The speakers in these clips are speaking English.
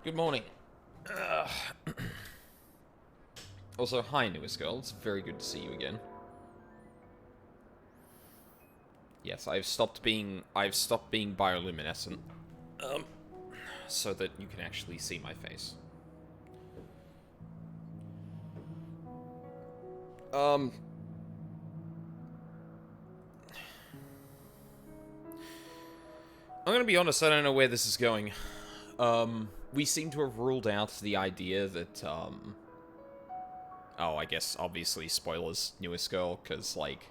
Good morning. Ugh. Also, hi, newest girl. It's very good to see you again. Yes, I've stopped being bioluminescent, um, so that you can actually see my face. Um, I'm gonna be honest. I don't know where this is going. We seem to have ruled out the idea that oh, I guess obviously spoilers, newest girl, because like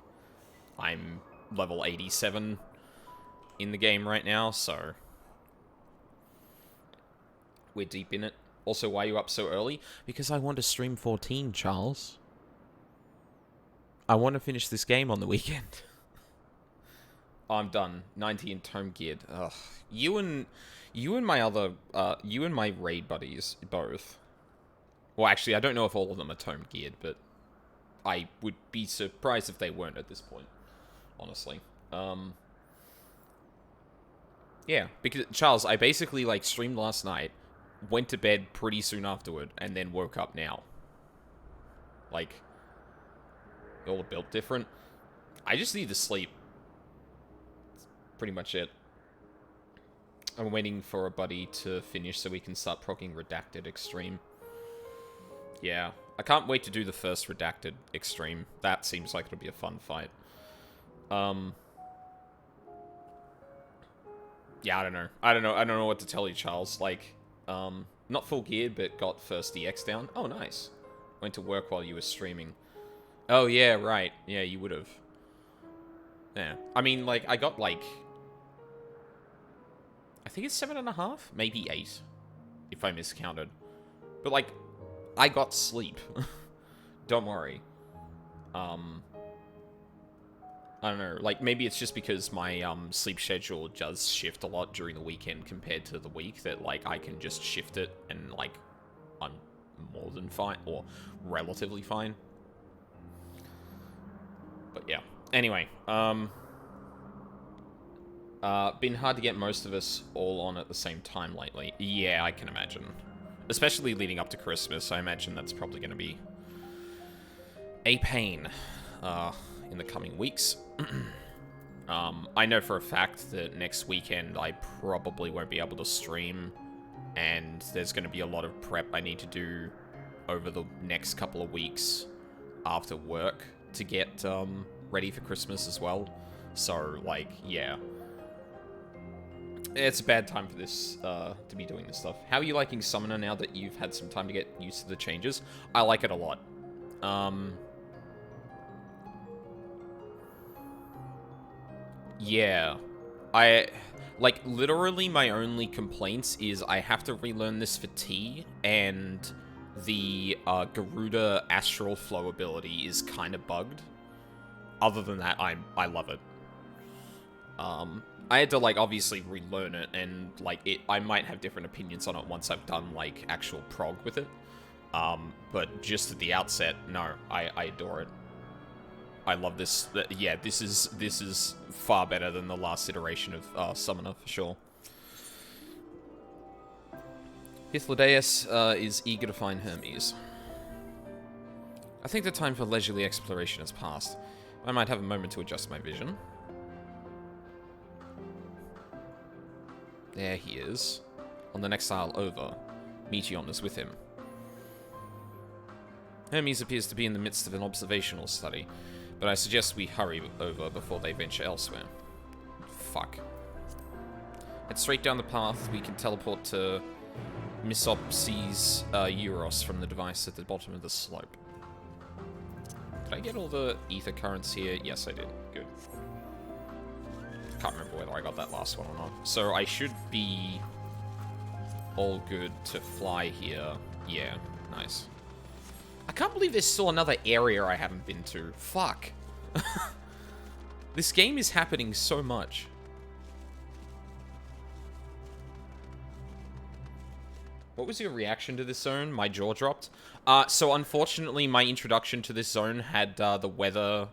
I'm level 87 in the game right now, so we're deep in it. Also, why are you up so early? Because I want to stream 14, Charles. I want to finish this game on the weekend. Oh, I'm done. 90 and tome geared. Ugh. You and my raid buddies both. Well, actually, I don't know if all of them are tome geared, but I would be surprised if they weren't at this point. Honestly. Yeah, because Charles, I basically like streamed last night, went to bed pretty soon afterward, and then woke up now. Like, they all built different. I just need to sleep. That's pretty much it. I'm waiting for a buddy to finish so we can start proccing Redacted Extreme. Yeah, I can't wait to do the first Redacted Extreme. That seems like it'll be a fun fight. Yeah, I don't know. I don't know what to tell you, Charles. Like, not full geared, but got first DX down. Oh, nice. Went to work while you were streaming. Oh, yeah, right. Yeah, you would have. Yeah. I mean, like, I got, like... I think it's 7.5? Maybe 8. If I miscounted. But, like, I got sleep. Don't worry. I don't know. Like, maybe it's just because my, sleep schedule does shift a lot during the weekend compared to the week that, like, I can just shift it and, like, I'm more than fine. Or relatively fine. But, yeah. Anyway, been hard to get most of us all on at the same time lately. Yeah, I can imagine. Especially leading up to Christmas, I imagine that's probably going to be a pain, in the coming weeks. I know for a fact that next weekend I probably won't be able to stream, and there's going to be a lot of prep I need to do over the next couple of weeks after work to get, ready for Christmas as well. So, like, yeah. It's a bad time for this, to be doing this stuff. How are you liking Summoner now that you've had some time to get used to the changes? I like it a lot. Yeah. Like, literally my only complaints is I have to relearn this for T, and the, Garuda Astral Flow ability is kind of bugged. Other than that, I love it. I had to, like, obviously relearn it, and, like, I might have different opinions on it once I've done, like, actual prog with it. But just at the outset, no, I adore it. I love this. Yeah, this is far better than the last iteration of, Summoner, for sure. Hythlodaeus, is eager to find Hermes. I think the time for leisurely exploration has passed. I might have a moment to adjust my vision. There he is. On the next aisle over. Meteon is with him. Hermes appears to be in the midst of an observational study, but I suggest we hurry over before they venture elsewhere. Fuck. Head straight down the path. We can teleport to Misopsis Euros from the device at the bottom of the slope. Did I get all the ether currents here? Yes, I did. Good. Can't remember whether I got that last one or not. So I should be all good to fly here. Yeah, nice. I can't believe there's still another area I haven't been to. Fuck. This game is happening so much. What was your reaction to this zone? My jaw dropped. So unfortunately, my introduction to this zone had the weather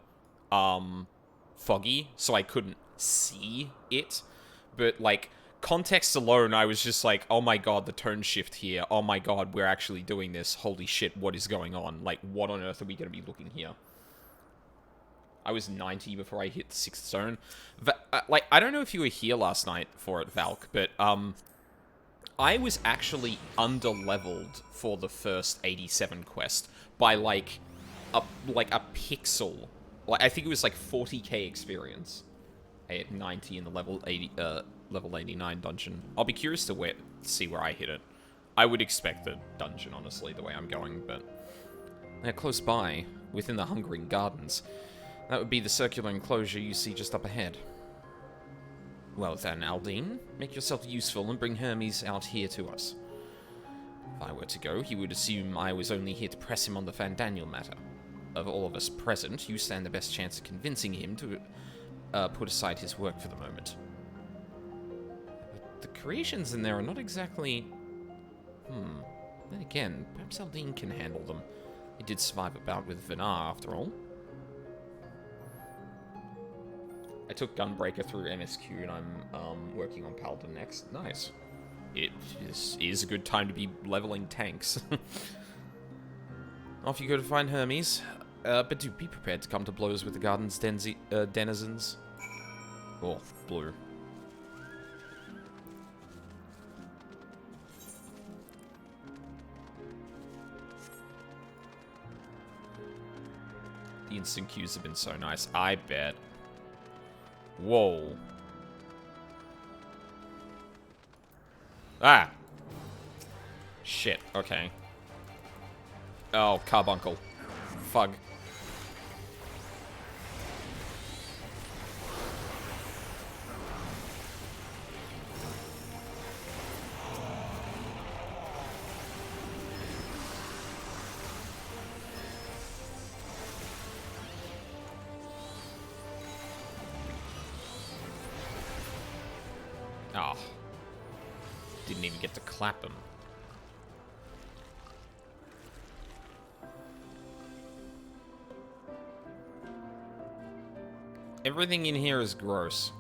foggy, so I couldn't see it. But, like, context alone, I was just like, oh my god, the tone shift here. Oh my god, we're actually doing this. Holy shit, what is going on? Like, what on earth are we going to be looking here? I was 90 before I hit the 6th zone. Like, I don't know if you were here last night for it, Valk, but, I was actually under-leveled for the first 87 quest by, like a pixel. Like, I think it was, like, 40k experience. At 90 in the level 89 dungeon. I'll be curious to see where I hit it. I would expect the dungeon, honestly, the way I'm going, but... They're close by, within the Hungering Gardens. That would be the circular enclosure you see just up ahead. Well then, Aldine, make yourself useful and bring Hermes out here to us. If I were to go, he would assume I was only here to press him on the Van Daniel matter. Of all of us present, you stand the best chance of convincing him to put aside his work for the moment. But the creations in there are not exactly... Then again, perhaps Aldine can handle them. He did survive a bout with Vinar, after all. I took Gunbreaker through MSQ, and I'm working on Paladin next. Nice. It is a good time to be leveling tanks. Off you go to find Hermes. But do be prepared to come to blows with the garden's denizens. Oh, blue. The instant queues have been so nice. I bet. Whoa. Ah! Shit, okay. Oh, carbuncle. Fug. Oh. Didn't even get to clap him. Everything in here is gross.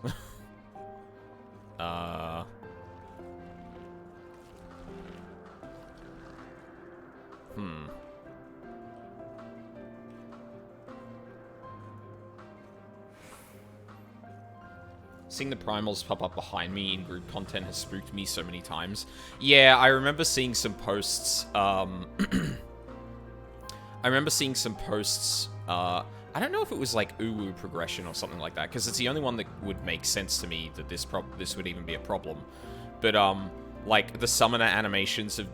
Seeing the primals pop up behind me in group content has spooked me so many times. Yeah, I remember seeing some posts, I remember seeing some posts, I don't know if it was like Uwu progression or something like that, because it's the only one that would make sense to me that this would even be a problem. But, like, the summoner animations have,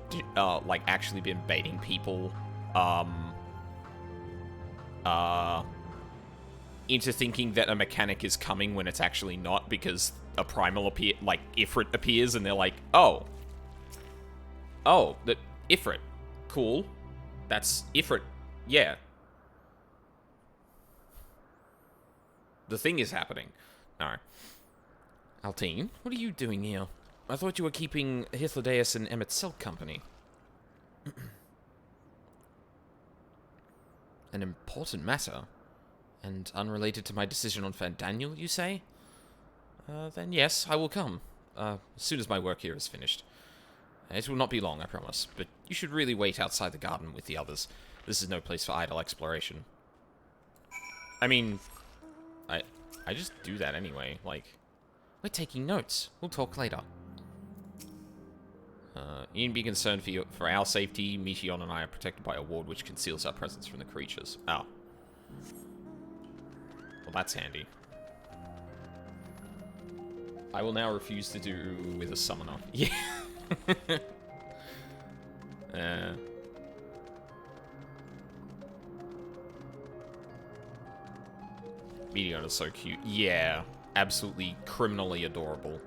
like, actually been baiting people, into thinking that a mechanic is coming when it's actually not, because a primal Ifrit appears, and they're like, oh, that Ifrit, cool, that's Ifrit, yeah. The thing is happening. Alright. Altine, what are you doing here? I thought you were keeping Hythlodaeus and Emmett Silk company. An important matter? And unrelated to my decision on Van Daniel, you say? Then yes, I will come. As soon as my work here is finished. It will not be long, I promise. But you should really wait outside the garden with the others. This is no place for idle exploration. I mean... I just do that anyway, like... We're taking notes. We'll talk later. You needn't be concerned for our safety. Meteon and I are protected by a ward which conceals our presence from the creatures. Oh. Well, that's handy. I will now refuse to do with a summoner. Yeah. Meteon is so cute. Yeah. Absolutely criminally adorable.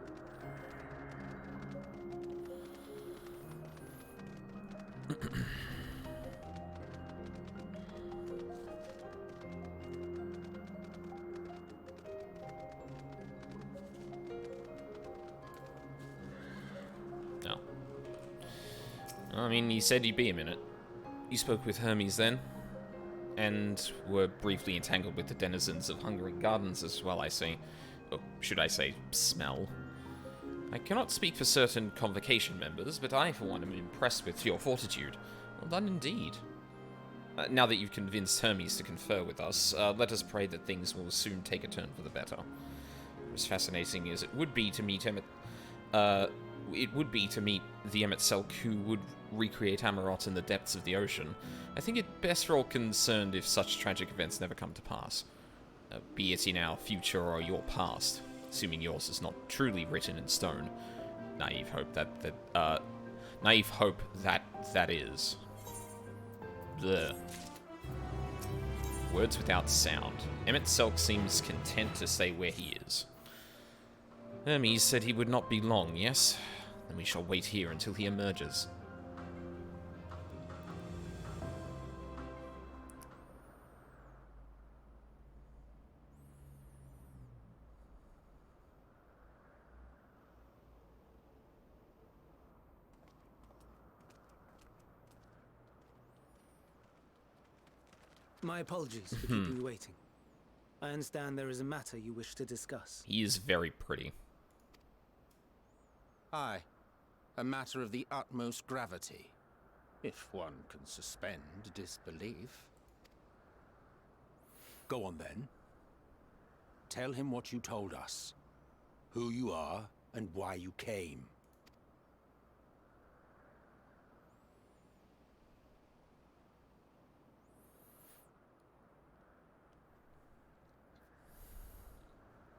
No. I mean, you said you'd be a minute. You spoke with Hermes then? And were briefly entangled with the denizens of Hungering Gardens as well, I see. Or should I say, smell. I cannot speak for certain Convocation members, but I, for one, am impressed with your fortitude. Well done indeed. Now that you've convinced Hermes to confer with us, let us pray that things will soon take a turn for the better. As fascinating as it would be to meet Emmett, the Emet-Selk who would recreate Amarot in the depths of the ocean. I think it best for all concerned if such tragic events never come to pass, be it in our future or your past, assuming yours is not truly written in stone. Naive hope that is. Bleh. Words without sound. Emet-Selk seems content to stay where he is. Hermes said he would not be long, yes? Then we shall wait here until he emerges. My apologies for keeping you waiting. I understand there is a matter you wish to discuss. He is very pretty. Aye. A matter of the utmost gravity, if one can suspend disbelief. Go on then. Tell him what you told us. Who you are, and why you came.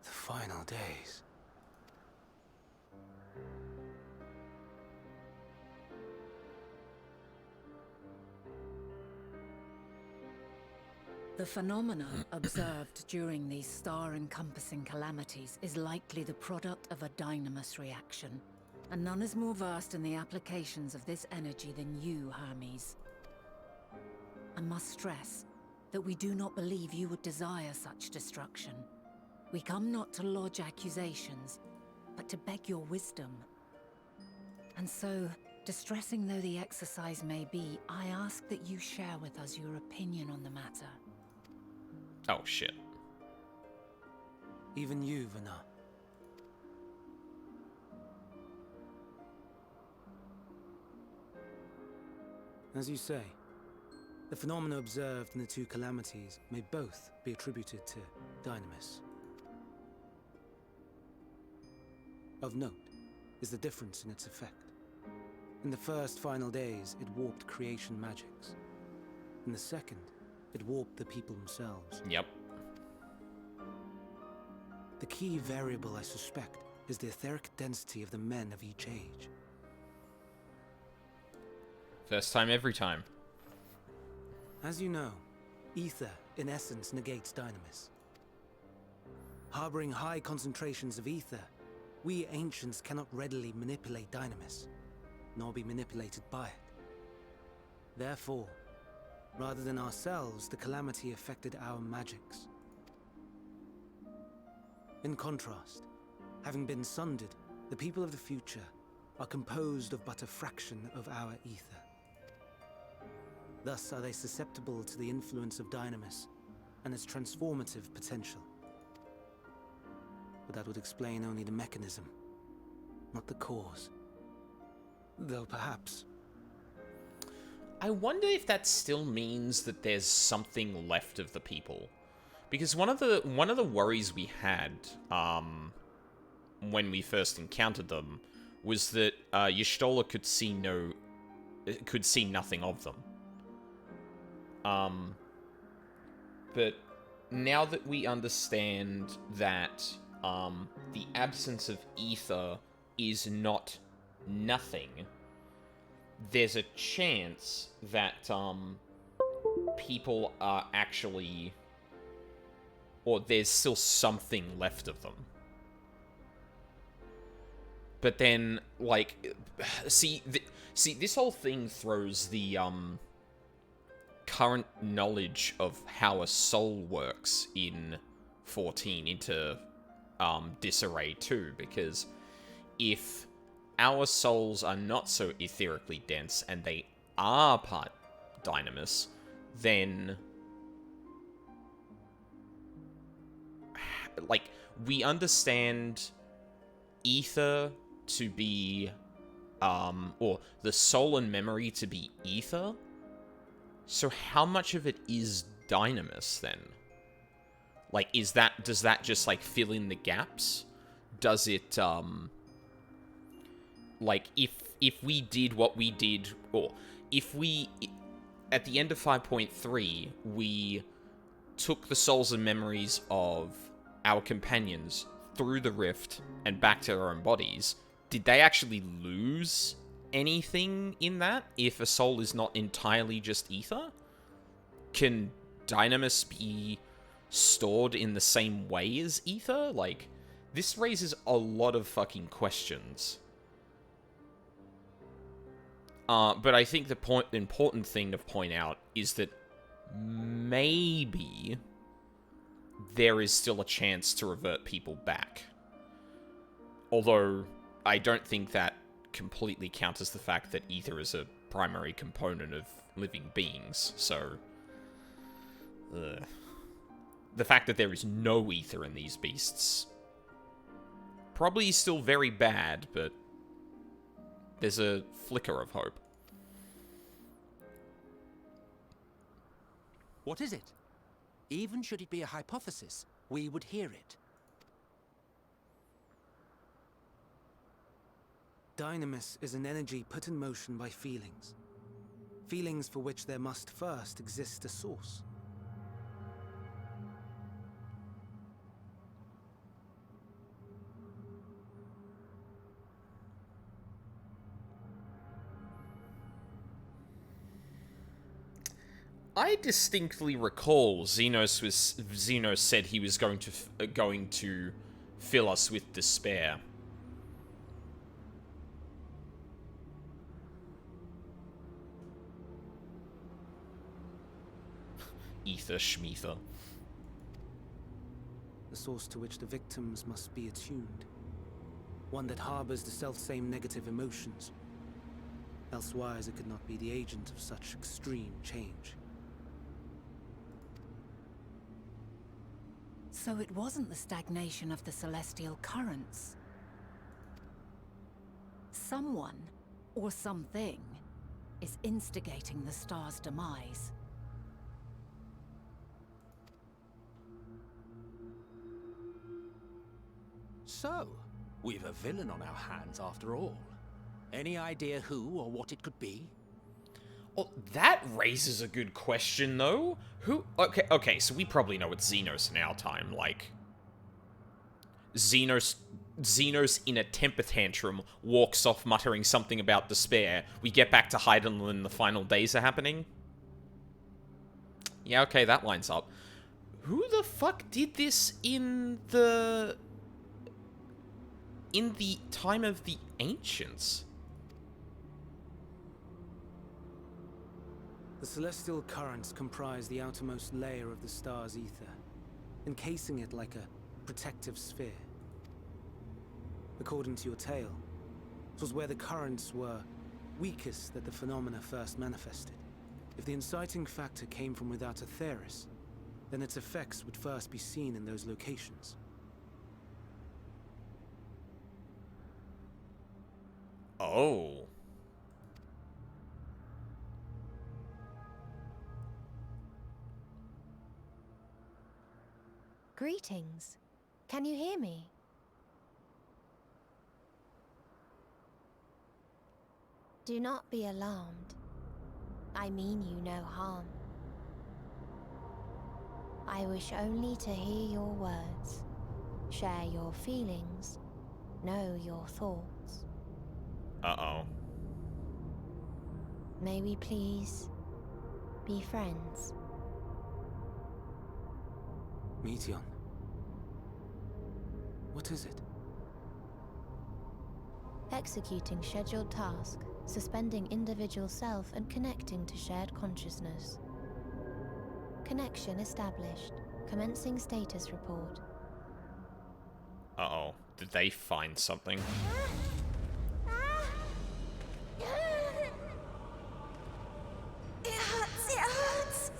The final days. The phenomena observed during these star-encompassing calamities is likely the product of a dynamis reaction, and none is more versed in the applications of this energy than you, Hermes. I must stress that we do not believe you would desire such destruction. We come not to lodge accusations, but to beg your wisdom. And so, distressing though the exercise may be, I ask that you share with us your opinion on the matter. Oh, shit. Even you, Vana. As you say, the phenomena observed in the two calamities may both be attributed to dynamis. Of note is the difference in its effect. In the first final days, it warped creation magics. In the second, it warped the people themselves. Yep. The key variable, I suspect, is the etheric density of the men of each age. First time, every time. As you know, ether, in essence, negates dynamis. Harboring high concentrations of ether, we ancients cannot readily manipulate dynamis, nor be manipulated by it. Therefore, rather than ourselves, the calamity affected our magics. In contrast, having been sundered, the people of the future are composed of but a fraction of our ether. Thus are they susceptible to the influence of dynamis and its transformative potential. But that would explain only the mechanism, not the cause. Though perhaps... I wonder if that still means that there's something left of the people. Because one of the worries we had when we first encountered them was that Y'shtola could see nothing of them. But now that we understand that the absence of ether is not nothing, there's a chance that people are actually, or there's still something left of them. But then, like, see, this whole thing throws the current knowledge of how a soul works in 14 into disarray too, because if our souls are not so etherically dense and they are part dynamis, then like we understand ether to be, or the soul and memory to be ether. So how much of it is Dynamis then? Like, does that just, like, fill in the gaps? Does it, like, if we did what we did, or if we, at the end of 5.3, we took the souls and memories of our companions through the rift and back to their own bodies, did they actually lose anything in that if a soul is not entirely just ether? Can Dynamis be stored in the same way as ether? Like, this raises a lot of fucking questions. But I think the important thing to point out is that maybe there is still a chance to revert people back. Although, I don't think that completely counters the fact that ether is a primary component of living beings, so... the fact that there is no ether in these beasts probably still very bad, but there's a flicker of hope. What is it? Even should it be a hypothesis, we would hear it. Dynamis is an energy put in motion by feelings. Feelings for which there must first exist a source. I distinctly recall Xenos said he was going to fill us with despair. Ether Schmeether. The source to which the victims must be attuned. One that harbors the selfsame negative emotions. Elsewise it could not be the agent of such extreme change. So it wasn't the stagnation of the celestial currents. Someone, or something, is instigating the star's demise. So, we've a villain on our hands after all. Any idea who or what it could be? Oh, that raises a good question, though. Who? Okay, so we probably know it's Xenos in our time, like... Xenos in a temper tantrum walks off muttering something about despair. We get back to Hyden and the final days are happening. Yeah, okay, that lines up. Who the fuck did this in the time of the Ancients? The celestial currents comprise the outermost layer of the star's ether, encasing it like a protective sphere. According to your tale, it was where the currents were weakest that the phenomena first manifested. If the inciting factor came from without Aetheris, then its effects would first be seen in those locations. Oh. Greetings. Can you hear me? Do not be alarmed. I mean you no harm. I wish only to hear your words, share your feelings, know your thoughts. Uh-oh. May we please be friends? Meteon. What is it? Executing scheduled task, suspending individual self and connecting to shared consciousness. Connection established. Commencing status report. Uh-oh. Did they find something? It hurts, it hurts!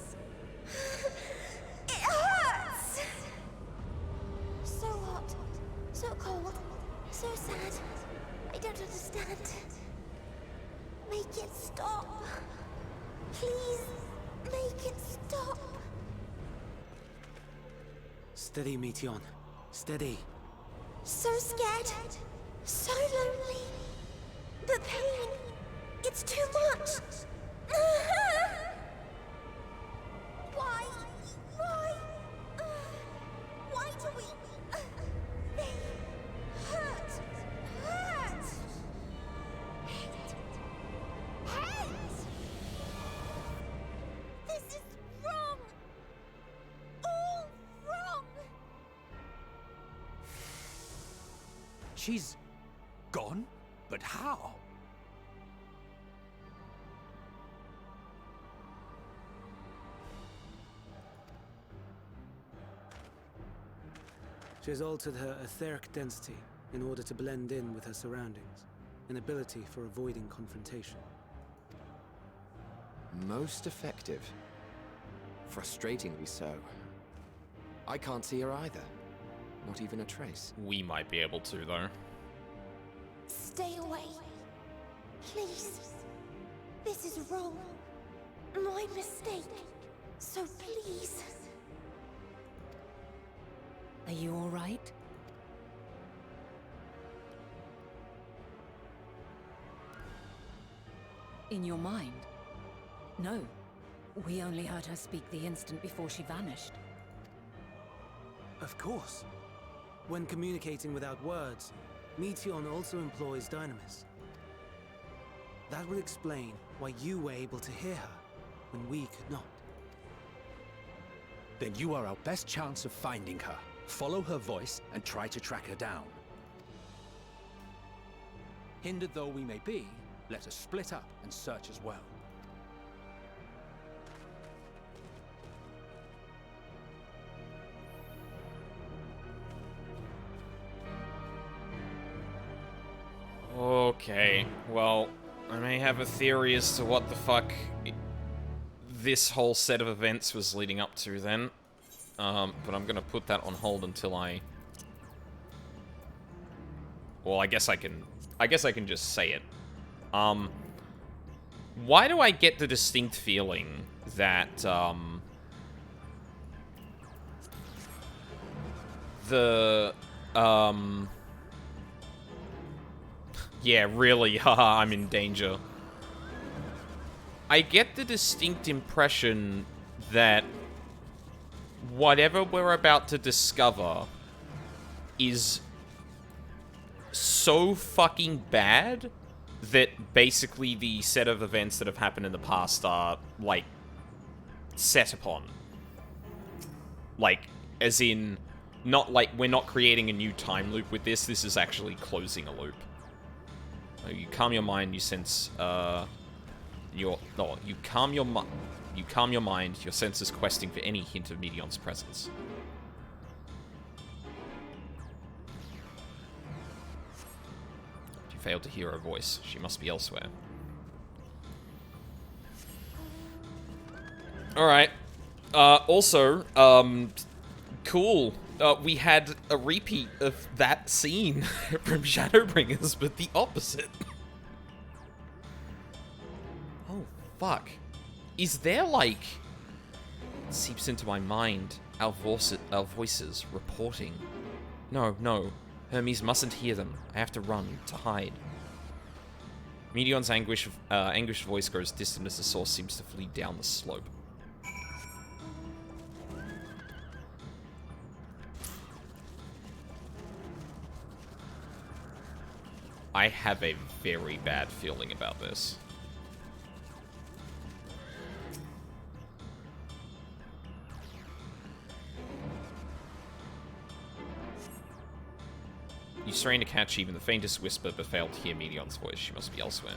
It hurts! So hot, so cold, so sad. I Please, make it stop. Steady, Meteon. Steady. So scared. So lonely. The pain. It's too much. Why? Why? Why do we? They hurt. Hurt. Hate. Hate. This is wrong. All wrong. She's gone? But how? She has altered her etheric density in order to blend in with her surroundings, an ability for avoiding confrontation. Most effective. Frustratingly so. I can't see her either. Not even a trace. We might be able to, though. Stay away. Please. This is wrong. My mistake. So please. Are you all right? In your mind? No. We only heard her speak the instant before she vanished. Of course. When communicating without words, Meteon also employs Dynamis. That would explain why you were able to hear her, when we could not. Then you are our best chance of finding her. Follow her voice and try to track her down. Hindered though we may be, let us split up and search as well. Okay, well, I may have a theory as to what the fuck this whole set of events was leading up to then. But I'm gonna put that on hold until I... Well, I guess I can just say it. Why do I get the distinct feeling that, yeah, really, haha, I'm in danger. I get the distinct impression that whatever we're about to discover is so fucking bad that basically the set of events that have happened in the past are, like, set upon. Like, as in, not like we're not creating a new time loop with this, this is actually closing a loop. You calm your mind, you sense, you calm your mind, your senses questing for any hint of Meteon's presence. You failed to hear her voice. She must be elsewhere. Alright. Also, cool. We had a repeat of that scene from Shadowbringers, but the opposite. Oh, fuck. Is there, like... It seeps into my mind. Our voices reporting. No. Hermes mustn't hear them. I have to run, to hide. Meteon's anguished voice grows distant as the source seems to flee down the slope. I have a very bad feeling about this. You strain to catch even the faintest whisper, but fail to hear Meteon's voice. She must be elsewhere.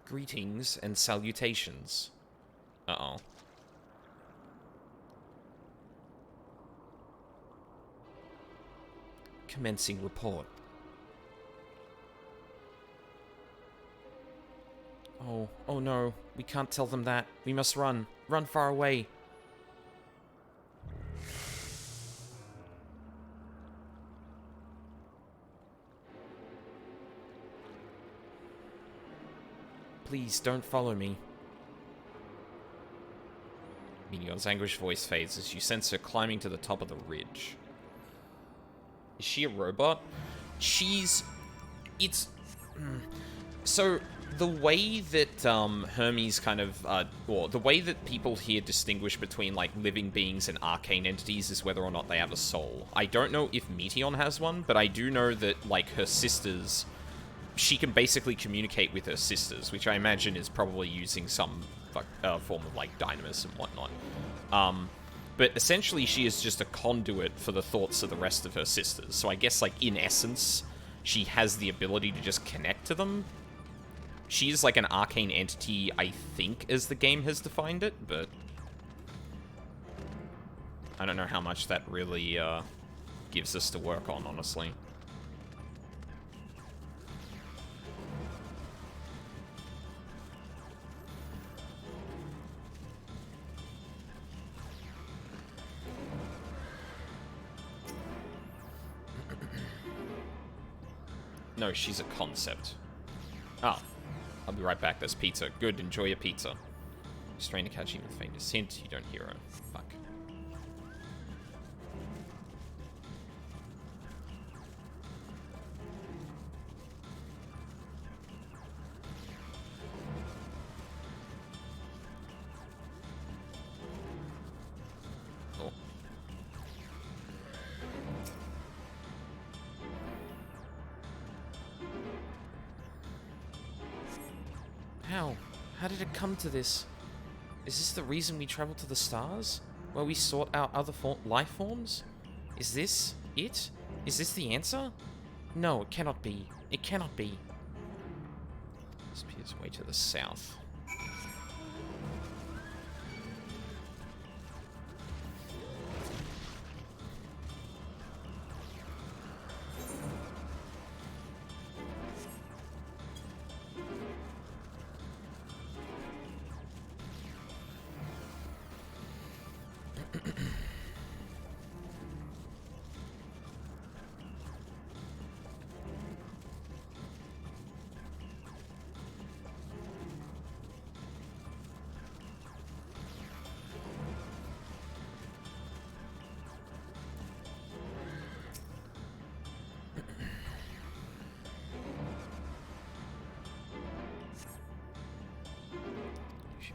Greetings and salutations. Uh-oh. Commencing report. Oh no. We can't tell them that. We must run. Run far away. Please, don't follow me. Minion's anguished voice fades as you sense her climbing to the top of the ridge. Is she a robot? So, the way that, Hermes kind of, or the way that people here distinguish between, like, living beings and arcane entities is whether or not they have a soul. I don't know if Meteon has one, but I do know that, like, her sisters, she can basically communicate with her sisters, which I imagine is probably using some form of, like, dynamis and whatnot. But essentially she is just a conduit for the thoughts of the rest of her sisters. So I guess, like, in essence, she has the ability to just connect to them. She is like an arcane entity, I think, as the game has defined it, but I don't know how much that really gives us to work on, honestly. No, she's a concept. Ah, I'll be right back. There's pizza. Good, enjoy your pizza. Strain to catch even the faintest hint. You don't hear her. Fuck. Oh. How did it come to this? Is this the reason we traveled to the stars? Where we sought out other life forms? Is this it? Is this the answer? No, it cannot be. It cannot be. This appears way to the south.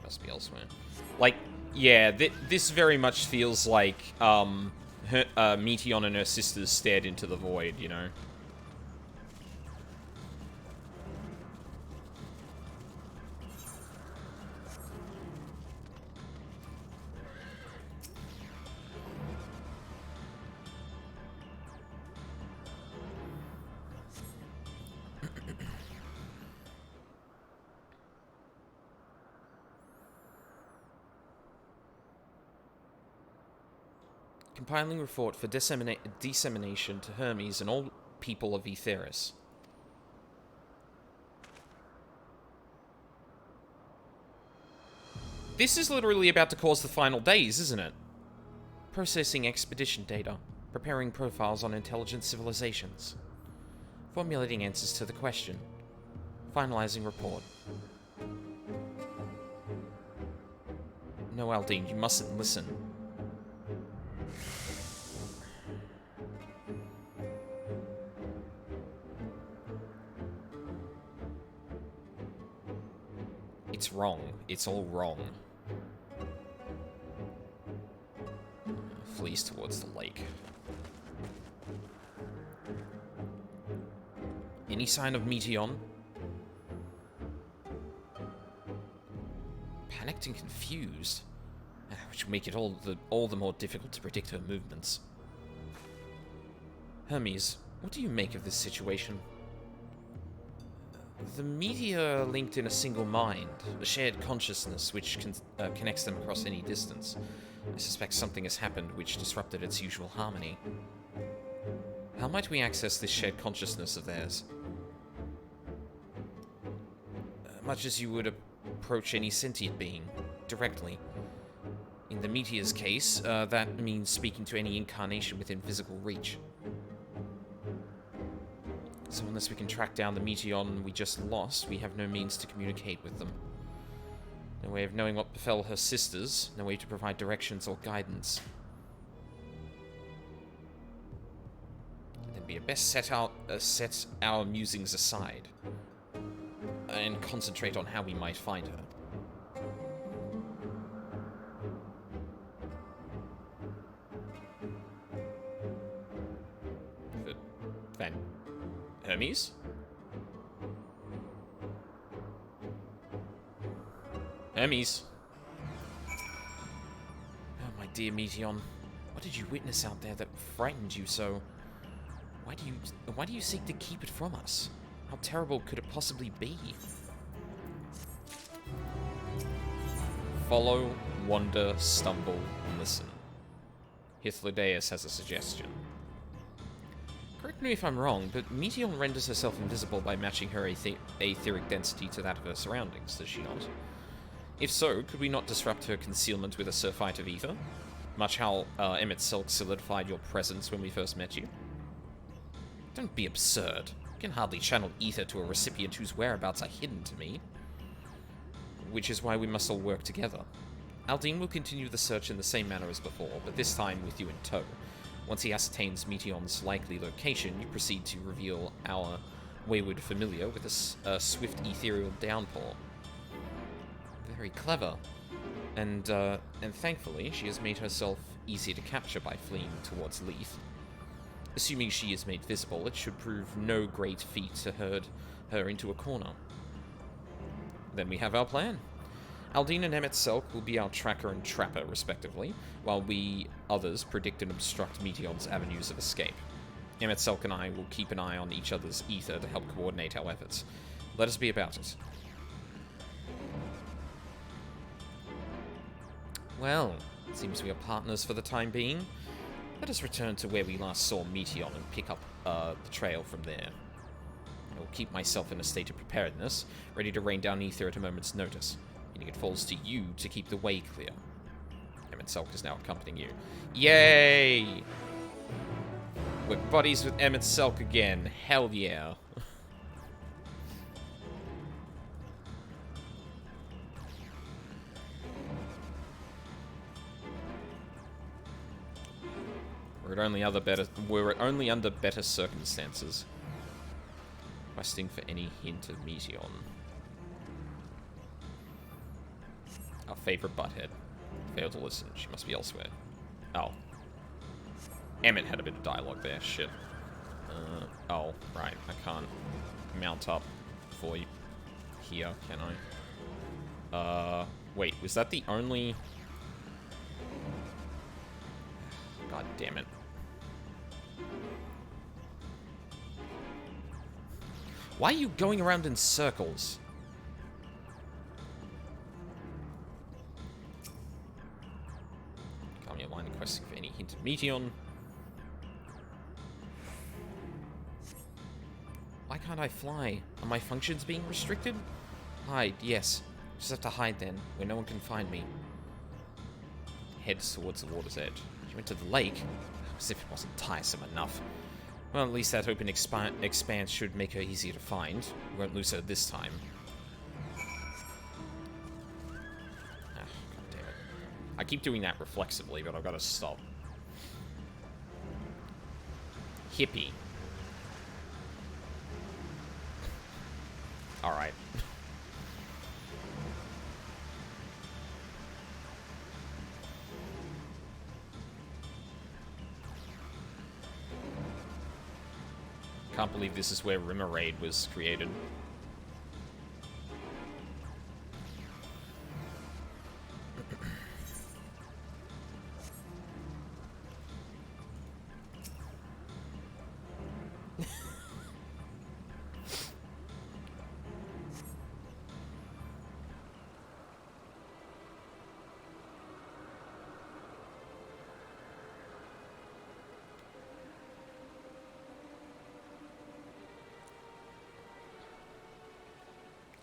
Must be elsewhere. Like, yeah, this very much feels like, Meteon and her sisters stared into the void, you know? Compiling report for dissemination to Hermes and all people of Aetheris. This is literally about to cause the final days, isn't it? Processing expedition data. Preparing profiles on intelligent civilizations. Formulating answers to the question. Finalizing report. No, Aldine, you mustn't listen. It's wrong. It's all wrong. Flees towards the lake. Any sign of Meteon? Panicked and confused, which will make it all the more difficult to predict her movements. Hermes, what do you make of this situation? The meteor linked in a single mind, a shared consciousness which connects them across any distance. I suspect something has happened which disrupted its usual harmony. How might we access this shared consciousness of theirs? Much as you would approach any sentient being, directly. In the meteor's case, that means speaking to any incarnation within physical reach. So unless we can track down the Meteon we just lost, we have no means to communicate with them. No way of knowing what befell her sisters, no way to provide directions or guidance. Then we had best set our musings aside and concentrate on how we might find her. Van Hermes? Hermes. Oh, my dear Meteon. What did you witness out there that frightened you so? Why do you seek to keep it from us? How terrible could it possibly be? Follow, wander, stumble, listen. Hythlodaeus has a suggestion. Correct me if I'm wrong, but Meteon renders herself invisible by matching her etheric density to that of her surroundings, does she not? If so, could we not disrupt her concealment with a surfeit of ether? Much how Emmett Selk solidified your presence when we first met you? Don't be absurd. You can hardly channel ether to a recipient whose whereabouts are hidden to me. Which is why we must all work together. Aldine will continue the search in the same manner as before, but this time with you in tow. Once he ascertains Meteon's likely location, you proceed to reveal our wayward familiar with a swift ethereal downpour. Very clever. And thankfully, she has made herself easy to capture by fleeing towards Leith. Assuming she is made visible, it should prove no great feat to herd her into a corner. Then we have our plan. Aldine and Emmett Selk will be our tracker and trapper, respectively, while we others predict and obstruct Meteon's avenues of escape. Emmett Selk and I will keep an eye on each other's ether to help coordinate our efforts. Let us be about it. Well, it seems we are partners for the time being. Let us return to where we last saw Meteon and pick up the trail from there. I will keep myself in a state of preparedness, ready to rain down ether at a moment's notice. Meaning it falls to you to keep the way clear. Emmett Selk is now accompanying you. Yay! We're buddies with Emmett Selk again. Hell yeah. We're only under better circumstances. Questing for any hint of Meteon. Our favorite butthead. Failed to listen. She must be elsewhere. Oh. Emmett had a bit of dialogue there. Shit. Oh, right. I can't mount up for you here, can I? Wait. Was that the only... God damn it. Why are you going around in circles? Calmly align questing for any hint of Meteon. Why can't I fly? Are my functions being restricted? Hide, yes. Just have to hide then, where no one can find me. Heads towards the water's edge. She went to the lake, as if it wasn't tiresome enough. Well, at least that open expanse should make her easier to find. We won't lose her this time. God damn it. I keep doing that reflexively, but I've got to stop. Hippie. Alright. Can't believe this is where Rimmerade was created.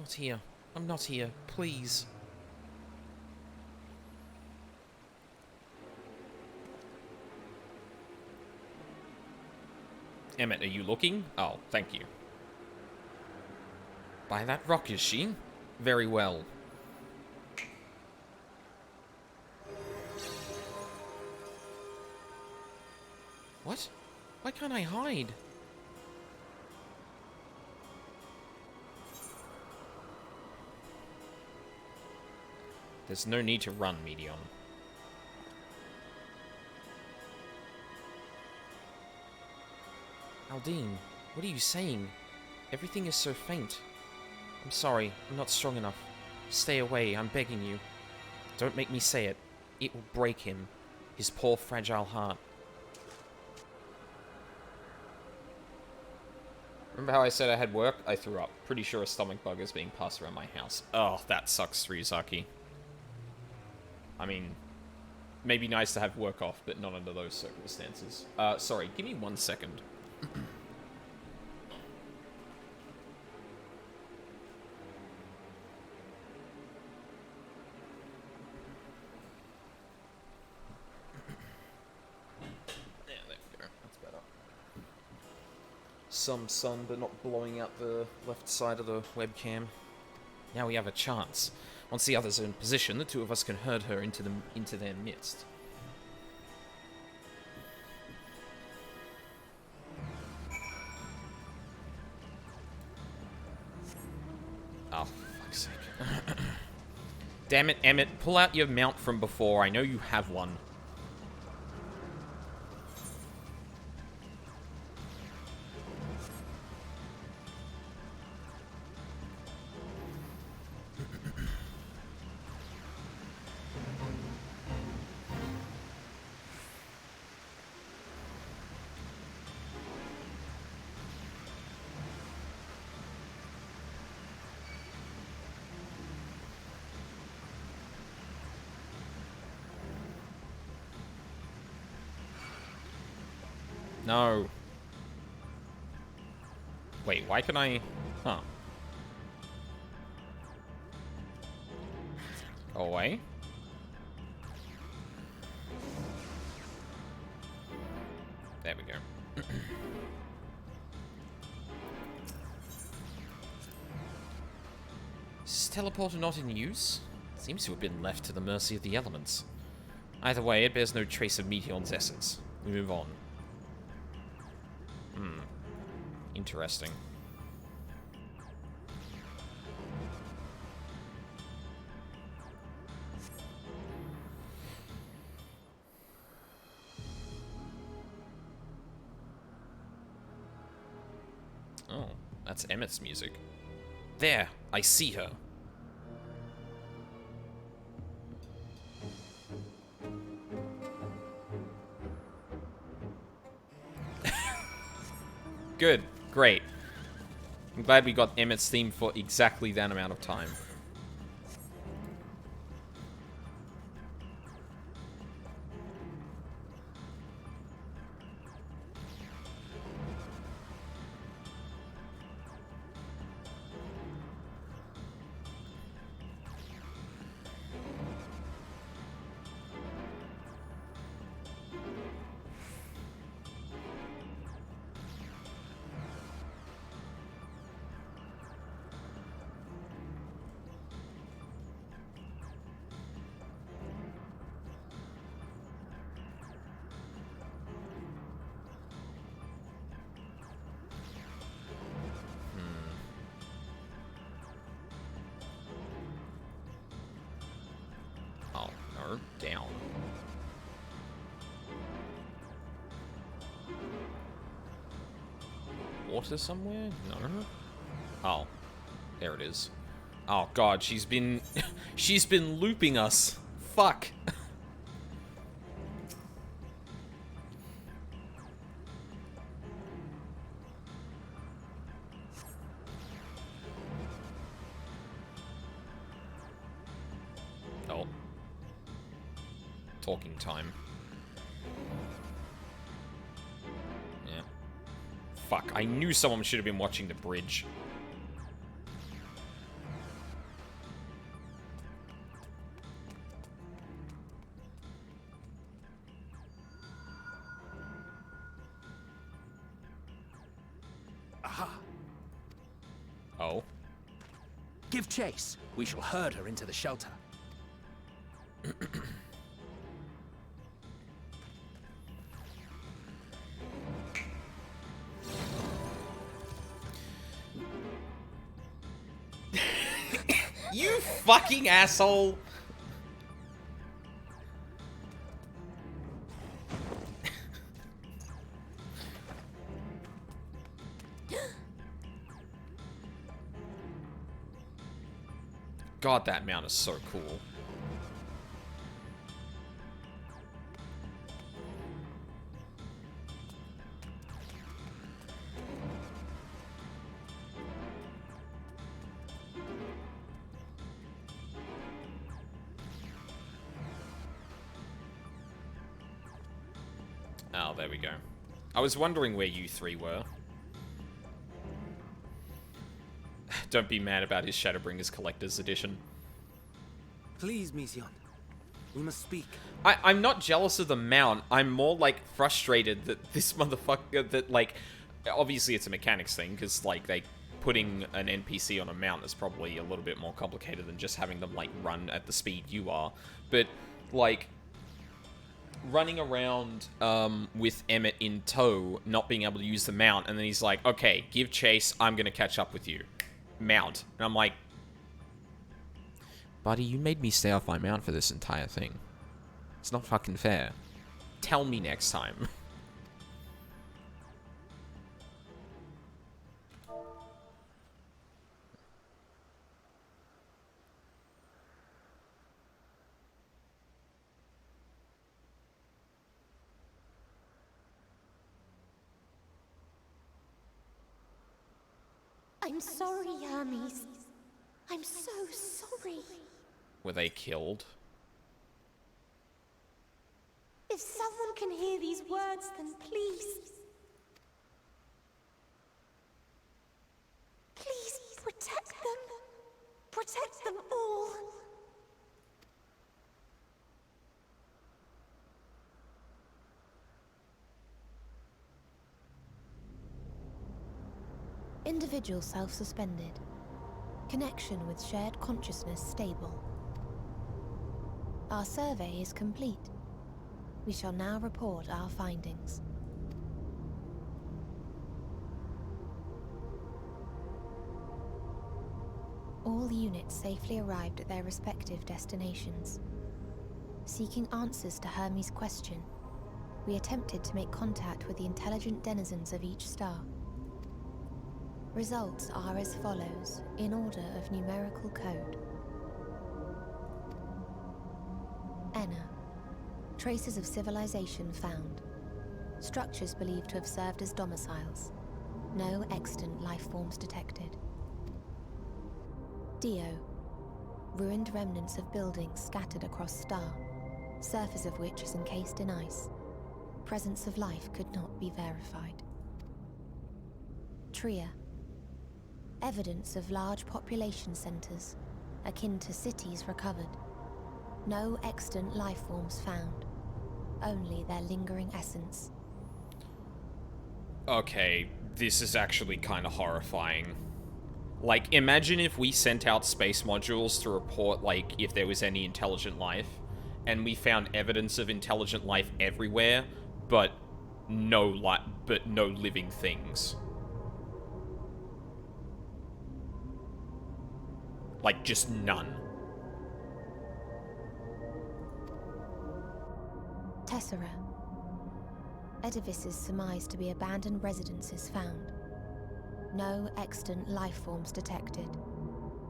not here. I'm not here. Please. Emmett, are you looking? Oh, thank you. By that rock, is she? Very well. What? Why can't I hide? There's no need to run, Medion. Aldine, what are you saying? Everything is so faint. I'm sorry, I'm not strong enough. Stay away, I'm begging you. Don't make me say it. It will break him. His poor, fragile heart. Remember how I said I had work? I threw up. Pretty sure a stomach bug is being passed around my house. Oh, that sucks, Ryuzaki. I mean, maybe nice to have work off, but not under those circumstances. Sorry, give me 1 second. There we go. That's better. Some sun, but not blowing out the left side of the webcam. Now we have a chance. Once the others are in position, the two of us can herd her into their midst. Oh, for fuck's sake. Damn it, Emmett. Pull out your mount from before. I know you have one. No. Wait, why can I... Huh. Go away? There we go. Is this teleporter not in use? It seems to have been left to the mercy of the elements. Either way, it bears no trace of Meteon's essence. We move on. Interesting. Oh, that's Emmett's music. There, I see her. Good. Great. I'm glad we got Emmett's theme for exactly that amount of time. Down. Water somewhere? No. Oh. There it is. Oh god, she's been she's been looping us. Fuck. Oh. Talking time. Yeah. Fuck, I knew someone should have been watching the bridge. Give chase. We shall herd her into the shelter. You fucking asshole! God, that mount is so cool. Oh, there we go. I was wondering where you three were. Don't be mad about his Shadowbringers Collector's Edition. Please, Mission. We must speak. I'm not jealous of the mount. I'm more, like, frustrated that this motherfucker, that, like, obviously it's a mechanics thing, because, like, putting an NPC on a mount is probably a little bit more complicated than just having them, like, run at the speed you are. But, like, running around with Emmett in tow, not being able to use the mount, and then he's like, okay, give chase, I'm gonna catch up with you. Mount. And I'm like, buddy, you made me stay off my mount for this entire thing. It's not fucking fair. Tell me next time. I'm sorry, Hermes. I'm so sorry. Were they killed? If someone can hear these words, then please... Please protect them. Protect them all. Individual self-suspended. Connection with shared consciousness stable. Our survey is complete. We shall now report our findings. All units safely arrived at their respective destinations. Seeking answers to Hermes' question, we attempted to make contact with the intelligent denizens of each star. Results are as follows, in order of numerical code. Enna. Traces of civilization found. Structures believed to have served as domiciles. No extant life forms detected. Dio. Ruined remnants of buildings scattered across star, surface of which is encased in ice. Presence of life could not be verified. Tria. Evidence of large population centers, akin to cities recovered. No extant life forms found, only their lingering essence. Okay, this is actually kind of horrifying. Like, imagine if we sent out space modules to report, like, if there was any intelligent life, and we found evidence of intelligent life everywhere, but no living things. Like, just none. Tessera. Edifices surmised to be abandoned residences found. No extant life forms detected.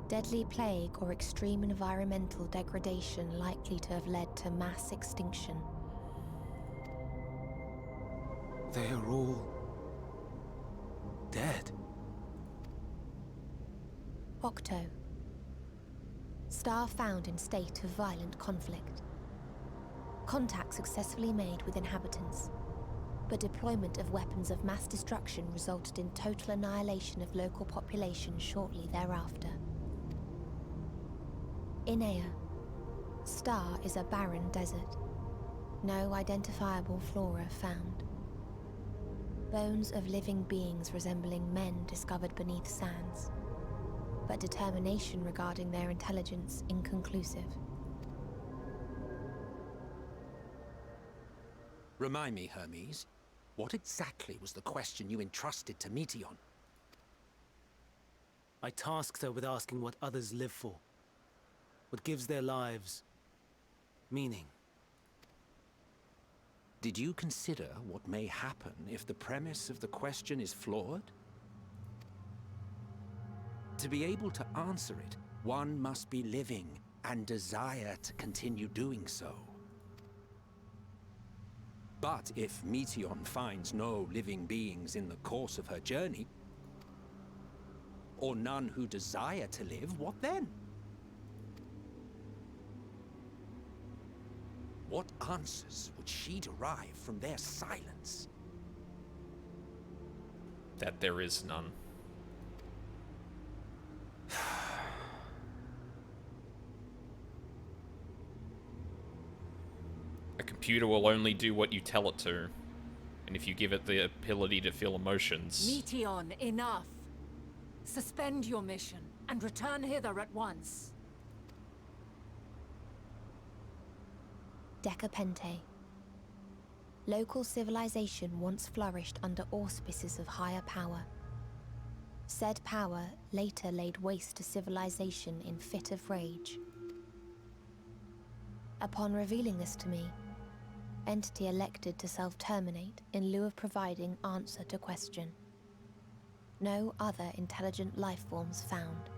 Deadly plague or extreme environmental degradation likely to have led to mass extinction. They are all... dead. Octo. Star found in state of violent conflict. Contact successfully made with inhabitants, but deployment of weapons of mass destruction resulted in total annihilation of local population shortly thereafter. Inea. Star is a barren desert. No identifiable flora found. Bones of living beings resembling men discovered beneath sands. but determination regarding their intelligence inconclusive. Remind me, Hermes, what exactly was the question you entrusted to Meteion? I tasked her with asking what others live for. What gives their lives meaning. Did you consider what may happen if the premise of the question is flawed? To be able to answer it, one must be living and desire to continue doing so. But if Meteion finds no living beings in the course of her journey, or none who desire to live, what then? What answers would she derive from their silence? That there is none. A computer will only do what you tell it to. And if you give it the ability to feel emotions... Meteion, enough! Suspend your mission, and return hither at once. Decapente. Local civilization once flourished under auspices of higher power. Said power later laid waste to civilization in fit of rage. Upon revealing this to me, entity elected to self-terminate in lieu of providing answer to question. No other intelligent life forms found.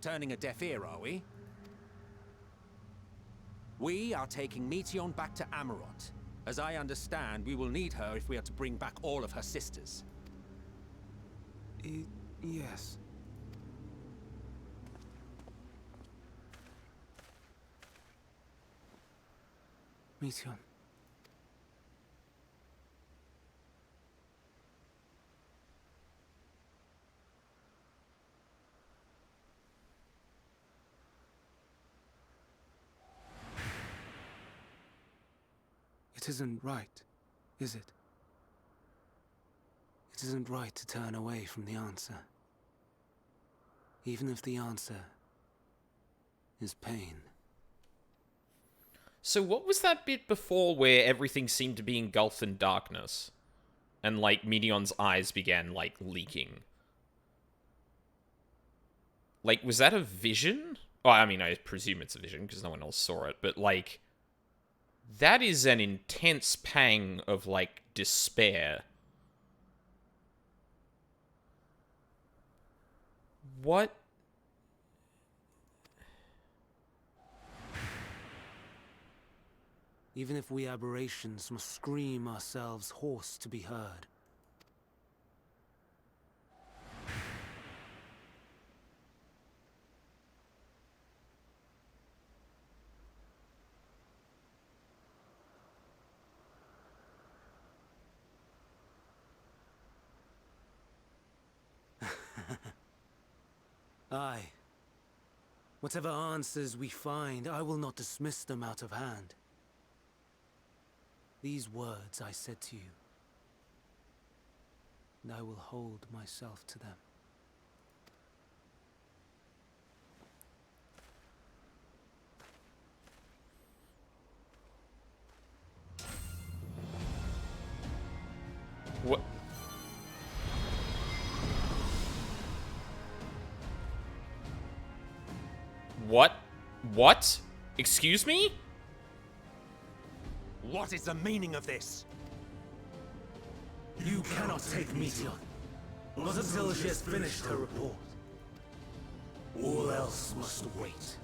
Turning a deaf ear, are we? We are taking Meteion back to Amarot. As I understand, we will need her if we are to bring back all of her sisters. Yes. Meteion. It isn't right, is it? It isn't right to turn away from the answer. Even if the answer is pain. So what was that bit before where everything seemed to be engulfed in darkness? And, like, Meteion's eyes began, like, leaking. Like, was that a vision? Oh, I mean, I presume it's a vision, because no one else saw it, but, like... That is an intense pang of, like, despair. What? Even if we aberrations must scream ourselves hoarse to be heard. Aye. Whatever answers we find, I will not dismiss them out of hand. These words I said to you, and I will hold myself to them. What? What? What? Excuse me? What is the meaning of this? You cannot take Meteion, not until she has finished her report. All else must wait.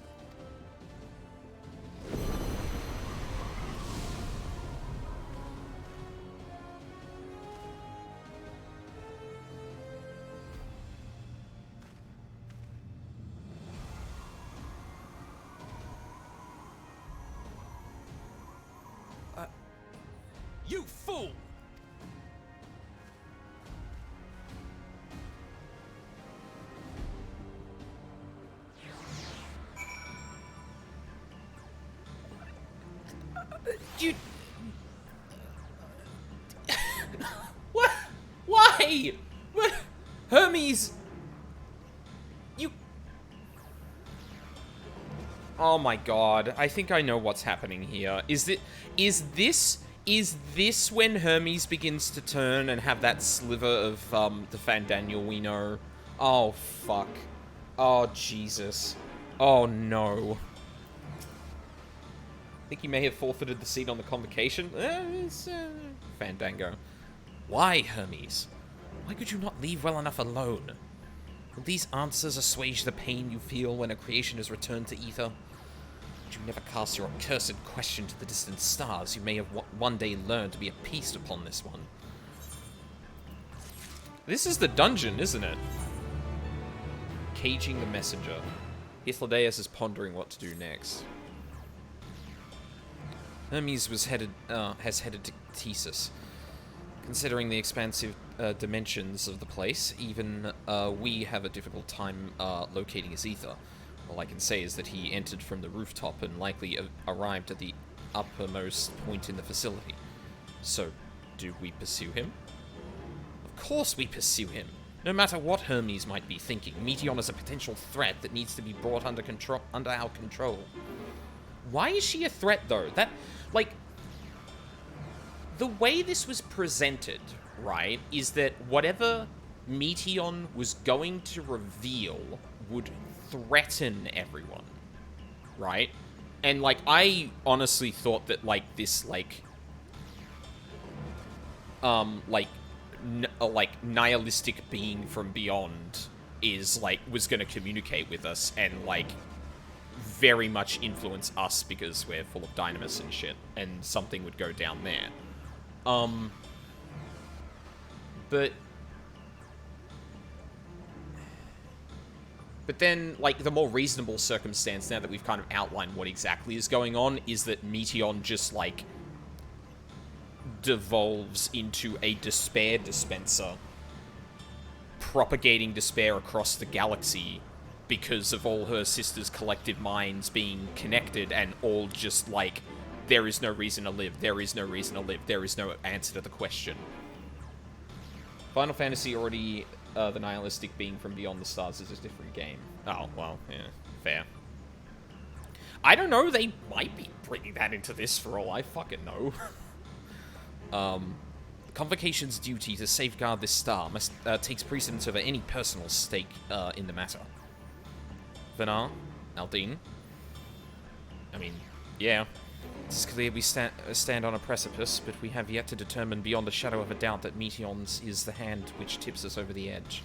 You fool! You... What? Why? What? Hermes! You... Oh my god. I think I know what's happening here. Is this when Hermes begins to turn and have that sliver of, the Fandaniel we know? Oh, fuck. Oh, Jesus. Oh, no. I think he may have forfeited the seat on the convocation. Fandango. Why, Hermes? Why could you not leave well enough alone? Will these answers assuage the pain you feel when a creation is returned to ether? Would you never cast your accursed question to the distant stars? You may have one day learned to be appeased upon this one. This is the dungeon, isn't it? Caging the messenger. Hythlodaeus is pondering what to do next. Hermes has headed to Thesis. Considering the expansive dimensions of the place, even we have a difficult time locating his ether. All I can say is that he entered from the rooftop and likely arrived at the uppermost point in the facility. So, do we pursue him? Of course we pursue him! No matter what Hermes might be thinking, Meteion is a potential threat that needs to be brought under our control. Why is she a threat, though? That, like... The way this was presented, right, is that whatever Meteion was going to reveal would threaten everyone, right? And, like, I honestly thought that, like, this, like, nihilistic being from beyond is, like, was going to communicate with us and, like, very much influence us because we're full of dynamis and shit, and something would go down there. But then, like, the more reasonable circumstance, now that we've kind of outlined what exactly is going on, is that Meteion just, like, devolves into a despair dispenser, propagating despair across the galaxy because of all her sisters' collective minds being connected and all just, like, there is no reason to live, there is no reason to live, there is no answer to the question. Final Fantasy already, the nihilistic being from beyond the stars is a different game. Oh, well, yeah, fair. I don't know, they might be bringing that into this for all I fucking know. Convocation's duty to safeguard this star takes precedence over any personal stake in the matter. Venar? Aldine? I mean, yeah. It's clear we stand on a precipice, but we have yet to determine beyond a shadow of a doubt that Meteion's is the hand which tips us over the edge.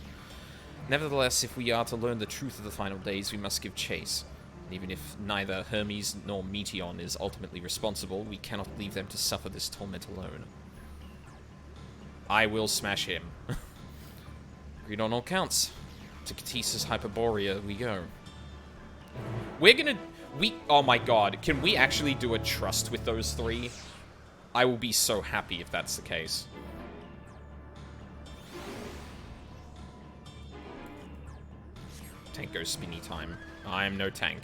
Nevertheless, if we are to learn the truth of the final days, we must give chase. And even if neither Hermes nor Meteion is ultimately responsible, we cannot leave them to suffer this torment alone. I will smash him. Agreed on all counts. To Catesis Hyperborea we go. We're gonna... oh my god, can we actually do a trust with those three? I will be so happy if that's the case. Tank goes spinny time. I am no tank.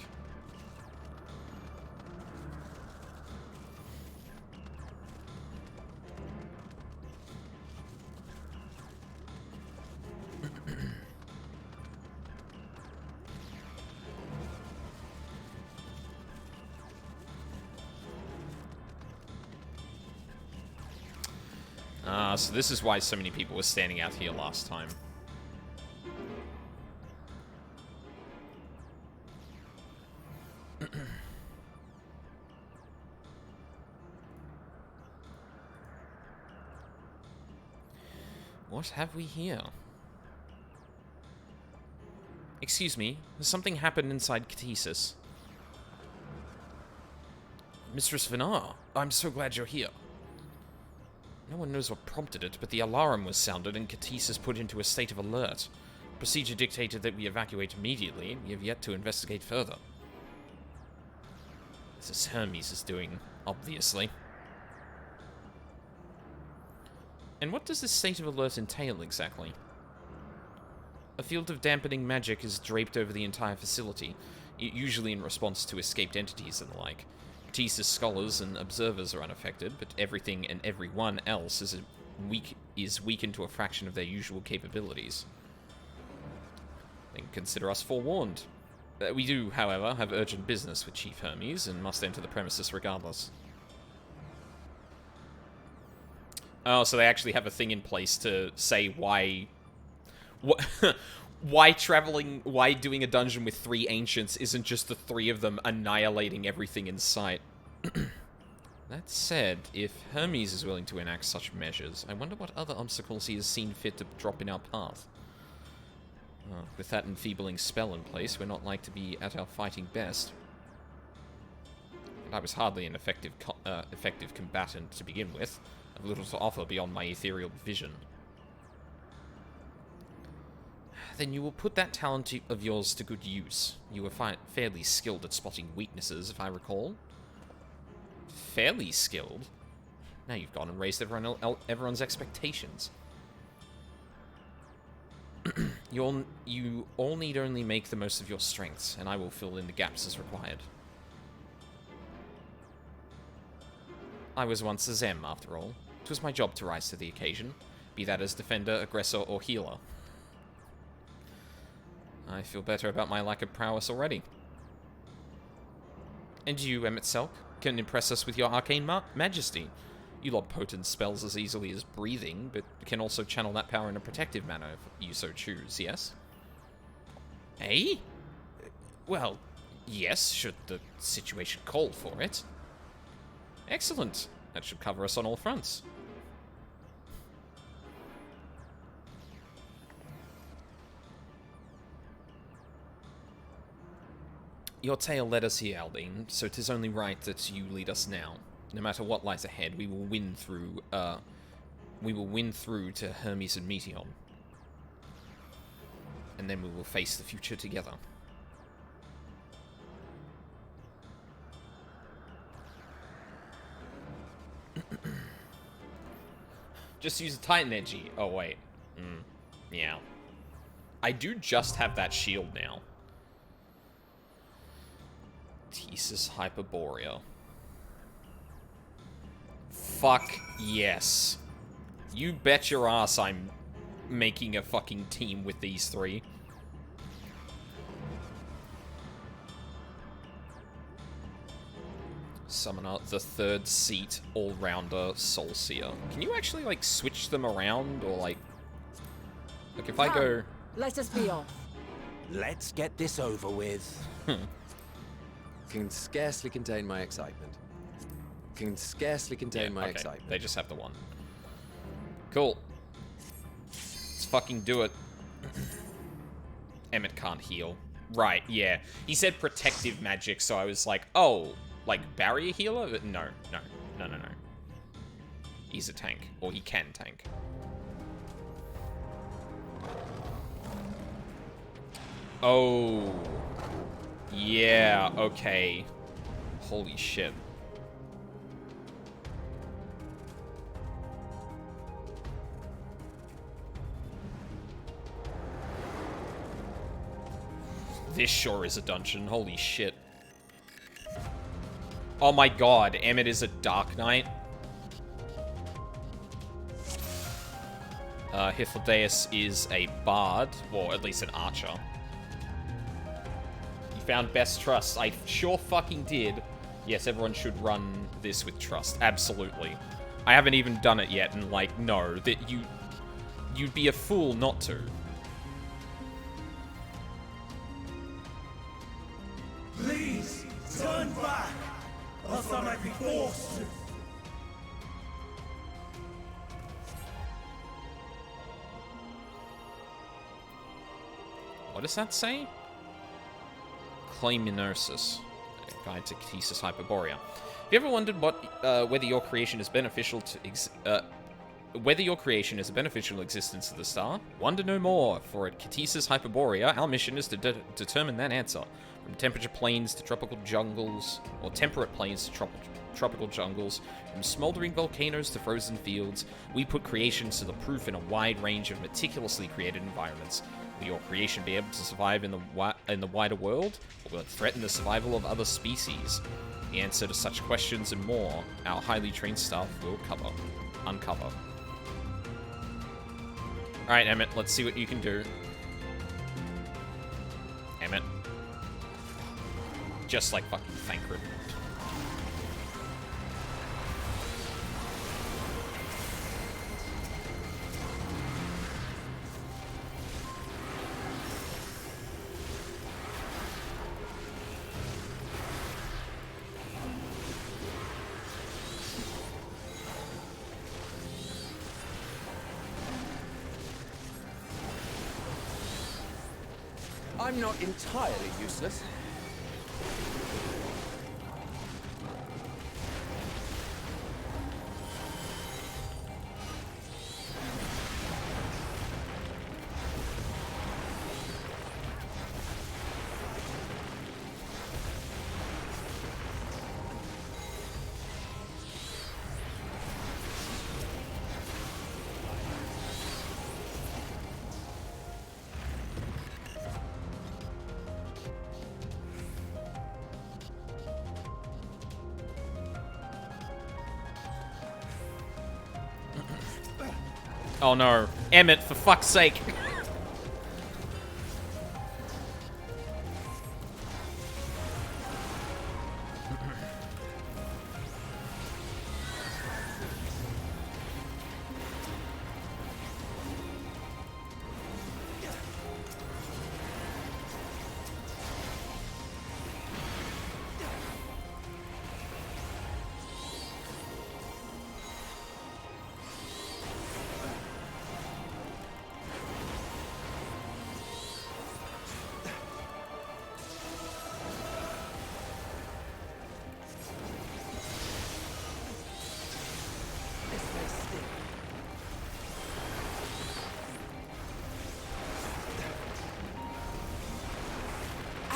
So this is why so many people were standing out here last time. What have we here? Excuse me, has something happened inside Catesis? Mistress Venar, I'm so glad you're here. No one knows what prompted it, but the alarm was sounded and Catesis put into a state of alert. Procedure dictated that we evacuate immediately, and we have yet to investigate further. This is Hermes is doing, obviously. And what does this state of alert entail exactly? A field of dampening magic is draped over the entire facility, usually in response to escaped entities and the like. Catesis scholars and observers are unaffected, but everything and everyone else is weakened to a fraction of their usual capabilities. then consider us forewarned. We do, however, have urgent business with Chief Hermes and must enter the premises regardless. Oh, so they actually have a thing in place to say why... why doing a dungeon with 3 ancients isn't just the 3 of them annihilating everything in sight. That said, if Hermes is willing to enact such measures, I wonder what other obstacles he has seen fit to drop in our path. With that enfeebling spell in place, we're not like to be at our fighting best. And I was hardly an effective combatant to begin with. I've little to offer beyond my ethereal vision. Then you will put that talent of yours to good use. You were fairly skilled at spotting weaknesses, if I recall. Fairly skilled? Now you've gone and raised everyone's expectations. You all need only make the most of your strengths, and I will fill in the gaps as required. I was once a Zem, after all. It was my job to rise to the occasion, be that as defender, aggressor, or healer. I feel better about my lack of prowess already. And you, Emet-Selch, can impress us with your arcane majesty. You lob potent spells as easily as breathing, but can also channel that power in a protective manner if you so choose, yes? Eh? Well, yes, should the situation call for it. Excellent. That should cover us on all fronts. Your tale led us here, Aldine, so 'tis only right that you lead us now. No matter what lies ahead, we will win through, to Hermes and Meteon. And then we will face the future together. Just use a Titan Edgy. Oh, wait. Yeah. I do just have that shield now. Thesis Hyperborea. Fuck yes. You bet your ass I'm making a fucking team with these 3. Summon out the 3rd seat all-rounder Soulseer. Can you actually, like, switch them around, or, like... Like, if I go... Let us be off. Let's get this over with. Can scarcely contain my excitement. Can scarcely contain my excitement. They just have the one. Cool. Let's fucking do it. Emmet can't heal. Right, yeah. He said protective magic, so I was like, oh, like barrier healer? But no. He's a tank. Or he can tank. Oh. Yeah, okay. Holy shit. This sure is a dungeon. Holy shit. Oh my god, Emmet is a Dark Knight. Hythlodaeus is a bard, or at least an archer. You found best trust. I sure fucking did. Yes, everyone should run this with trust. Absolutely. I haven't even done it yet, and like, no, that you'd be a fool not to. Please, turn back, else I might be forced to. What does that say? Claiminosis. Guide to Thesis Hyperborea. Have you ever wondered whether your creation is beneficial to whether your creation is a beneficial existence to the star? Wonder no more, for at Thesis Hyperborea, our mission is to determine that answer. From temperature plains to tropical jungles, or temperate plains to tropical jungles, from smoldering volcanoes to frozen fields, we put creations to the proof in a wide range of meticulously created environments. Will your creation be able to survive in the wider world, or will it threaten the survival of other species? The answer to such questions and more, our highly trained staff will uncover. Alright, Emmet, let's see what you can do. Damn it. Just like fucking Thancred. I'm not entirely useless. Oh no. Emmett, for fuck's sake.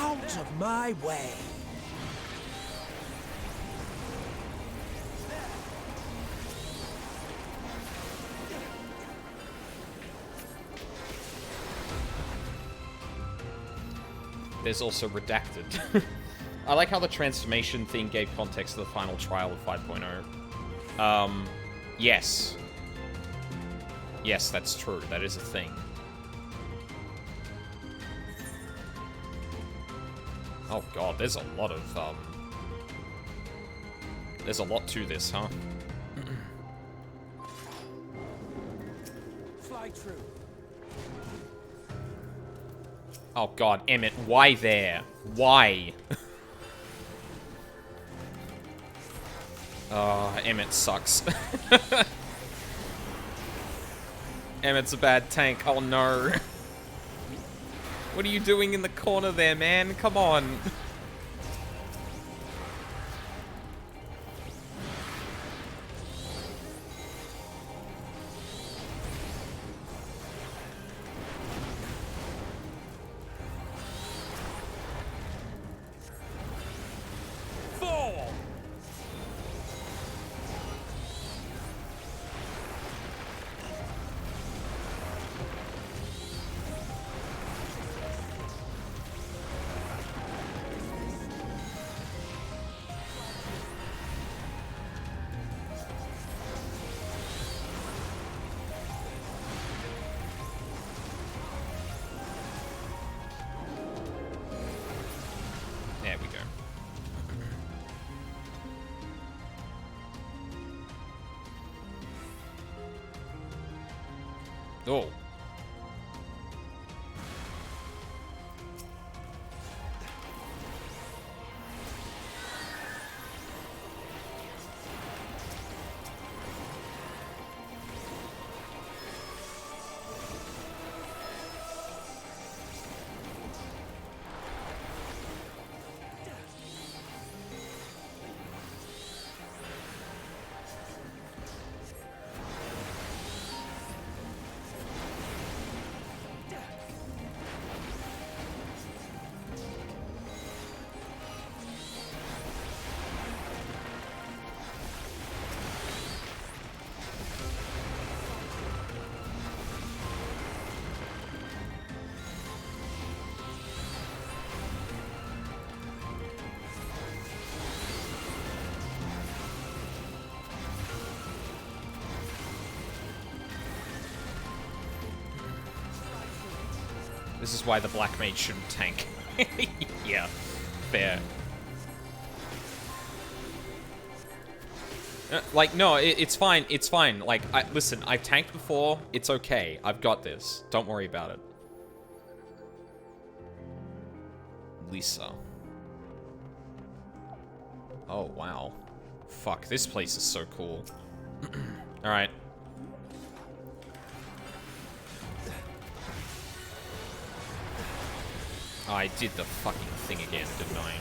Out of my way! There's also Redacted. I like how the transformation thing gave context to the final trial of 5.0. Yes. Yes, that's true. That is a thing. Oh god, there's a lot of, there's a lot to this, huh? Fly true. Oh god, Emmett, why there? Why? Emmett sucks. Emmett's a bad tank, oh no. What are you doing in the corner there, man? Come on. Fall! There we go. Oh. This is why the Black Mage shouldn't tank. Yeah, fair. Like, no, it's fine. It's fine. Like, listen, I've tanked before. It's okay. I've got this. Don't worry about it. Lisa. Oh, wow. Fuck, this place is so cool. Alright. I did the fucking thing again, didn't I?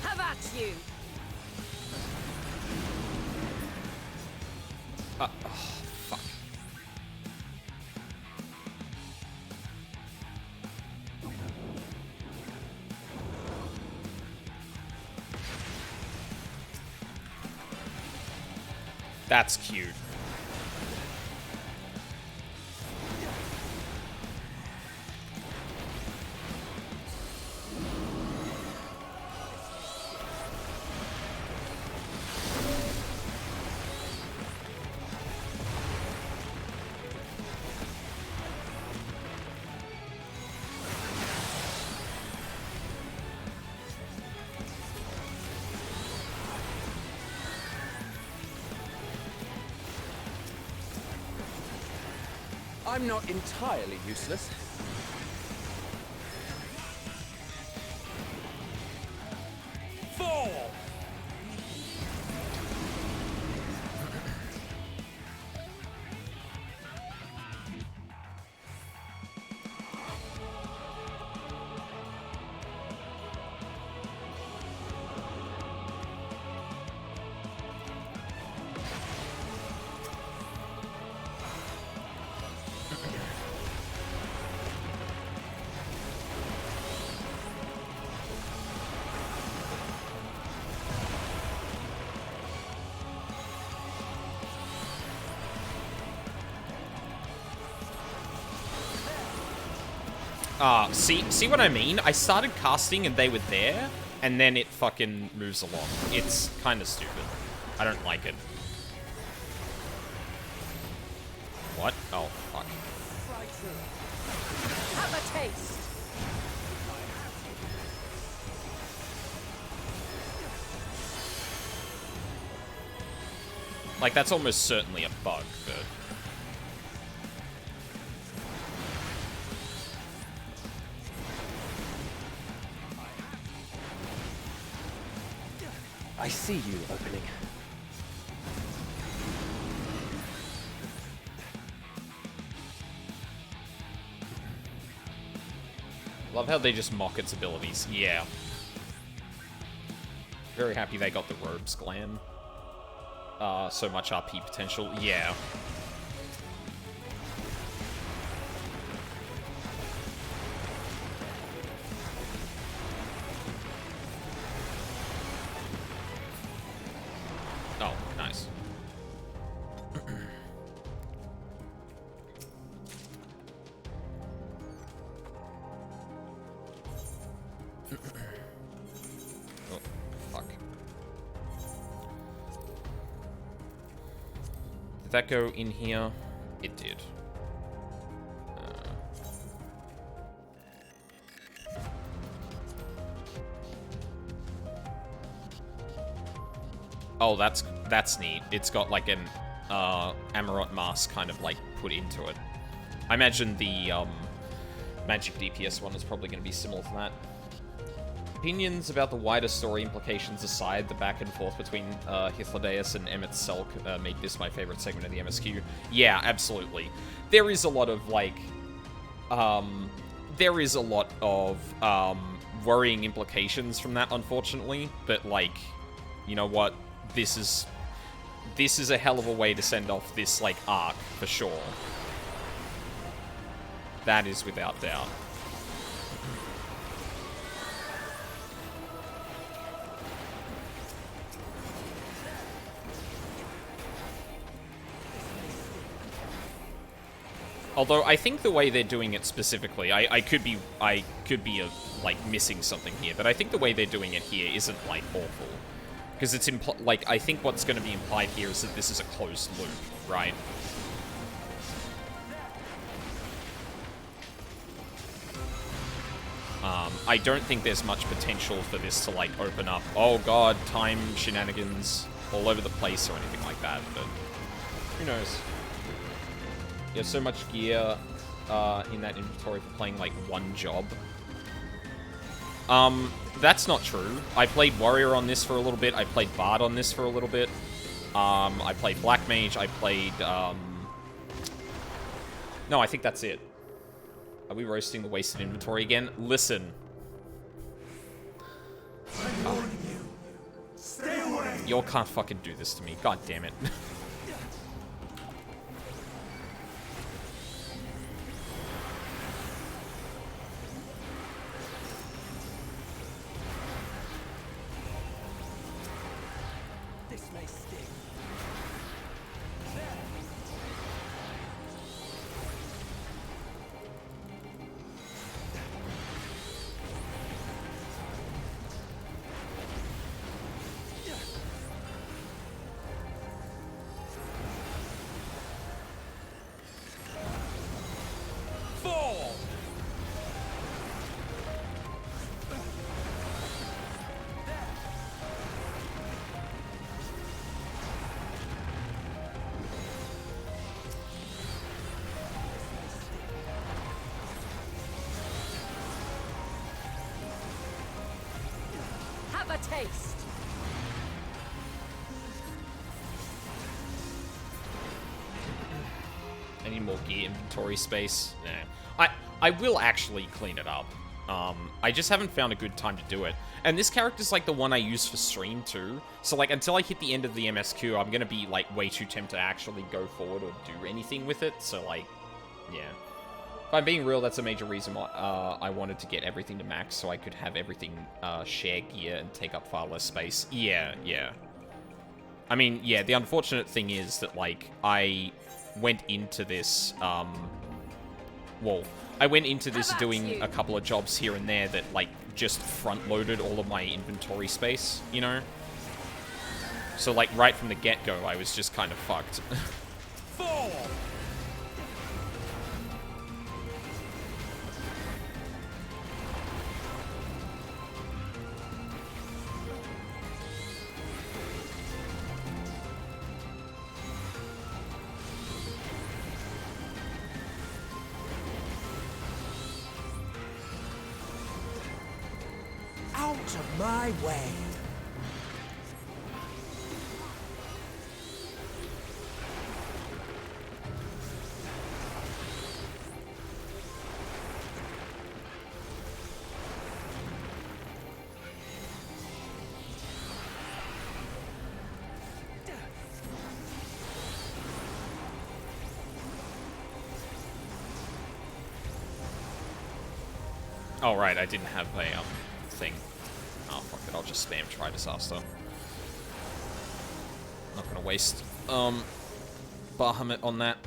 Have at you! Oh, fuck. That's cute. I'm not entirely useless. Fall! See what I mean? I started casting and they were there, and then it fucking moves along. It's kind of stupid. I don't like it. What? Oh, fuck. Have a taste! Like, that's almost certainly a bug, but... I see you opening. Love how they just mock its abilities. Yeah. Very happy they got the Robes Gland. So much RP potential. Yeah. Oh, nice. Oh, fuck. Did that go in here? It did. Oh, that's neat. It's got like an Amarot mask kind of like put into it. I imagine the Magic DPS one is probably going to be similar to that. Opinions about the wider story implications aside, the back and forth between Hythlodaeus and Emmett Selk made this my favorite segment of the MSQ. Yeah, absolutely. There is a lot of like, there is a lot of worrying implications from that, unfortunately. But like, you know what? This is a hell of a way to send off this like arc for sure. That is without doubt. Although I think the way they're doing it specifically, I could be like missing something here, but I think the way they're doing it here isn't like awful. Because it's like, I think what's going to be implied here is that this is a closed loop, right? I don't think there's much potential for this to, like, open up, oh god, time shenanigans all over the place or anything like that, but who knows? You have so much gear in that inventory for playing, like, one job. That's not true. I played Warrior on this for a little bit. I played Bard on this for a little bit. I played Black Mage. I played, No, I think that's it. Are we roasting the wasted inventory again? Listen. I'm warning you. Stay away. Y'all can't fucking do this to me. God damn it. This may sting. Have a taste. I need more gear inventory space. Nah. I will actually clean it up. I just haven't found a good time to do it. And this character's like the one I use for stream too. So like until I hit the end of the MSQ, I'm gonna be like way too tempted to actually go forward or do anything with it. So like, yeah. If I'm being real, that's a major reason why I wanted to get everything to max so I could have everything share gear and take up far less space. Yeah, yeah. I mean, yeah, the unfortunate thing is that like I went into this, well, I went into this doing a couple of jobs here and there that, like, just front-loaded all of my inventory space, you know? So, like, right from the get-go, I was just kind of fucked. Out of my way. Oh, right, I didn't have a, thing. Oh, fuck it, I'll just spam Try Disaster. Not gonna waste, Bahamut on that.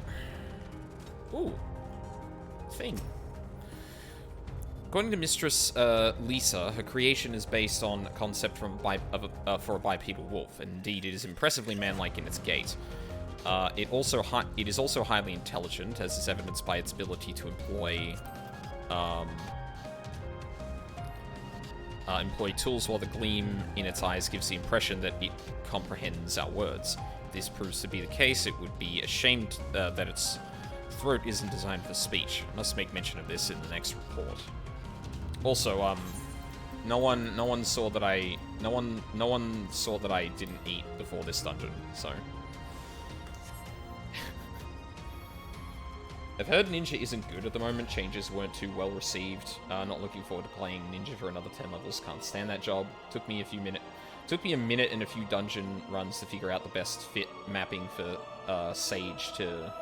Ooh. Thing. According to Mistress, Lisa, her creation is based on a concept from for a bipedal wolf. Indeed, it is impressively manlike in its gait. It is also highly intelligent, as is evidenced by its ability to employ tools, while the gleam in its eyes gives the impression that it comprehends our words. If this proves to be the case, it would be ashamed that its throat isn't designed for speech. I must make mention of this in the next report. Also, no one saw that I didn't eat before this dungeon, so. I've heard Ninja isn't good at the moment. Changes weren't too well received. Not looking forward to playing Ninja for another 10 levels. Can't stand that job. Took me a minute and a few dungeon runs to figure out the best fit mapping for Sage to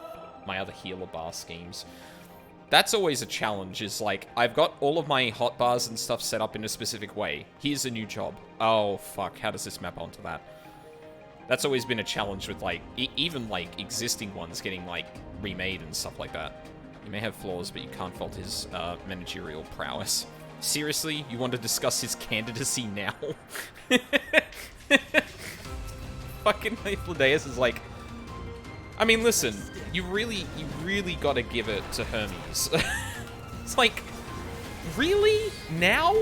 my other healer bar schemes. That's always a challenge, is like, I've got all of my hotbars and stuff set up in a specific way. Here's a new job. Oh, fuck. How does this map onto that? That's always been a challenge with, like, even, like, existing ones getting, like, remade and stuff like that. He may have flaws, but you can't fault his managerial prowess. Seriously? You want to discuss his candidacy now? fucking Hyplodeus is like... I mean, listen, you really gotta give it to Hermes. It's like, really? Now?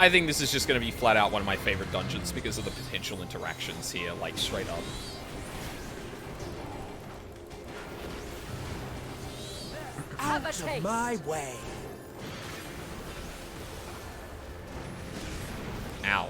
I think this is just going to be flat out one of my favorite dungeons because of the potential interactions here, like, straight up. Out of my way. Ow.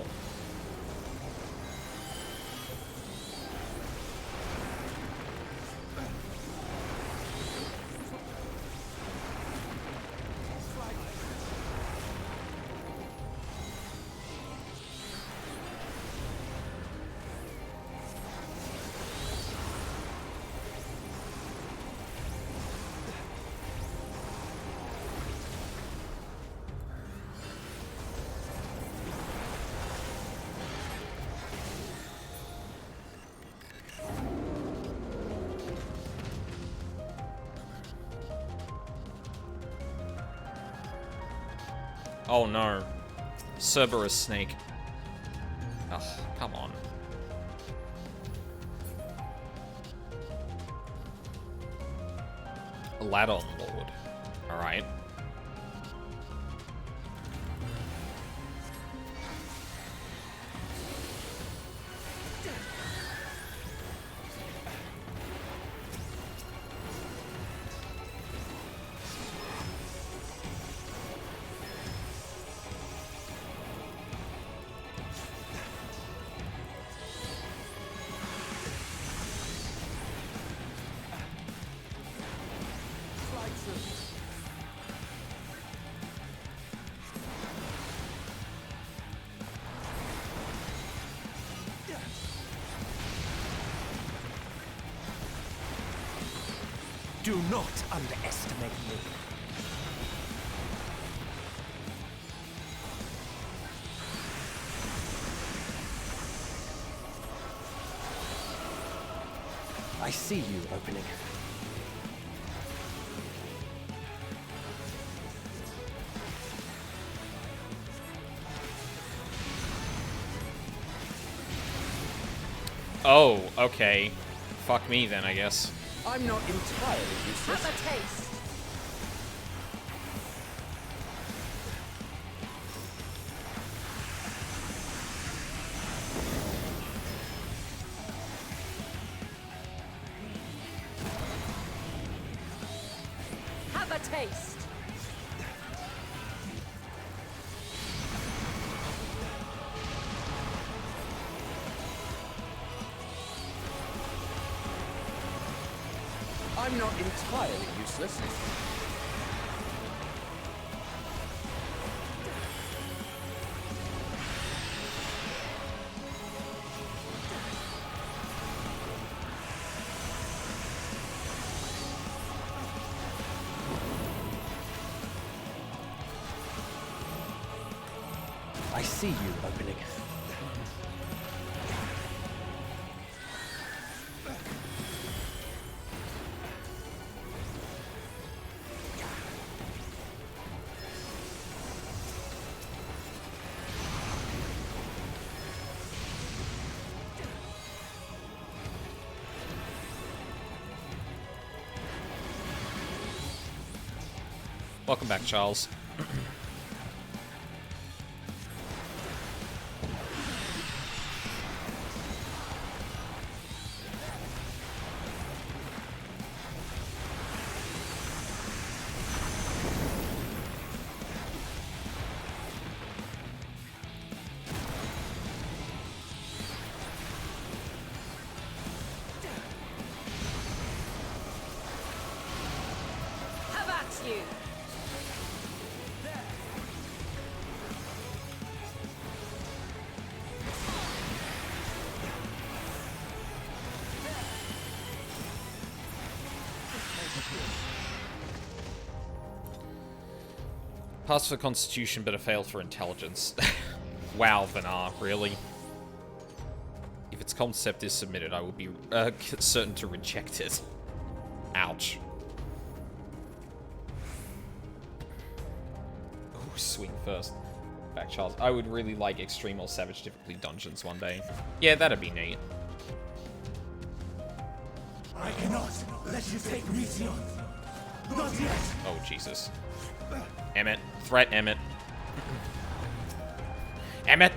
Oh no. Cerberus snake. Ugh, come on. Ladon Lord. Alright. Do not underestimate me. I see you opening. Oh, okay. Fuck me then, I guess. I'm not entirely useless. Have a taste. Have a taste. I'm not entirely useless. I see you opening. Welcome back, Charles. Have at you. Pass for Constitution, but a fail for Intelligence. Wow, Vanar, really? If its concept is submitted, I will be certain to reject it. Ouch. swing first. Back, Charles. I would really like Extreme or Savage difficulty dungeons one day. Yeah, that'd be neat. I cannot let you take Meteor. Not yet. Oh, Jesus. Emmett. Threat, Emmett. Emmett!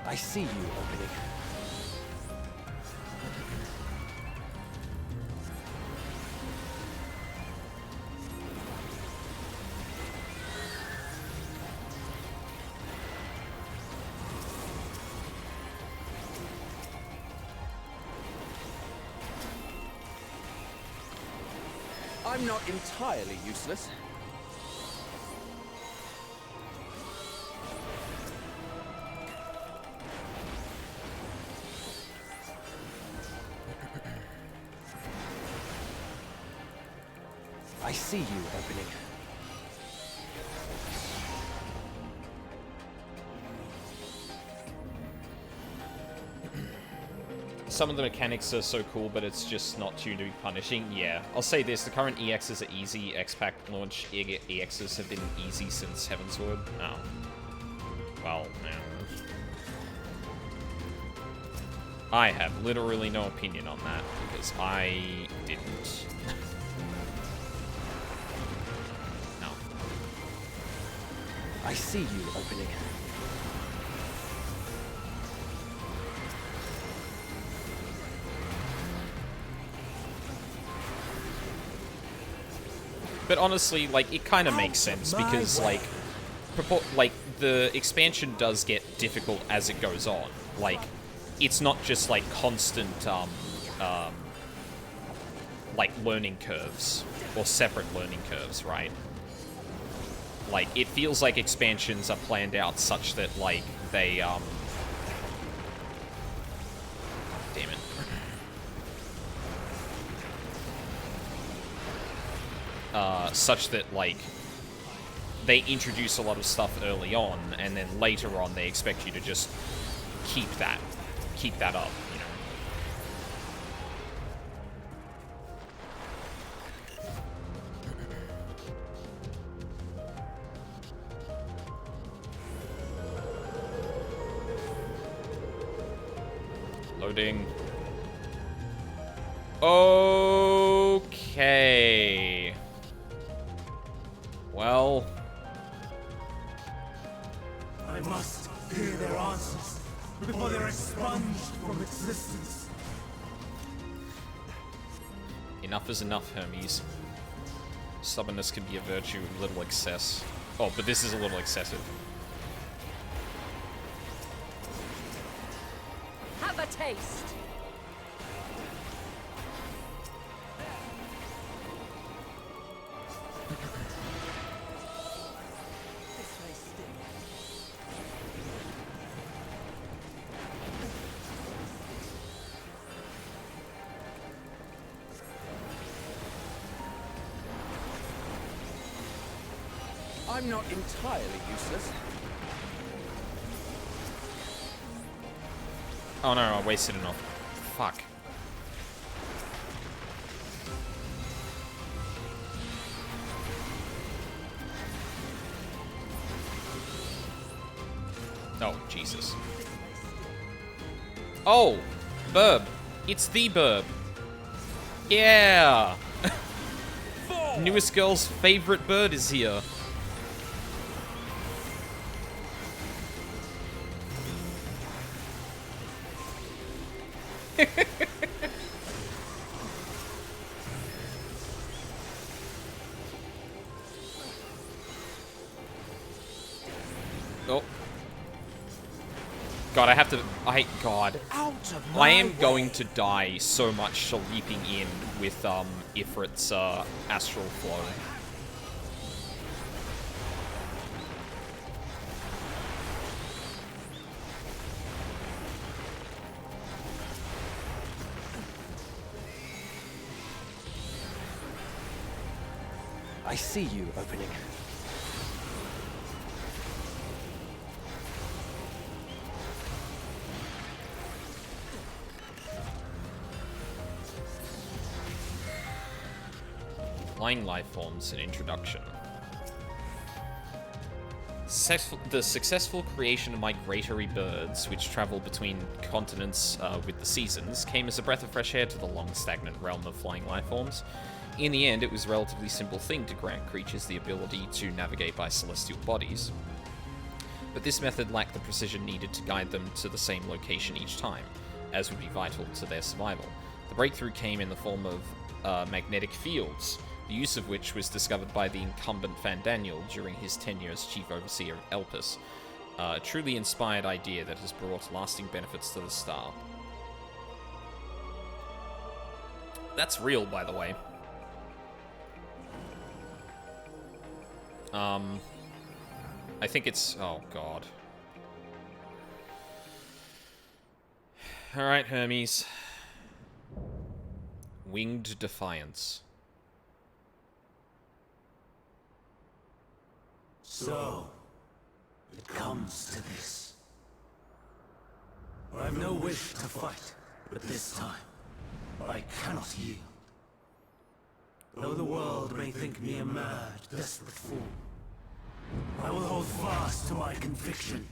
I see you opening. I'm not entirely useless. I see you opening. Some of the mechanics are so cool, but it's just not tuned to be punishing. Yeah, I'll say this, the current EXs are easy. X-Pack launch EXs have been easy since Heavensward. Oh. Well, man. I have literally no opinion on that, because I didn't. No. I see you opening. But honestly, like, it kind of makes sense, because, like, the expansion does get difficult as it goes on. Like, it's not just, like, constant, like, learning curves, or separate learning curves, right? Like, it feels like expansions are planned out such that, like, they, damn it. Such that, like, they introduce a lot of stuff early on, and then later on they expect you to just keep that up, you know. Loading. Okay. Well, I must hear their answers before they're expunged from existence. enough is enough, Hermes. Stubbornness can be a virtue in little excess. Oh, but this is a little excessive. Have a taste. I'm not entirely useless. Oh no, I wasted enough. Fuck. Oh, Jesus. Oh! Burb. It's the Burb. Yeah! Newest girl's favorite bird is here. Oh. God, I have to... God. Out of I my am way. going to die so much leaping in with, Ifrit's, Astral Flow. I see you opening. flying life forms an introduction. The successful creation of migratory birds, which travel between continents with the seasons, came as a breath of fresh air to the long stagnant realm of flying life forms. In the end, it was a relatively simple thing to grant creatures the ability to navigate by celestial bodies, but this method lacked the precision needed to guide them to the same location each time, as would be vital to their survival. The breakthrough came in the form of magnetic fields, the use of which was discovered by the incumbent Fandaniel during his tenure as Chief Overseer of Elpis. A truly inspired idea that has brought lasting benefits to the star. That's real, by the way. I think it's... oh, God. Alright, Hermes. Winged Defiance. So, it comes to this. I have no wish to fight, but this time, I cannot yield. Though the world may think me a mad, desperate fool, I will hold fast to my conviction.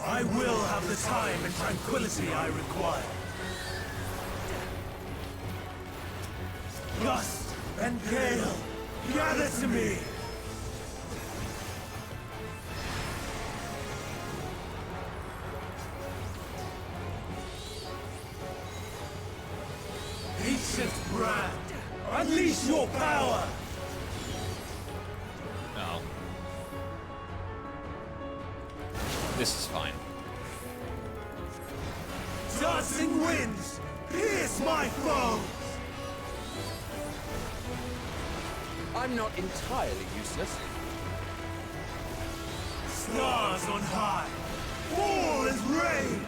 I will have the time and tranquility I require. Gust and gale, gather to me! Ancient brand, unleash your power! Oh. This is fine. Dancing winds, pierce my foes! I'm not entirely useless. Stars on high, fall as rain!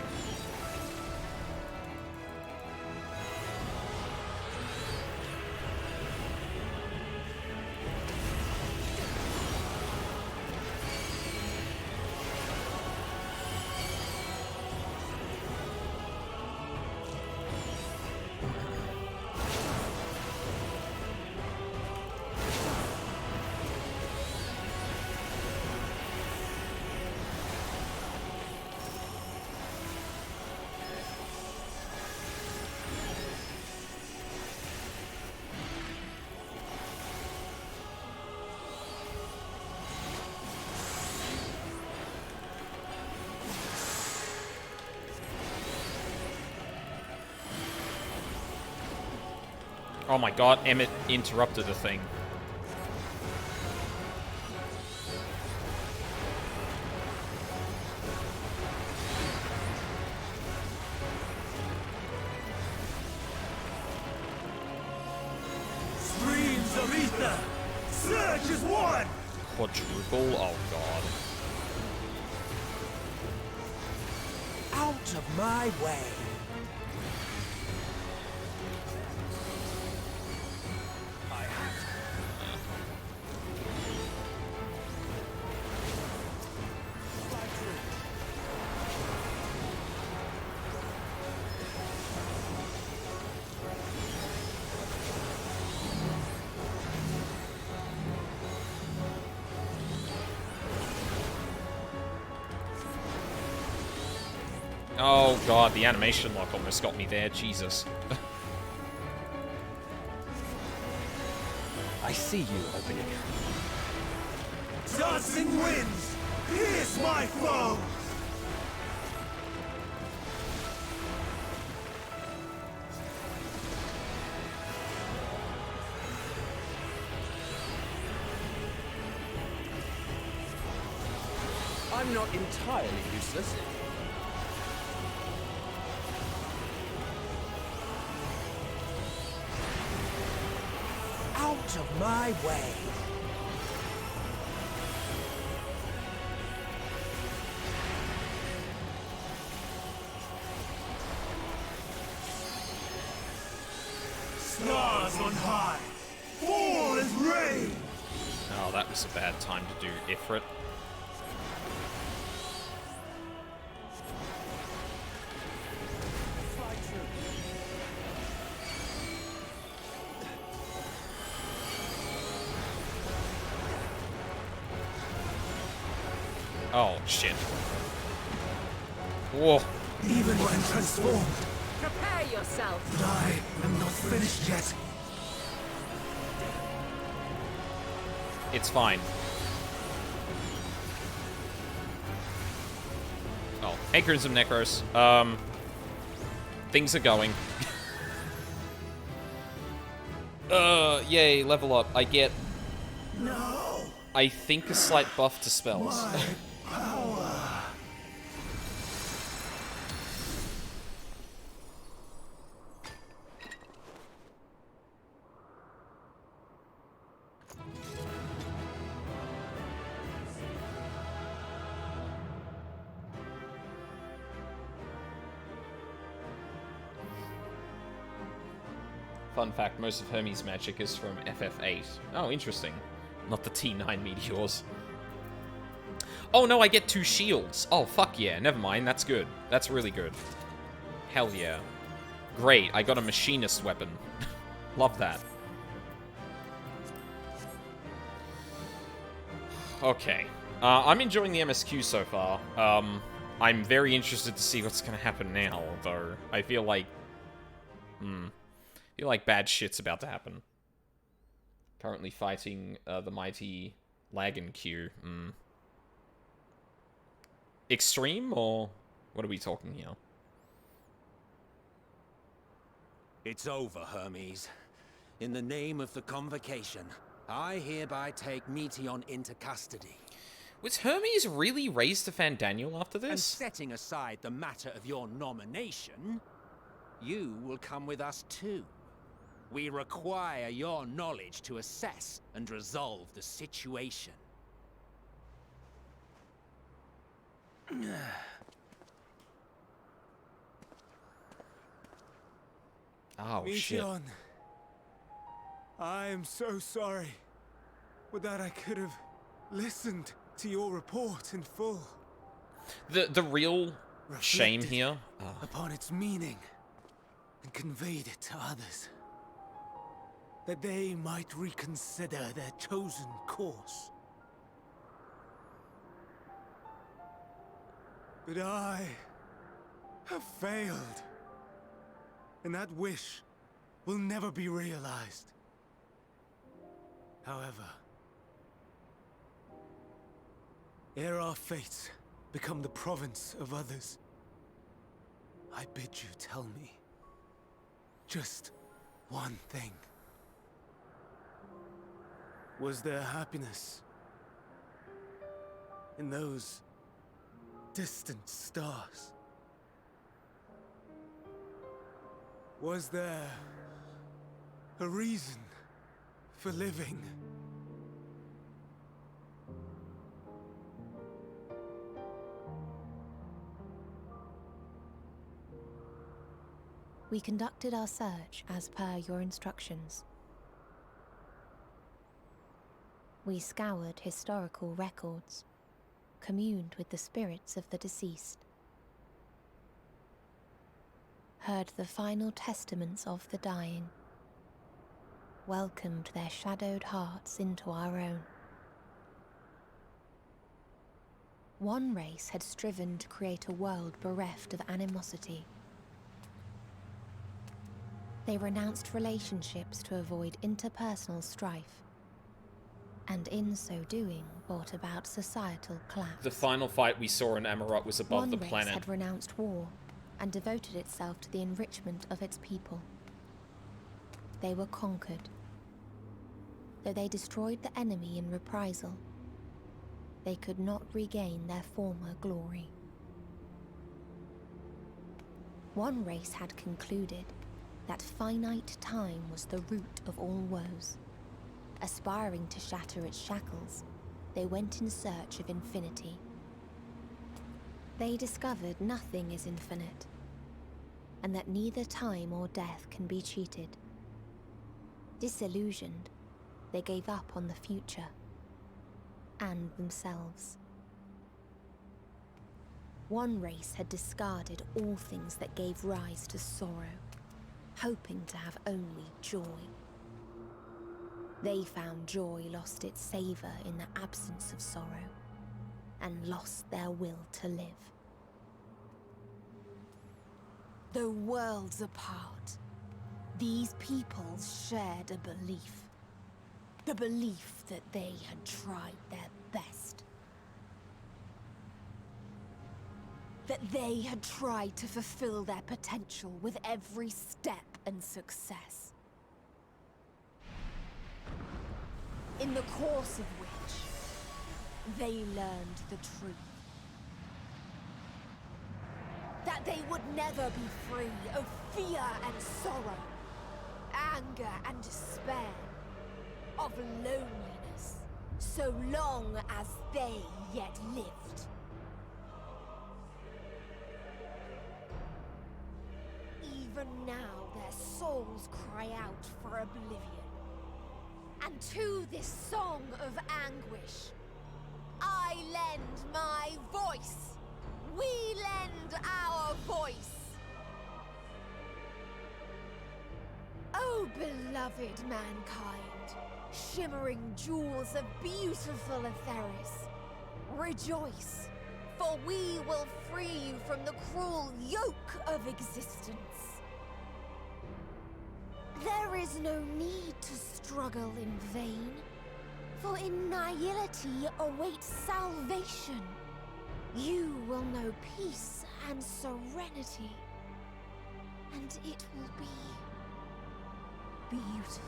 Oh my god, Emmett interrupted the thing. Streams of ether, surge as one! Quadruple? Oh god. Out of my way! Oh god, the animation lock almost got me there, Jesus. I see you, opening. Dancing winds, pierce my foes! I'm not entirely useless. Out of my way! Stars on high, fall as rain! Oh, that was a bad time to do Ifrit. Oh, shit. Whoa. Even when transformed, Prepare yourself! but I am not finished yet. It's fine. Oh, hey, Crimson Necros. Things are going. Yay, level up. I get... No! I think a slight buff to spells. My power! Fun fact, most of Hermes' magic is from FF8. Oh, interesting. Not the T9 meteors. Oh no, I get 2 shields. Oh, fuck yeah. Never mind, that's good. That's really good. Hell yeah. Great, I got a machinist weapon. Love that. Okay. I'm enjoying the MSQ so far. I'm very interested to see what's gonna happen now, though. I feel like... I feel like bad shit's about to happen. Currently fighting the mighty Lagan Q. Extreme, or what are we talking here? It's over, Hermes. In the name of the Convocation, I hereby take Meteon into custody. Was Hermes really raised to Fandaniel after And this? setting aside the matter of your nomination, you will come with us too. We require your knowledge to assess and resolve the situation. Oh, shit. Meteon, I am so sorry. With that, I could have listened to your report in full. The real shame Reflected here... upon its meaning and conveyed it to others, that they might reconsider their chosen course. But I have failed, and that wish will never be realized. However, ere our fates become the province of others, I bid you tell me just one thing. Was there happiness in those distant stars? Was there a reason for living? We conducted our search as per your instructions. We scoured historical records, communed with the spirits of the deceased, heard the final testaments of the dying, welcomed their shadowed hearts into our own. One race had striven to create a world bereft of animosity. They renounced relationships to avoid interpersonal strife, and in so doing brought about societal collapse. The final fight we saw in Amarok was above the One race planet. had renounced war and devoted itself to the enrichment of its people. They were conquered. Though they destroyed the enemy in reprisal, they could not regain their former glory. One race had concluded that finite time was the root of all woes. Aspiring to shatter its shackles, they went in search of infinity. They discovered nothing is infinite, and that neither time or death can be cheated. Disillusioned, they gave up on the future and themselves. One race had discarded all things that gave rise to sorrow, hoping to have only joy. They found joy lost its savor in the absence of sorrow, and lost their will to live. Though worlds apart, these peoples shared a belief. The belief that they had tried their best. That they had tried to fulfill their potential with every step and success. In the course of which, they learned the truth. That they would never be free of fear and sorrow, anger and despair, of loneliness, so long as they yet lived. Even now their souls cry out for oblivion. And to this song of anguish, I lend my voice. We lend our voice. Oh, beloved mankind, shimmering jewels of beautiful Aetheris, rejoice, for we will free you from the cruel yoke of existence. There is no need to struggle in vain, for in nihility awaits salvation. You will know peace and serenity, and it will be beautiful.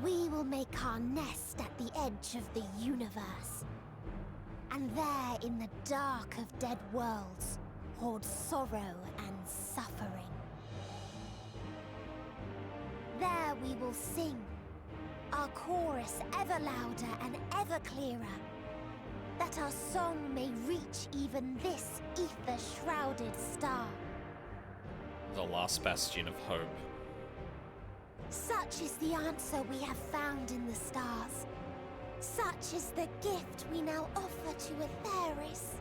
We will make our nest at the edge of the universe, and there in the dark of dead worlds hoard sorrow and suffering. There we will sing, our chorus ever louder and ever clearer, that our song may reach even this ether-shrouded star. The last bastion of hope. Such is the answer we have found in the stars. Such is the gift we now offer to Aetheris.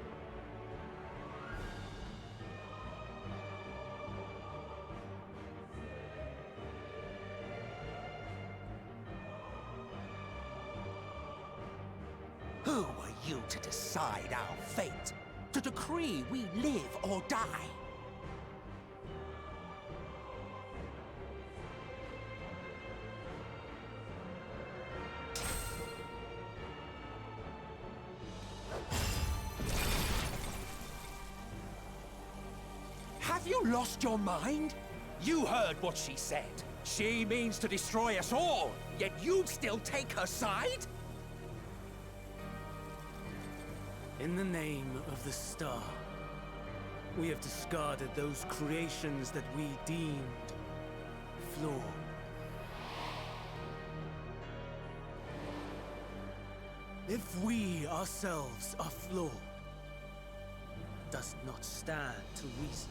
Who are you to decide our fate? To decree we live or die? Have you lost your mind? You heard what she said. She means to destroy us all, yet you'd still take her side? In the name of the star, we have discarded those creations that we deemed flawed. If we ourselves are flawed, does it not stand to reason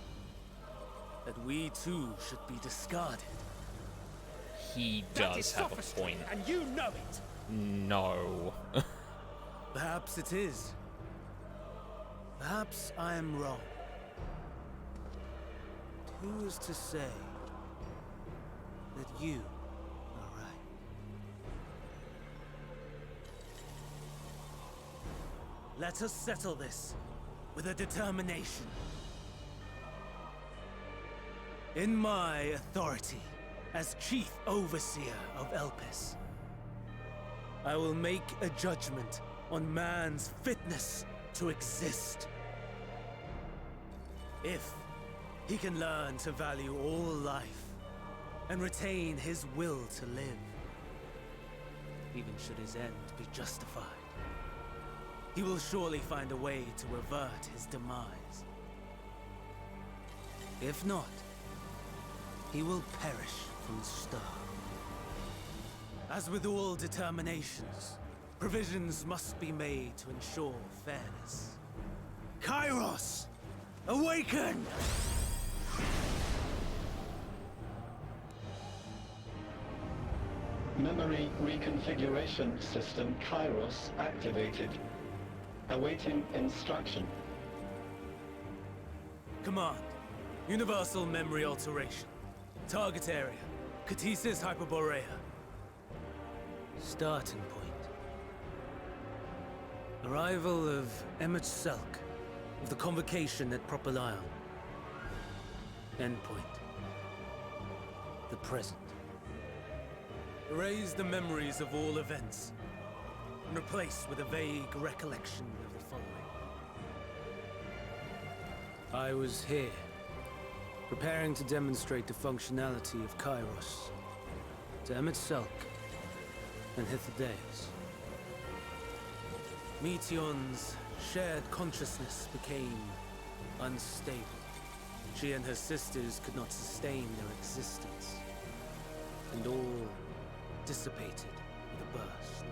that we too should be discarded? He That does is have a sophistry, point. and you know it. No. Perhaps it is. Perhaps I am wrong. Who is to say that you are right? Let us settle this with a determination. In my authority as Chief Overseer of Elpis, I will make a judgment on man's fitness to exist. If he can learn to value all life and retain his will to live, even should his end be justified, he will surely find a way to avert his demise. If not, he will perish from the start. As with all determinations, provisions must be made to ensure fairness. Kairos! Awaken! Memory reconfiguration system Kairos activated. Awaiting instruction. Command. Universal memory alteration. Target area. Catesis Hyperborea. Starting point. Arrival of MSQ of the convocation at Propylion. Endpoint. The present. Erase the memories of all events and replace with a vague recollection of the following. I was here, preparing to demonstrate the functionality of Kairos to MSQ and Hitherdays. Meteion's shared consciousness became unstable. She and her sisters could not sustain their existence, and all dissipated with a burst.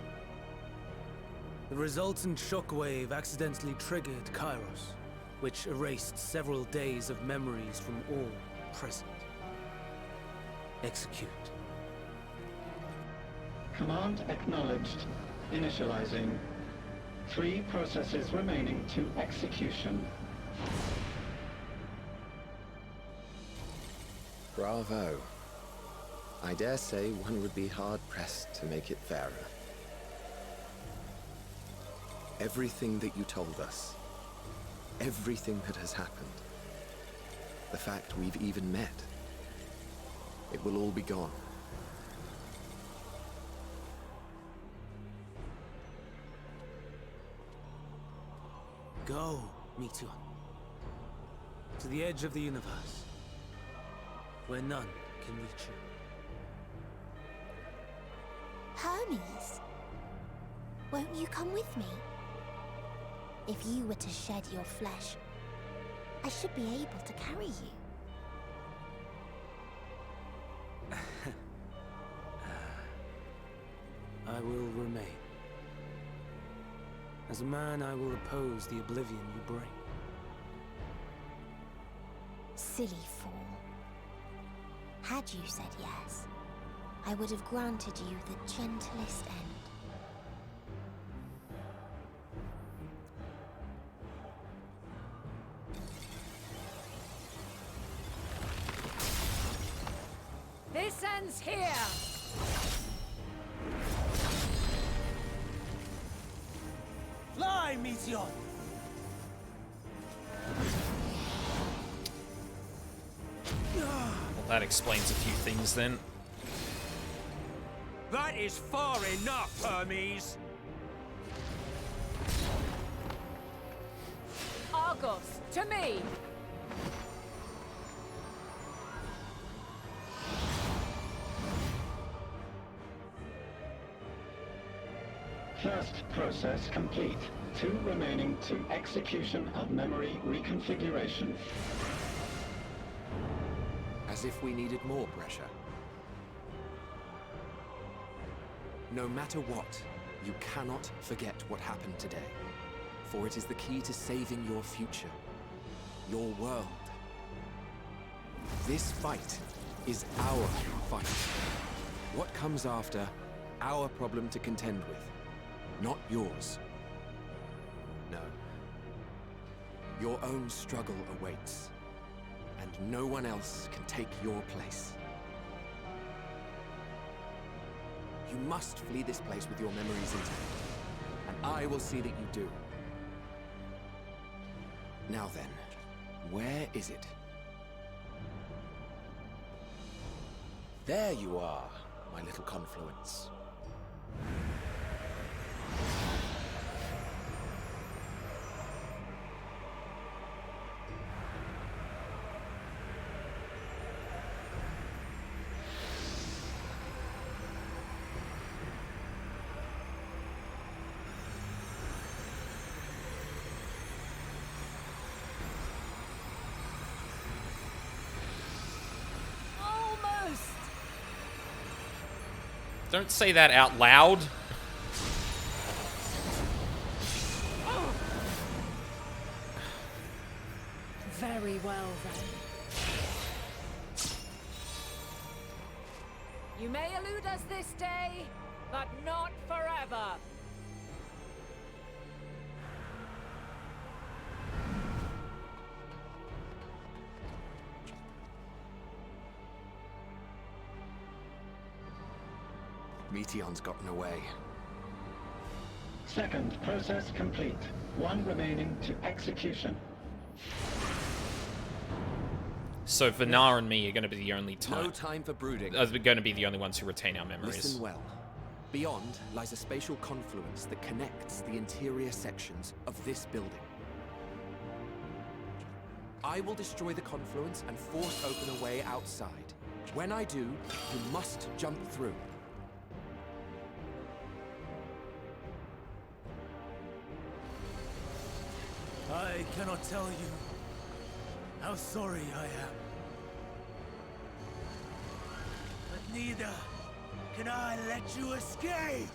The resultant shockwave accidentally triggered Kairos, which erased several days of memories from all present. Execute. Command acknowledged. Initializing. 3 processes remaining to execution. Bravo. I dare say one would be hard-pressed to make it fairer. Everything that you told us, everything that has happened, the fact we've even met, it will all be gone. Go, Meteion. To the edge of the universe, where none can reach you. Hermes, won't you come with me? If you were to shed your flesh, I should be able to carry you. I will remain. As a man, I will oppose the oblivion you bring. Silly fool. Had you said yes, I would have granted you the gentlest end. This ends here! Fly, Meteion! Well, that explains a few things then. That is far enough, Hermes! Argos, to me! First process complete. 2 remaining to execution of memory reconfiguration. As if we needed more pressure. No matter what, you cannot forget what happened today. For it is the key to saving your future. Your world. This fight is our fight. What comes after, our problem to contend with. Not yours. No. Your own struggle awaits. And no one else can take your place. You must flee this place with your memories intact. And I will see that you do. Now then, where is it? There you are, my little confluence. Don't say that out loud. Very well, then. You may elude us this day, but not forever. Meteion's gotten away. Second process complete. One remaining to execution. So Vanar and me are going to be the only No time for brooding. going to be the only ones who retain our memories. Listen well. Beyond lies a spatial confluence that connects the interior sections of this building. I will destroy the confluence and force open a way outside. When I do, you must jump through. I cannot tell you how sorry I am. But neither can I let you escape!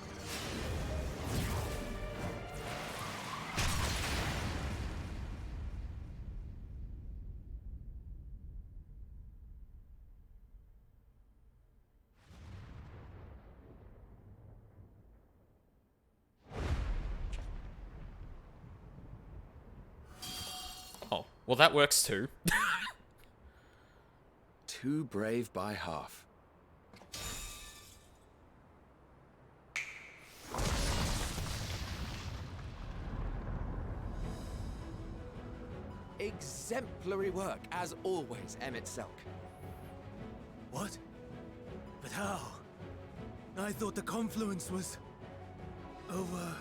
Oh, well that works too. Too brave by half. Exemplary work, as always, Emmett Selk. What? But how? I thought the confluence was... over...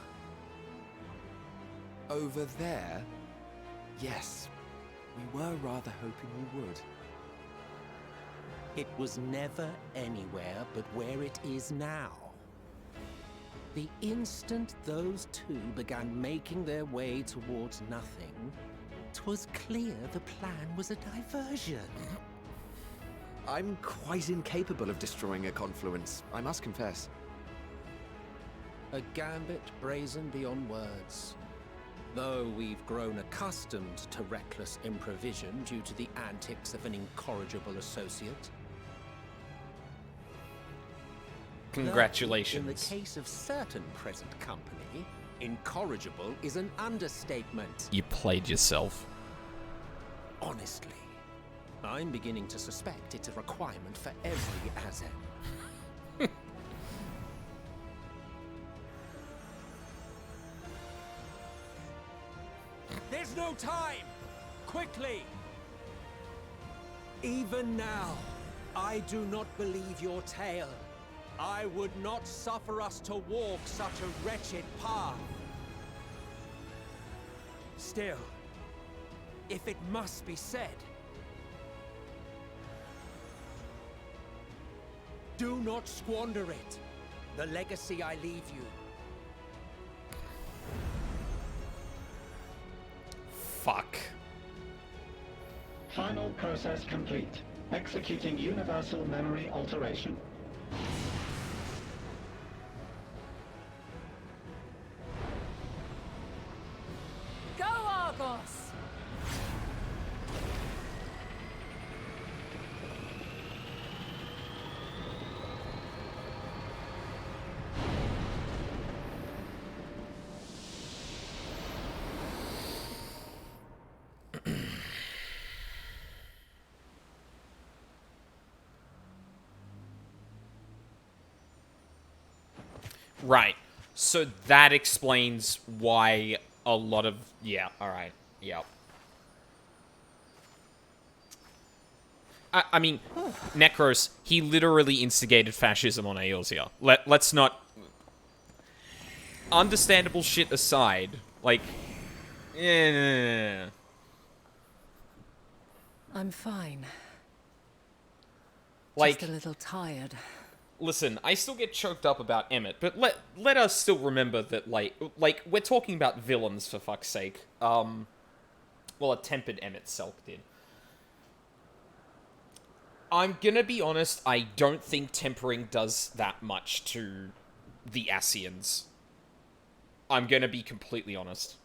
Over there? Yes. We were rather hoping you would. It was never anywhere but where it is now. The instant those two began making their way towards nothing, 'twas clear the plan was a diversion. I'm quite incapable of destroying a confluence, I must confess. A gambit brazen beyond words. Though we've grown accustomed to reckless improvision due to the antics of an incorrigible associate. Congratulations. In the case of certain present company, incorrigible is an understatement. You played yourself. Honestly, I'm beginning to suspect it's a requirement for every Azen. There's no time! Quickly! Even now, I do not believe your tale. I would not suffer us to walk such a wretched path. Still, if it must be said, do not squander it. The legacy I leave you. Fuck. Final process complete. Executing universal memory alteration. Go, Argos! Right. So that explains why a lot of... Yeah, alright. Yep. I mean, Necros, he literally instigated fascism on Eorzea. Let's not... Understandable shit aside, like... I'm fine. Like... Just a little tired. Listen, I still get choked up about Emmett, but let us still remember that, like, we're talking about villains, for fuck's sake. Well, a tempered Emmett Selk did. I'm gonna be honest, I don't think tempering does that much to the Ascians. I'm gonna be completely honest.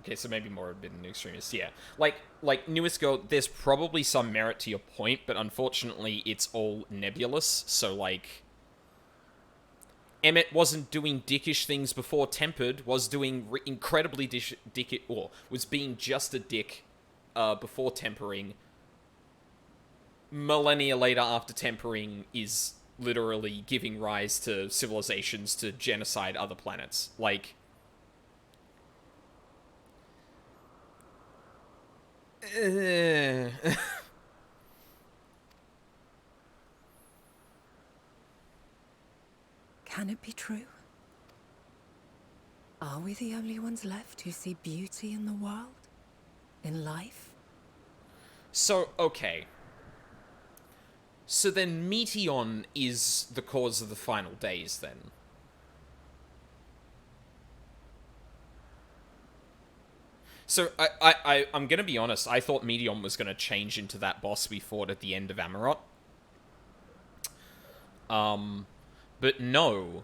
Okay, so maybe more a bit an extremist, yeah. Like Newest Girl, there's probably some merit to your point, but unfortunately it's all nebulous, so like... Emmett wasn't doing dickish things before Tempered, was doing incredibly dickish, or was being just a dick before tempering. Millennia later after tempering is literally giving rise to civilizations to genocide other planets. Like, Can it be true? Are we the only ones left who see beauty in the world? In life? So, okay. So then Meteon is the cause of the final days, then. So, I'm gonna be honest, I thought Meteon was gonna change into that boss we fought at the end of Amarot. But no.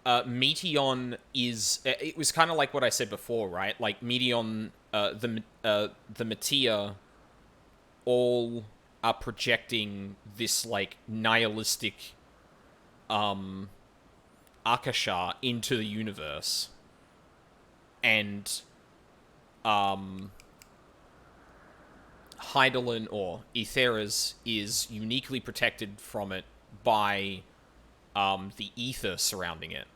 Meteon is... It was kind of like what I said before, right? Like, Meteon, the Matia all are projecting this, like, nihilistic, Akasha into the universe. And, Hydaelyn, or Aetheris, is uniquely protected from it by, the ether surrounding it.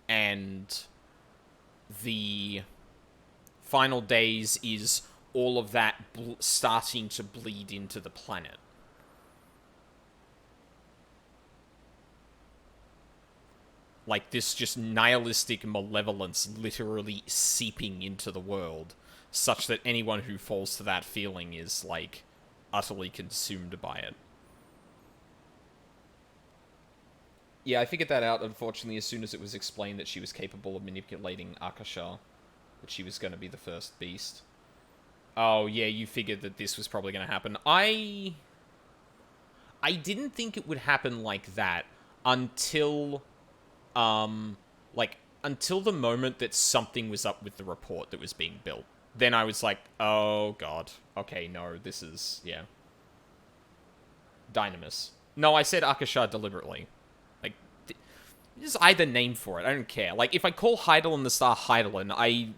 And the final days is all of that starting to bleed into the planet. Like, this just nihilistic malevolence literally seeping into the world, such that anyone who falls to that feeling is, like, utterly consumed by it. Yeah, I figured that out, unfortunately, as soon as it was explained that she was capable of manipulating Akasha, that she was going to be the first beast. Oh, yeah, you figured that this was probably going to happen. I didn't think it would happen like that until, until the moment that something was up with the report that was being built. Then I was like, oh, God. Okay, no, this is, yeah. Dynamis. No, I said Akasha deliberately. Just either name for it. I don't care. Like, if I call Hydaelyn the Star Hydaelyn,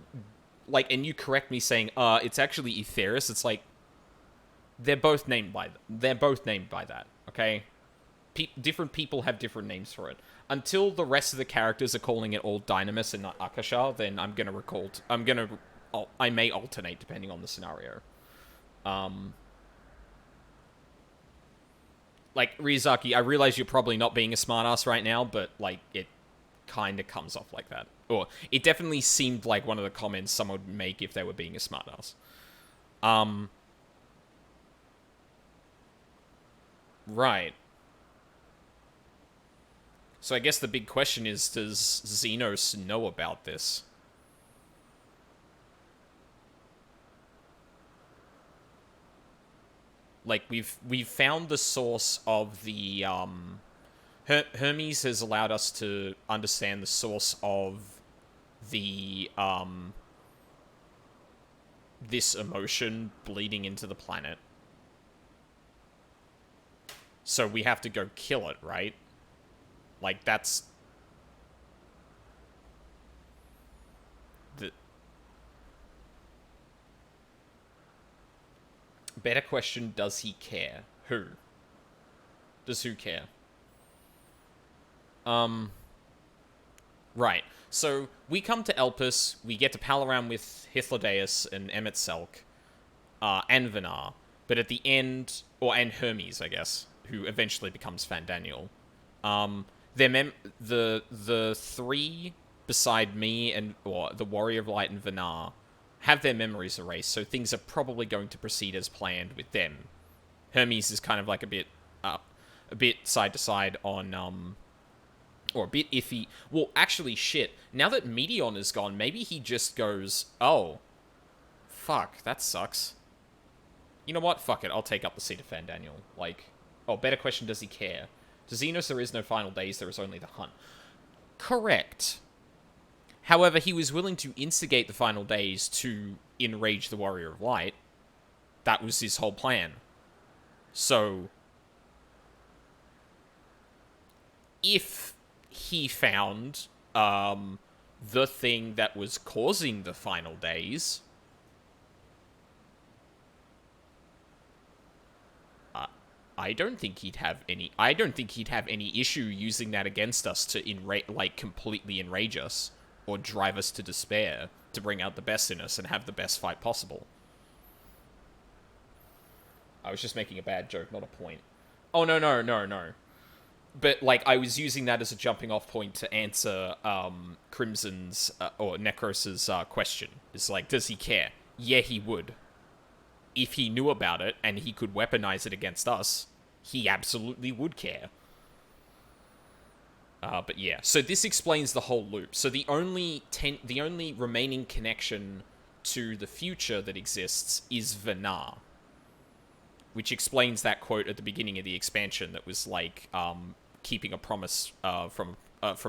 and you correct me saying, it's actually Aetheris, it's like, they're both named by that, okay? Different people have different names for it. Until the rest of the characters are calling it all Dynamis and not Akasha, then I may alternate depending on the scenario. Like, Ryuzaki, I realize you're probably not being a smartass right now, but, like, it kind of comes off like that. Or, it definitely seemed like one of the comments someone would make if they were being a smartass. Right. So I guess the big question is, does Xenos know about this? Like, we've found the source of the, Hermes has allowed us to understand the source of the, this emotion bleeding into the planet. So we have to go kill it, right? Like, that's... Better question, does he care? Who? Does who care? Right. So, we come to Elpis, we get to pal around with Hythlodaeus and Emet-Selch, and Vanar. But at the end... and Hermes, I guess, who eventually becomes Fandaniel. The three beside me and... the Warrior of Light and Vanar have their memories erased, so things are probably going to proceed as planned with them. Hermes is kind of like a bit side to side on, or a bit iffy. Well, actually, shit. Now that Meteon is gone, maybe he just goes, oh, fuck, that sucks. You know what? Fuck it, I'll take up the seat of Fandaniel. Like, oh, better question, does he care? To Xenos, there is no final days, there is only the hunt. Correct. However, he was willing to instigate the final days to enrage the Warrior of Light. That was his whole plan. So, if he found the thing that was causing the final days, I don't think he'd have any issue using that against us to completely enrage us or drive us to despair, to bring out the best in us and have the best fight possible. I was just making a bad joke, not a point. Oh, no. But, like, I was using that as a jumping off point to answer Crimson's, or Necros's question. It's like, does he care? Yeah, he would. If he knew about it and he could weaponize it against us, he absolutely would care. But yeah, so this explains the whole loop. So the only remaining connection to the future that exists is Venar. Which explains that quote at the beginning of the expansion that was like, keeping a promise from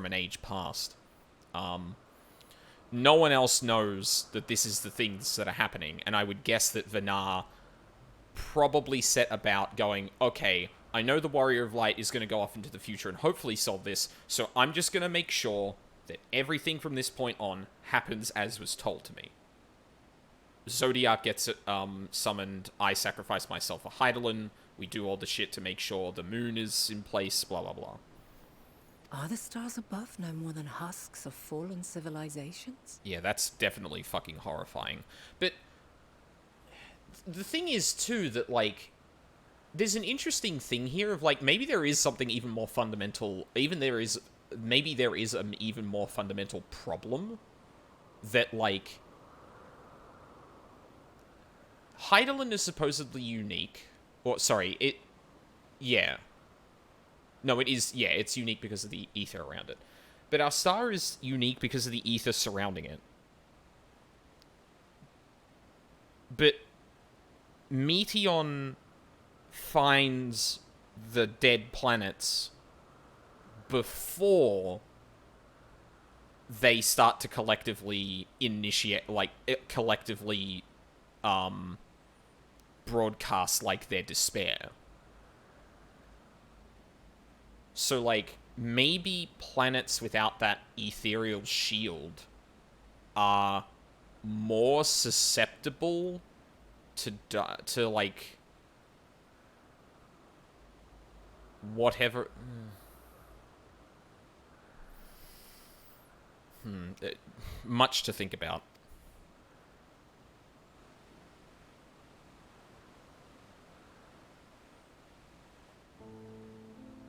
an age past. No one else knows that this is the things that are happening, and I would guess that Venar probably set about going, okay, I know the Warrior of Light is going to go off into the future and hopefully solve this, so I'm just going to make sure that everything from this point on happens as was told to me. Zodiac gets summoned, I sacrifice myself for Hydaelyn, we do all the shit to make sure the moon is in place, blah blah blah. Are the stars above no more than husks of fallen civilizations? Yeah, that's definitely fucking horrifying. But the thing is, too, that, like, there's an interesting thing here of, like, maybe there is something even more fundamental, maybe there is an even more fundamental problem that, like, Hydaelyn is supposedly unique. Or, sorry, yeah. No, it is, yeah, it's unique because of the ether around it. But our star is unique because of the ether surrounding it. But Meteon finds the dead planets before they start to collectively broadcast, like, their despair. So, like, maybe planets without that ethereal shield are more susceptible to like, whatever... much to think about.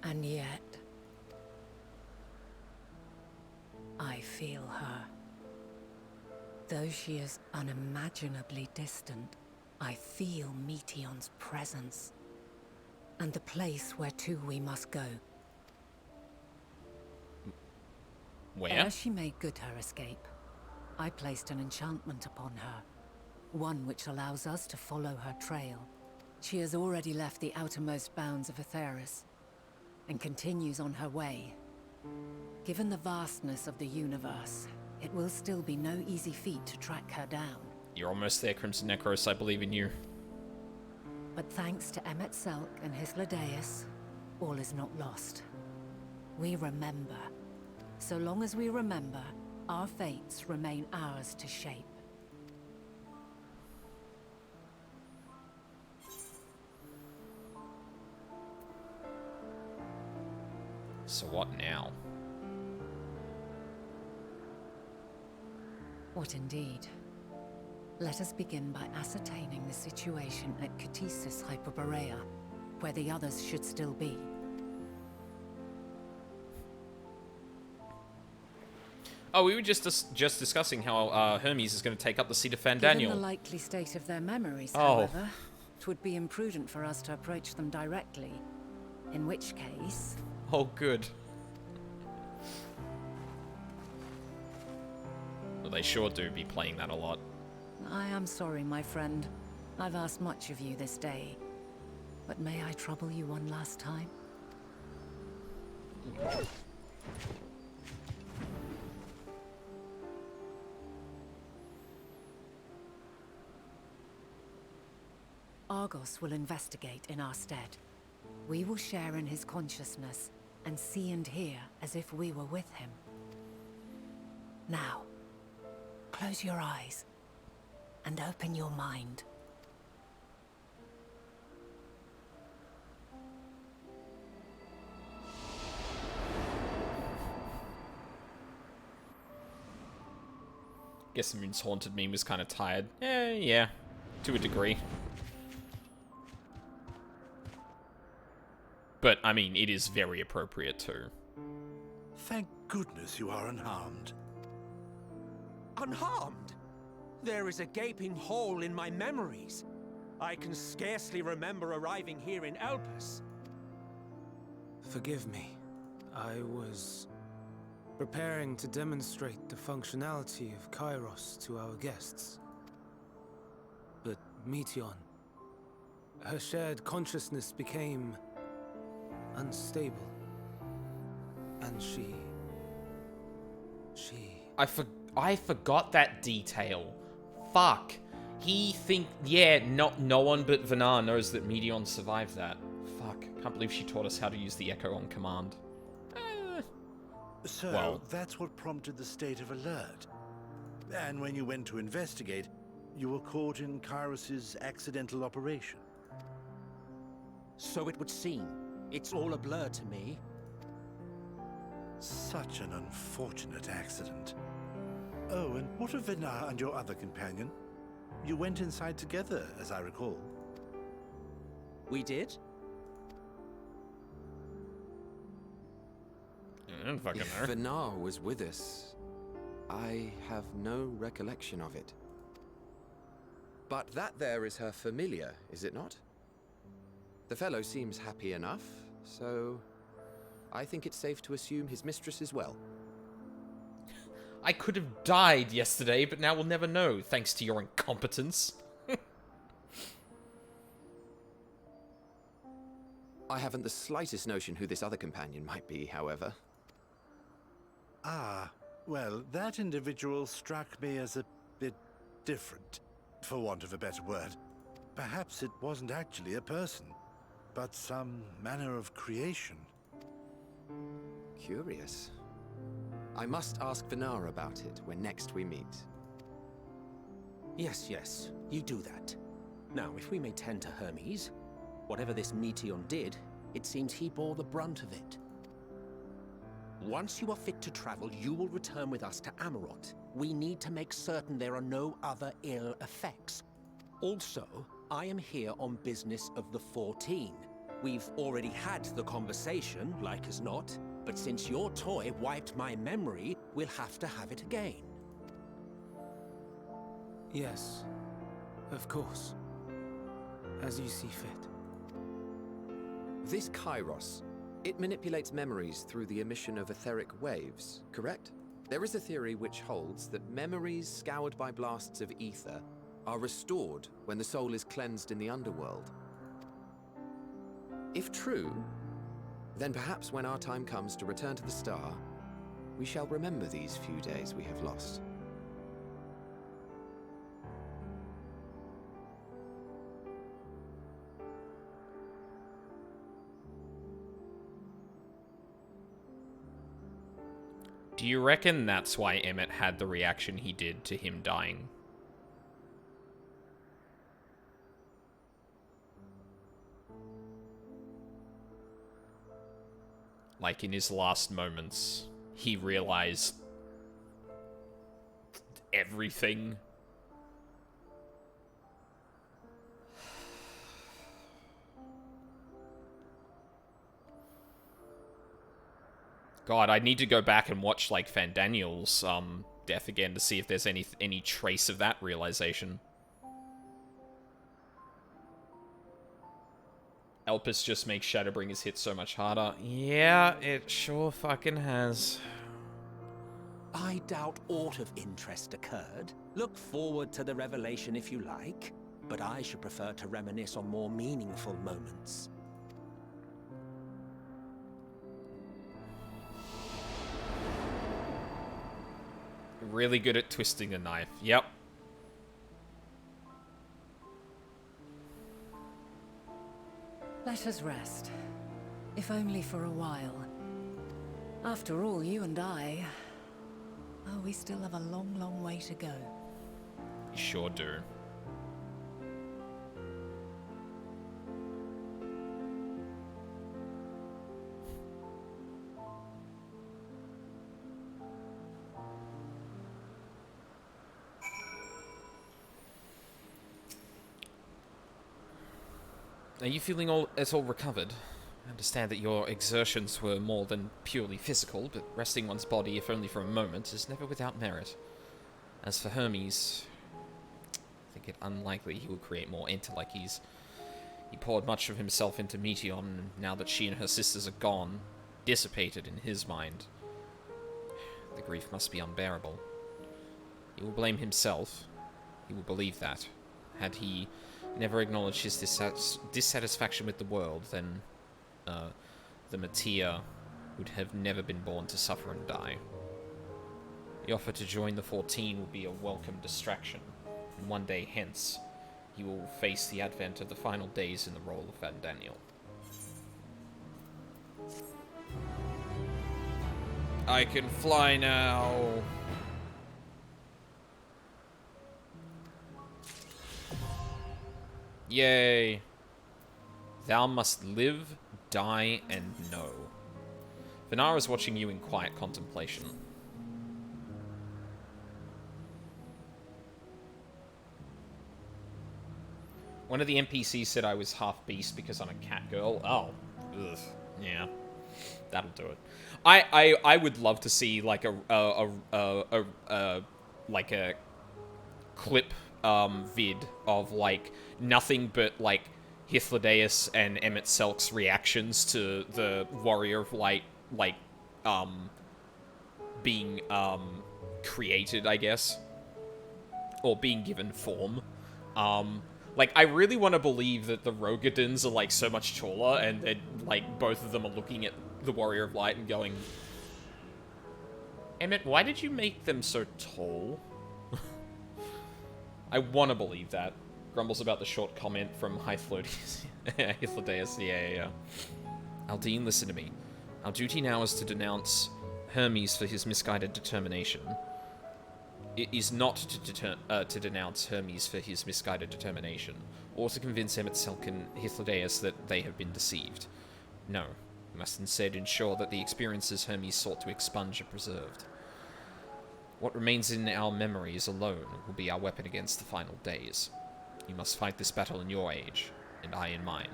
And yet, I feel her. Though she is unimaginably distant, I feel Meteon's presence, and the place where to we must go. Where? Ere she made good her escape, I placed an enchantment upon her, one which allows us to follow her trail. She has already left the outermost bounds of Aetheris, and continues on her way. Given the vastness of the universe, it will still be no easy feat to track her down. You're almost there, Crimson Necros. I believe in you. But thanks to Emmet Selk and Hythlodaeus, all is not lost. We remember. So long as we remember, our fates remain ours to shape. So what now? What indeed? Let us begin by ascertaining the situation at Catesis Hyperborea, where the others should still be. Oh, we were just discussing how Hermes is going to take up the seat of Fandaniel. Given the likely state of their memories, Oh. however, it would be imprudent for us to approach them directly. In which case... Oh, good. Well, they sure do be playing that a lot. I am sorry, my friend. I've asked much of you this day. But may I trouble you one last time? Argos will investigate in our stead. We will share in his consciousness and see and hear as if we were with him. Now, close your eyes and open your mind. Guess the Moon's Haunted meme was kind of tired. Yeah, to a degree. But, I mean, it is very appropriate too. Thank goodness you are unharmed. Unharmed? There is a gaping hole in my memories. I can scarcely remember arriving here in Elpis. Forgive me. I was preparing to demonstrate the functionality of Kairos to our guests. But Meteon, her shared consciousness became unstable. And she... I forgot that detail. Fuck. No one but Vanar knows that Meteon survived that. Fuck. Can't believe she taught us how to use the Echo on command. So, Well, that's what prompted the state of alert. And when you went to investigate, you were caught in Kairos's accidental operation. So it would seem. It's all a blur to me. Such an unfortunate accident. Oh, and what of Vinar and your other companion? You went inside together, as I recall. We did? I don't fucking If know. Vinar was with us, I have no recollection of it. But that there is her familiar, is it not? The fellow seems happy enough, so I think it's safe to assume his mistress as well. I could have died yesterday, but now we'll never know, thanks to your incompetence. I haven't the slightest notion who this other companion might be, however. Ah, well, that individual struck me as a bit different, for want of a better word. Perhaps it wasn't actually a person, but some manner of creation. Curious. I must ask Vinar about it when next we meet. Yes, you do that. Now, if we may tend to Hermes, whatever this Meteon did, it seems he bore the brunt of it. Once you are fit to travel, you will return with us to Amarot. We need to make certain there are no other ill effects. Also, I am here on business of the 14. We've already had the conversation, like as not, but since your toy wiped my memory, we'll have to have it again. Yes, of course. As you see fit. This Kairos, it manipulates memories through the emission of etheric waves, correct? There is a theory which holds that memories scoured by blasts of ether are restored when the soul is cleansed in the underworld. If true, then perhaps when our time comes to return to the star, we shall remember these few days we have lost. Do you reckon that's why Emmett had the reaction he did to him dying? Like in his last moments, he realized everything. God, I need to go back and watch, like, Fandaniel's death again to see if there's any trace of that realization. Elpis just makes Shadowbringers hit so much harder. Yeah, it sure fucking has. I doubt aught of interest occurred. Look forward to the revelation if you like, but I should prefer to reminisce on more meaningful moments. Really good at twisting the knife. Yep. Let us rest. If only for a while. After all, you and I... Oh, we still have a long, long way to go. You sure do. Are you feeling at all recovered? I understand that your exertions were more than purely physical, but resting one's body, if only for a moment, is never without merit. As for Hermes, I think it unlikely he will create more Interlechies. He poured much of himself into Meteon, and now that she and her sisters are gone, dissipated in his mind, the grief must be unbearable. He will blame himself. He will believe that. Had he never acknowledged his dissatisfaction with the world, then the Matia would have never been born to suffer and die. The offer to join the 14 will be a welcome distraction, and one day hence, he will face the advent of the final days in the role of Van Daniel. I can fly now! Yay! Thou must live, die, and know. Venara is watching you in quiet contemplation. One of the NPCs said I was half beast because I'm a cat girl. Oh, ugh, yeah, that'll do it. I would love to see like a clip vid of like nothing but like Hythlodaeus and Emmett Selk's reactions to the Warrior of Light being created, I guess, or being given form. Like, I really want to believe that the Rogadins are, like, so much taller, and they're, like, both of them are looking at the Warrior of Light and going, Emmett, why did you make them so tall? I want to believe that. Grumbles about the short comment from Hythlodaeus. Yeah. Aldine, listen to me. Our duty now is to denounce Hermes for his misguided determination. It is not to denounce Hermes for his misguided determination, or to convince Emmett Selk and Hythlodaeus that they have been deceived. No, we must instead ensure that the experiences Hermes sought to expunge are preserved. What remains in our memories alone will be our weapon against the final days. You must fight this battle in your age, and I in mine.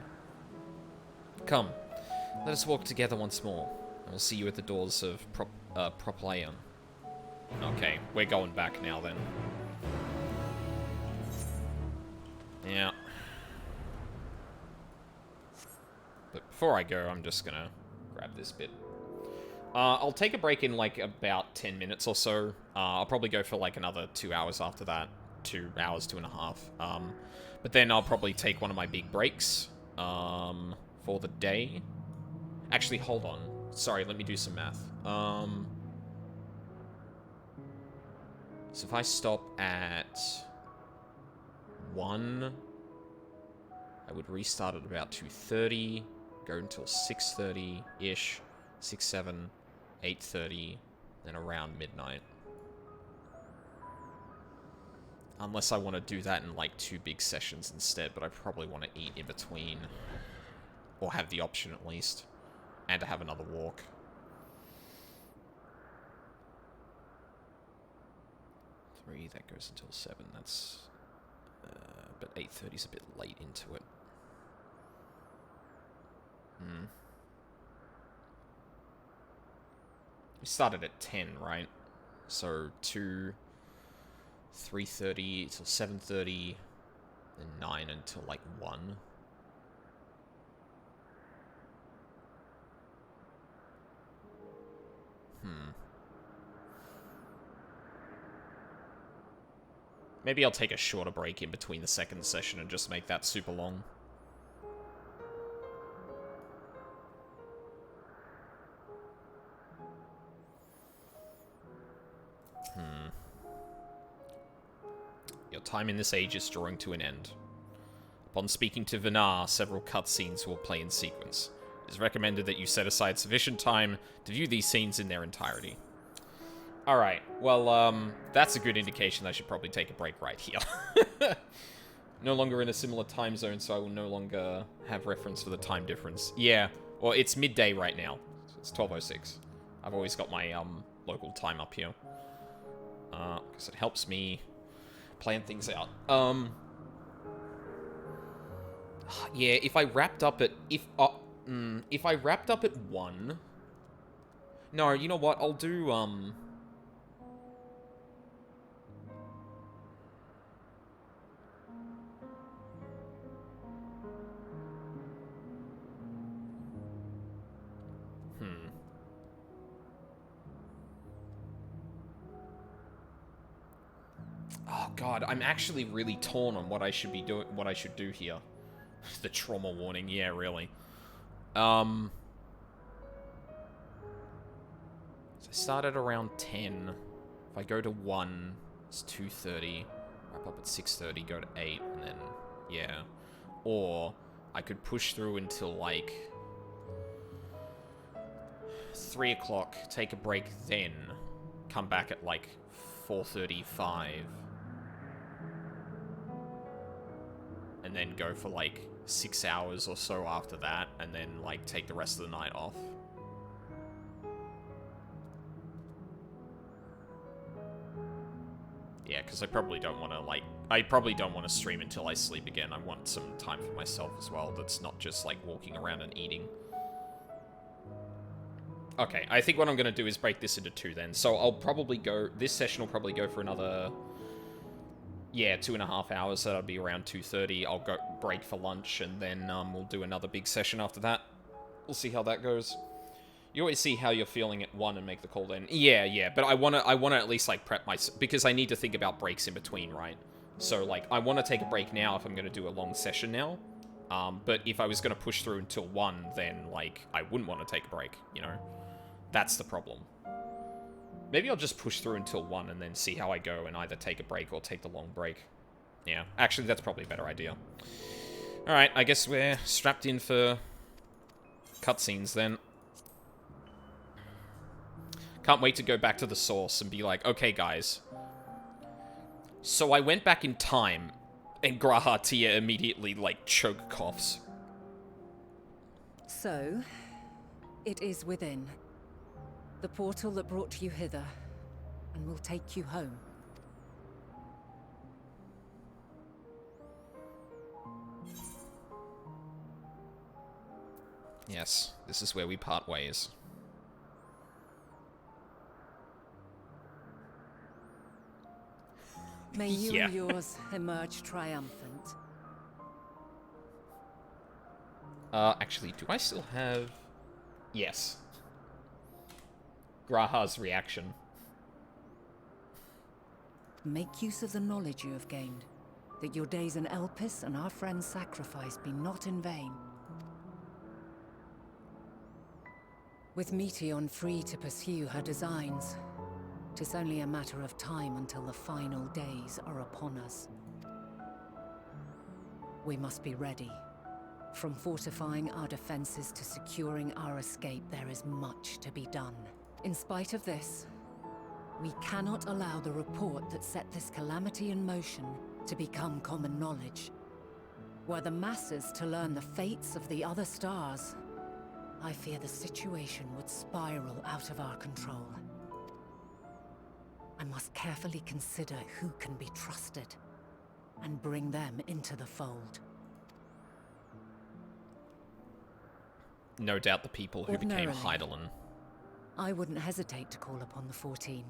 Come, let us walk together once more. I will see you at the doors of Propylaeon. Okay, we're going back now then. Yeah. But before I go, I'm just gonna grab this bit. I'll take a break in like about 10 minutes or so. I'll probably go for like another 2 hours after that. 2 hours, 2.5. But then I'll probably take one of my big breaks for the day. Actually, hold on. Sorry, let me do some math. So if I stop at 1, I would restart at about 2:30, go until 6:30-ish, 6, 7, 8:30, then around midnight. Unless I want to do that in like 2 big sessions instead, but I probably want to eat in between. Or have the option at least. And to have another walk. That goes until 7. That's... but 8:30 is a bit late into it. We started at 10, right? So 2, 3:30 till 7:30, then 9 until like 1. Maybe I'll take a shorter break in between the second session and just make that super long. Your time in this age is drawing to an end. Upon speaking to Vinar, several cutscenes will play in sequence. It is recommended that you set aside sufficient time to view these scenes in their entirety. Alright, well, that's a good indication that I should probably take a break right here. No longer in a similar time zone, so I will no longer have reference for the time difference. Yeah, well, it's midday right now. So it's 12:06. I've always got my, local time up here. Because it helps me plan things out. Yeah, if I wrapped up at... if I wrapped up at 1... No, you know what? I'll do, Oh god, I'm actually really torn on what I should be doing, what I should do here. The trauma warning, yeah, really. So I started around 10. If I go to 1, it's 2:30. Wrap up at 6:30, go to 8, and then, yeah. Or I could push through until, like, 3 o'clock, take a break then, come back at, like, 4:35. And then go for, like, 6 hours or so after that, and then, like, take the rest of the night off. Yeah, because I probably don't want to, like... I probably don't want to stream until I sleep again. I want some time for myself as well that's not just, like, walking around and eating. Okay, I think what I'm going to do is break this into 2 then. So I'll probably go... This session will probably go for another... Yeah, 2.5 hours, so that'll be around 2:30. I'll go break for lunch, and then we'll do another big session after that. We'll see how that goes. You always see how you're feeling at 1 and make the call then. Yeah, but I wanna at least, like, prep myself, because I need to think about breaks in between, right? So, like, I want to take a break now if I'm going to do a long session now. But if I was going to push through until 1, then, like, I wouldn't want to take a break, you know? That's the problem. Maybe I'll just push through until 1 and then see how I go and either take a break or take the long break. Yeah, actually, that's probably a better idea. Alright, I guess we're strapped in for cutscenes then. Can't wait to go back to the source and be like, okay, guys. So I went back in time, and Graha Tia immediately, like, choke coughs. So, it is within. The portal that brought you hither, and will take you home. Yes, this is where we part ways. May you Yeah. and yours emerge triumphant. Actually, do I still have... Yes. Graha's reaction. Make use of the knowledge you have gained, that your days in Elpis and our friend's sacrifice be not in vain. With Meteon free to pursue her designs, 'tis only a matter of time until the final days are upon us. We must be ready. From fortifying our defenses to securing our escape, there is much to be done. In spite of this, we cannot allow the report that set this calamity in motion to become common knowledge. Were the masses to learn the fates of the other stars, I fear the situation would spiral out of our control. I must carefully consider who can be trusted, and bring them into the fold. No doubt the people who became Ordinarily, Hydaelyn. I wouldn't hesitate to call upon the 14.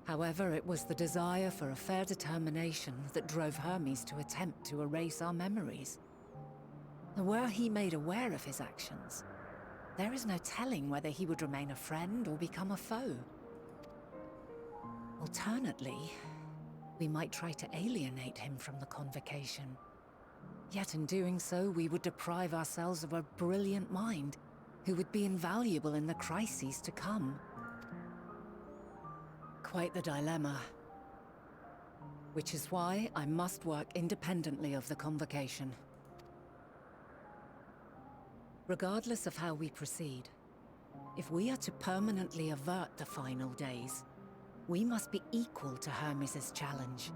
However, it was the desire for a fair determination that drove Hermes to attempt to erase our memories. Were he made aware of his actions, there is no telling whether he would remain a friend or become a foe. Alternately, we might try to alienate him from the convocation. Yet in doing so, we would deprive ourselves of a brilliant mind who would be invaluable in the crises to come. Quite the dilemma. Which is why I must work independently of the convocation. Regardless of how we proceed, if we are to permanently avert the final days, we must be equal to Hermes' challenge.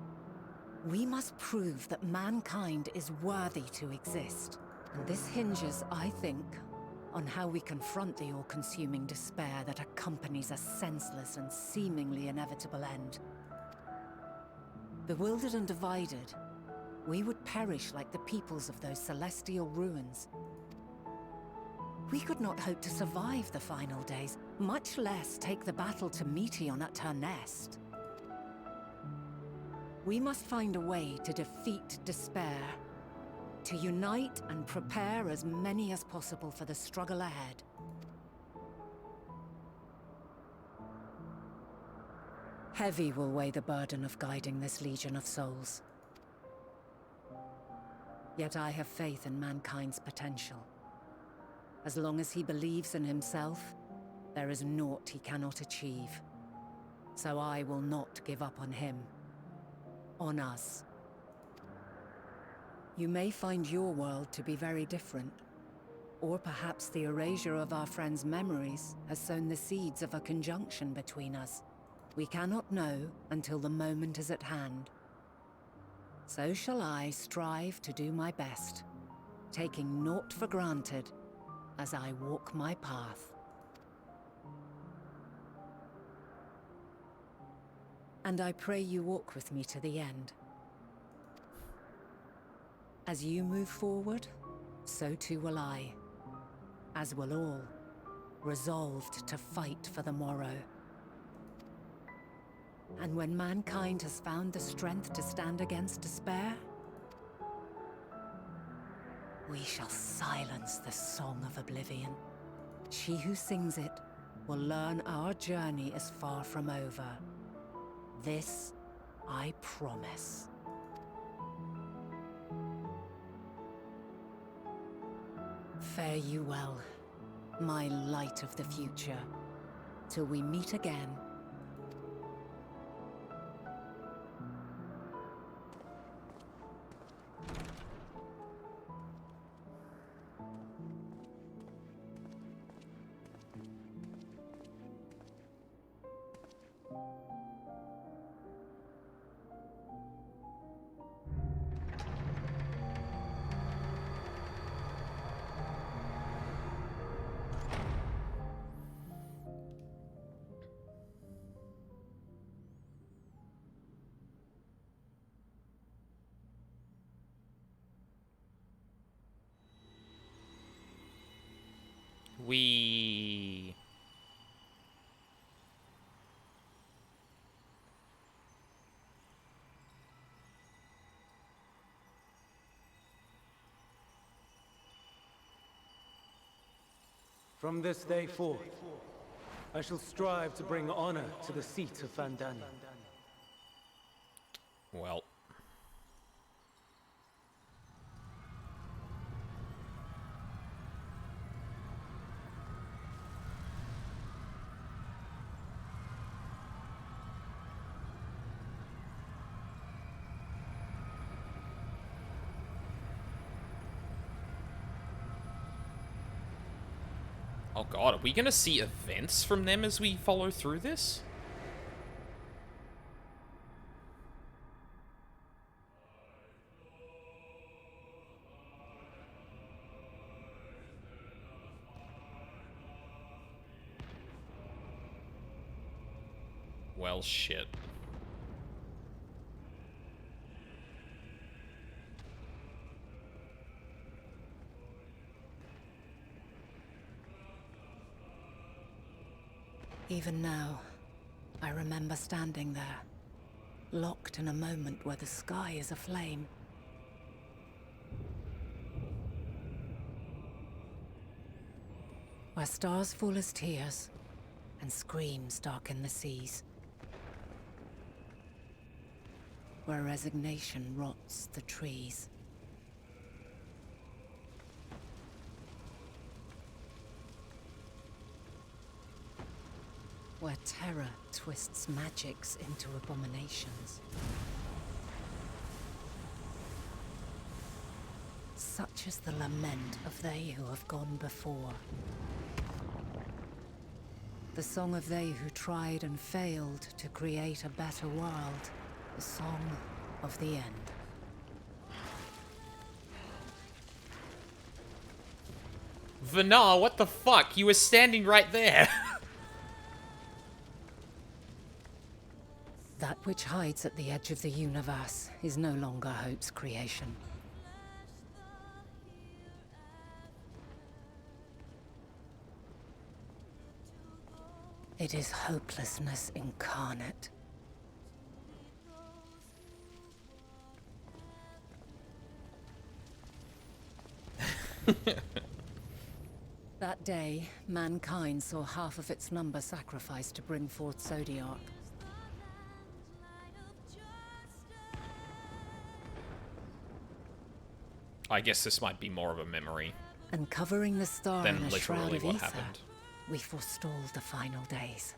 We must prove that mankind is worthy to exist. And this hinges, I think, on how we confront the all-consuming despair that accompanies a senseless and seemingly inevitable end. Bewildered and divided, we would perish like the peoples of those celestial ruins. We could not hope to survive the final days, much less take the battle to Meteon at her nest. We must find a way to defeat despair, to unite and prepare as many as possible for the struggle ahead. Heavy will weigh the burden of guiding this legion of souls. Yet I have faith in mankind's potential. As long as he believes in himself, there is naught he cannot achieve. So I will not give up on him. On us. You may find your world to be very different. Or perhaps the erasure of our friends' memories has sown the seeds of a conjunction between us. We cannot know until the moment is at hand. So shall I strive to do my best, taking naught for granted as I walk my path. And I pray you walk with me to the end. As you move forward, so too will I, as will all, resolved to fight for the morrow. And when mankind has found the strength to stand against despair, we shall silence the song of oblivion. She who sings it will learn our journey is far from over. This I promise. Fare you well, my light of the future, till we meet again. We... From this day forth, I shall strive to bring honor to the seat of Vandani. Well... Oh god, are we gonna see events from them as we follow through this? Well, shit. Even now, I remember standing there, locked in a moment where the sky is aflame. Where stars fall as tears, and screams darken the seas. Where resignation rots the trees. Where terror twists magics into abominations. Such is the lament of they who have gone before. The song of they who tried and failed to create a better world. The song of the end. Vanar, what the fuck? You were standing right there. That which hides at the edge of the universe is no longer Hope's creation. It is hopelessness incarnate. That day, mankind saw half of its number sacrificed to bring forth Zodiark. I guess this might be more of a memory And covering the star than in a shroud literally of what ether, happened. we forestalled the final days.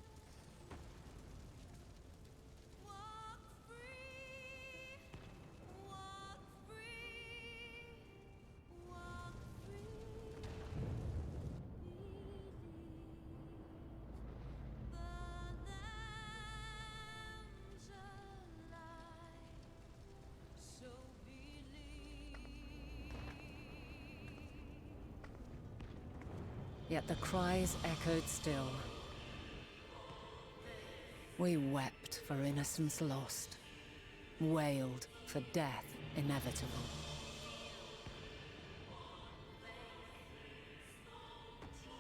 Yet the cries echoed still. We wept for innocence lost, wailed for death inevitable.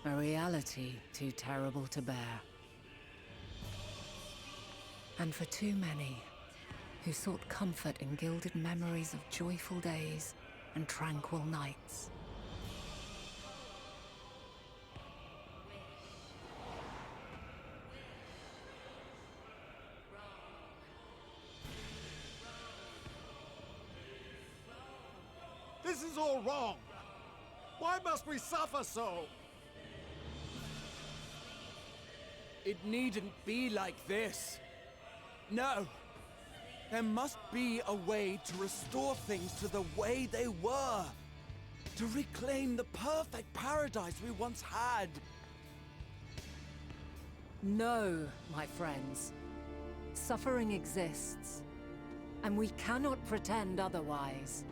A reality too terrible to bear. And for too many who sought comfort in gilded memories of joyful days and tranquil nights. This is all wrong! Why must we suffer so? It needn't be like this. No. There must be a way to restore things to the way they were. To reclaim the perfect paradise we once had. No, my friends. Suffering exists, and we cannot pretend otherwise.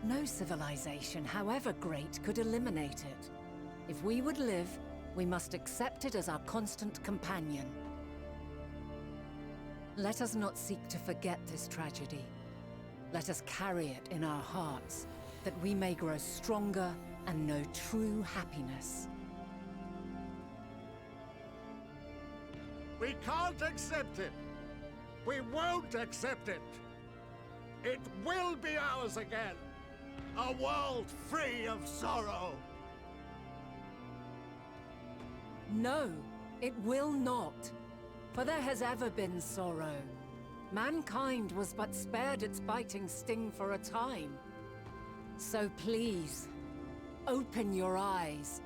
No civilization, however great, could eliminate it. If we would live, we must accept it as our constant companion. Let us not seek to forget this tragedy. Let us carry it in our hearts, that we may grow stronger and know true happiness. We can't accept it! We won't accept it! It will be ours again! A world free of sorrow! No, it will not. For there has ever been sorrow. Mankind was but spared its biting sting for a time. So please, open your eyes.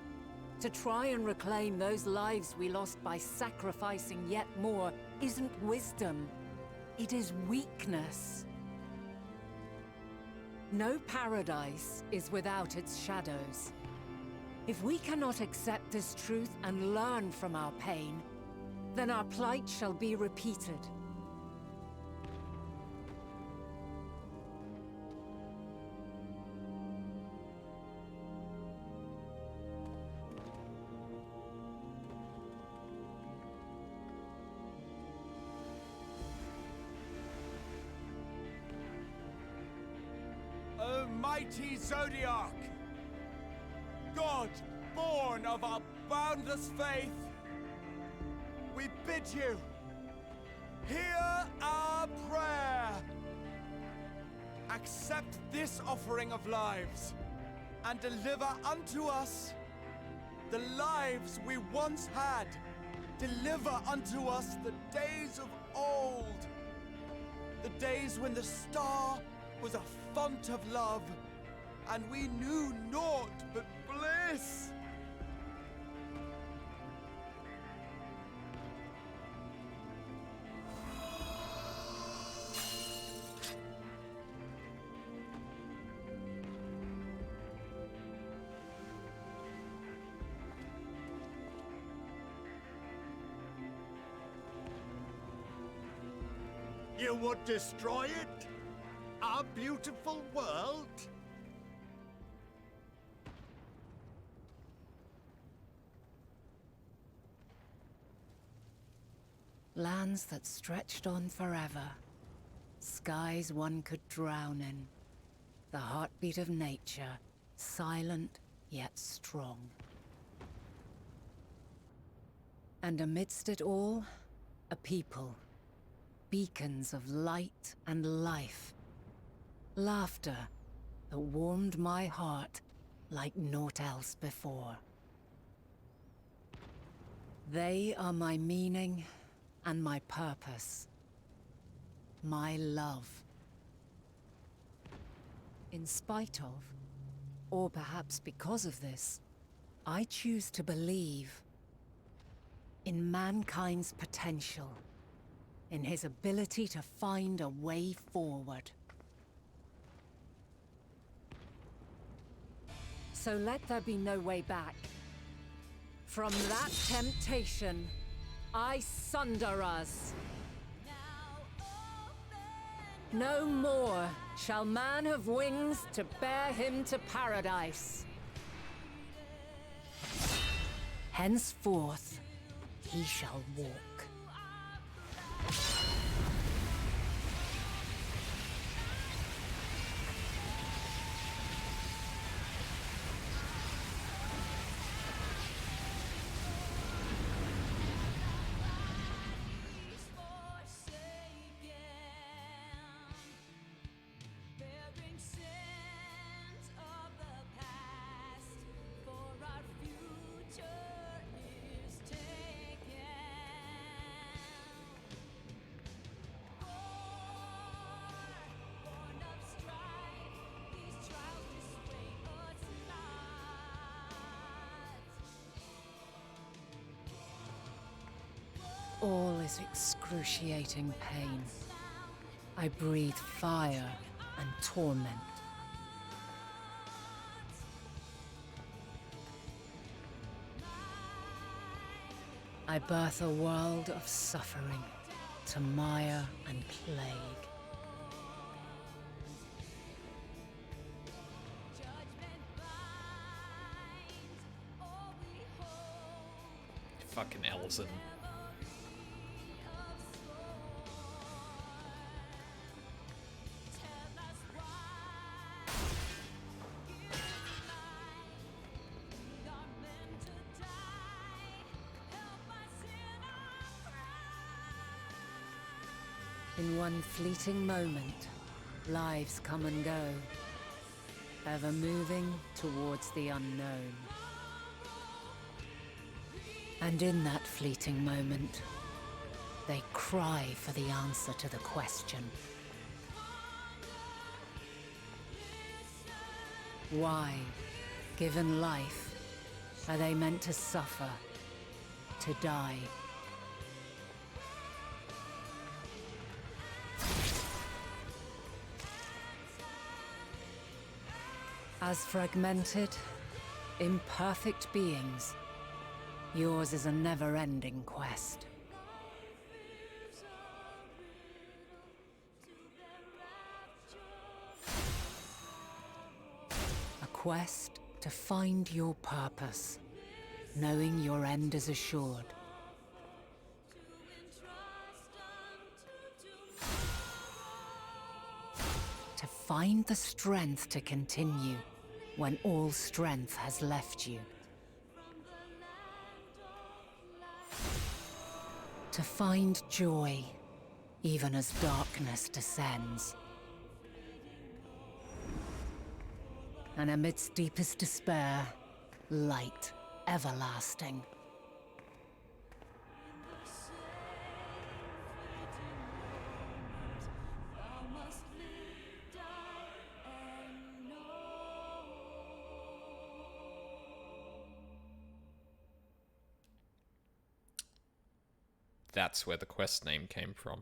To try and reclaim those lives we lost by sacrificing yet more isn't wisdom. It is weakness. No paradise is without its shadows. If we cannot accept this truth and learn from our pain, then our plight shall be repeated. O mighty Zodiark! God, born of our boundless faith, we bid you, hear our prayer. Accept this offering of lives, and deliver unto us the lives we once had. Deliver unto us the days of old, the days when the star was a font of love, and we knew naught but bliss. You would destroy it? Our beautiful world? Lands that stretched on forever. Skies one could drown in. The heartbeat of nature, silent yet strong. And amidst it all, a people. Beacons of light and life. Laughter that warmed my heart like naught else before. They are my meaning and my purpose. My love. In spite of, or perhaps because of this, I choose to believe in mankind's potential, in his ability to find a way forward. So let there be no way back. From that temptation, I sunder us. No more shall man have wings to bear him to paradise. Henceforth, he shall walk. All is excruciating pain. I breathe fire and torment. I birth a world of suffering to mire and plague. Fucking Elson. In one fleeting moment, lives come and go, ever moving towards the unknown. And in that fleeting moment, they cry for the answer to the question. Why, given life, are they meant to suffer, to die? As fragmented, imperfect beings, yours is a never-ending quest. A quest to find your purpose, knowing your end is assured. To find the strength to continue when all strength has left you. To find joy, even as darkness descends. And amidst deepest despair, light everlasting. That's where the quest name came from.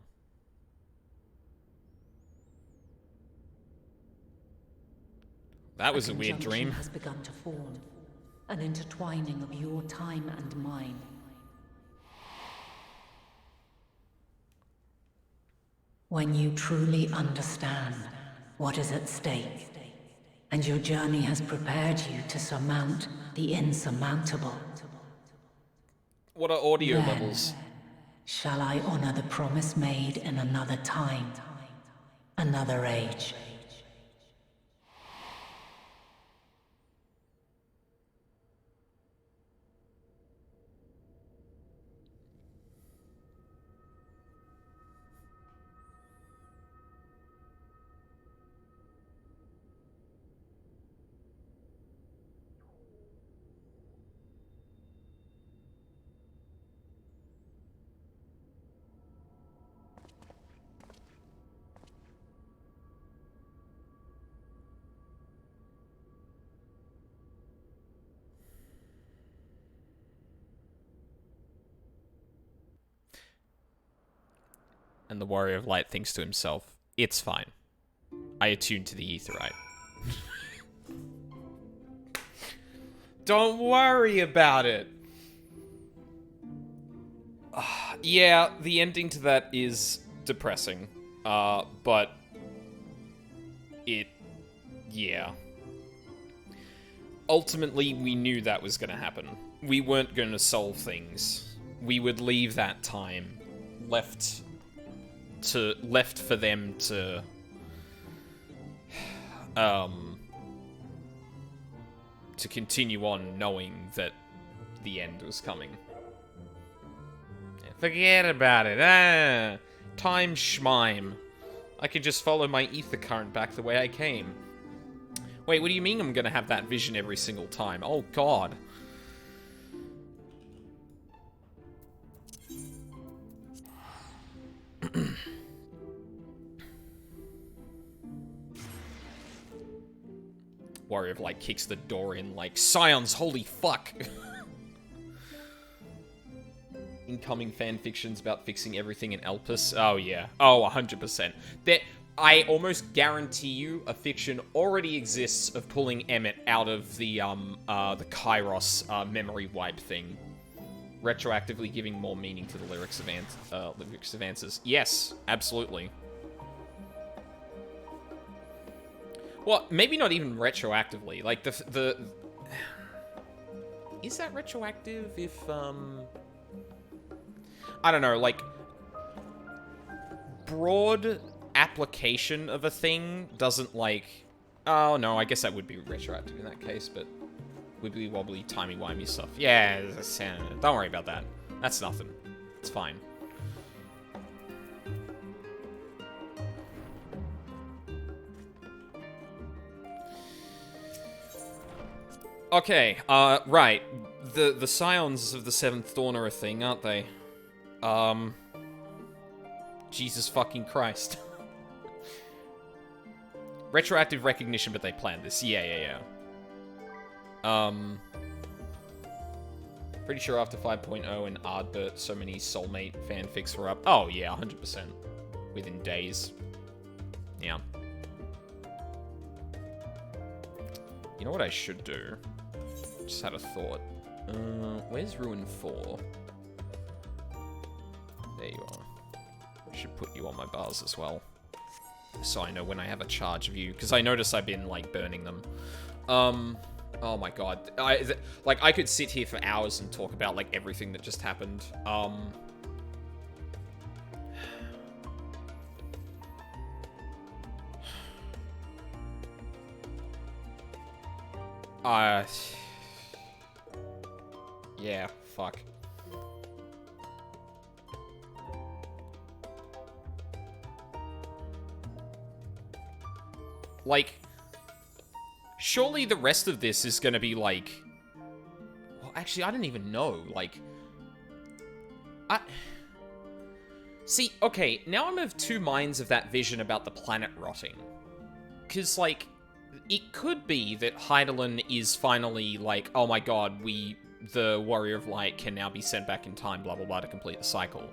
That was a weird dream. Has begun to form, an intertwining of your time and mine. When you truly understand what is at stake, and your journey has prepared you to surmount the insurmountable. What are audio Then, levels? shall I honor the promise made in another time, another age. And the Warrior of Light thinks to himself, it's fine. I attuned to the Aetheryte. Don't worry about it. Yeah, the ending to that is depressing. But yeah. Ultimately, we knew that was gonna happen. We weren't gonna solve things. We would leave that time left for them to continue on knowing that the end was coming. Forget about it. Time schmime. I can just follow my ether current back the way I came. Wait, what do you mean I'm gonna have that vision every single time? Oh god. Warrior of Light kicks the door in like, Scions, holy fuck! Incoming fanfictions about fixing everything in Elpis. Oh, yeah. Oh, 100%. I almost guarantee you a fiction already exists of pulling Emmett out of the Kairos memory wipe thing. Retroactively giving more meaning to the lyrics of answers. Yes, absolutely. Well, maybe not even retroactively. Like, the... Is that retroactive if, I don't know, like... Broad application of a thing doesn't, like... Oh, no, I guess that would be retroactive in that case, but... Wibbly-wobbly, timey-wimey stuff. Yeah, don't worry about that. That's nothing. It's fine. Okay, right. The Scions of the Seventh Dawn are a thing, aren't they? Jesus fucking Christ. Retroactive recognition, but they planned this. Yeah. Pretty sure after 5.0 and Ardbert, so many soulmate fanfics were up. Oh, yeah, 100%. Within days. Yeah. You know what I should do? Just had a thought. Where's Ruin 4? There you are. I should put you on my bars as well. So I know when I have a charge of you. Because I notice I've been, like, burning them. Oh my god. I could sit here for hours and talk about, like, everything that just happened. Yeah, fuck. Like, surely the rest of this is gonna be like... Well, actually, I don't even know. Like... See, okay, now I'm of two minds of that vision about the planet rotting. Because, like, it could be that Hydaelyn is finally like, oh my god, the Warrior of Light can now be sent back in time, blah blah blah, to complete the cycle.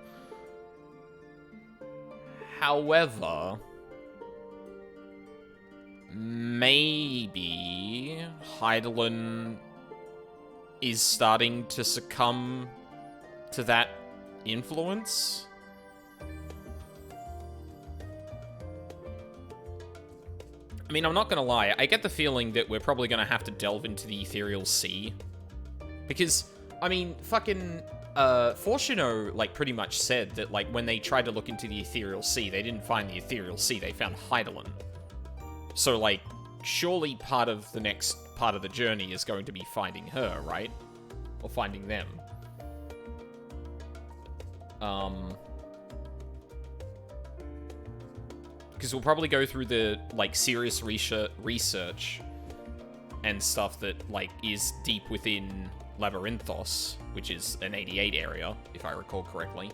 However... maybe Hydaelyn is starting to succumb to that influence? I mean, I'm not gonna lie, I get the feeling that we're probably gonna have to delve into the Ethereal Sea. Because I mean, fucking, Fortuno, like, pretty much said that, like, when they tried to look into the Ethereal Sea, they didn't find the Ethereal Sea, they found Hydaelyn. So, like, surely part of the next part of the journey is going to be finding her, right? Or finding them. Because we'll probably go through the, like, serious research and stuff that, like, is deep within Labyrinthos, which is an 88 area, if I recall correctly.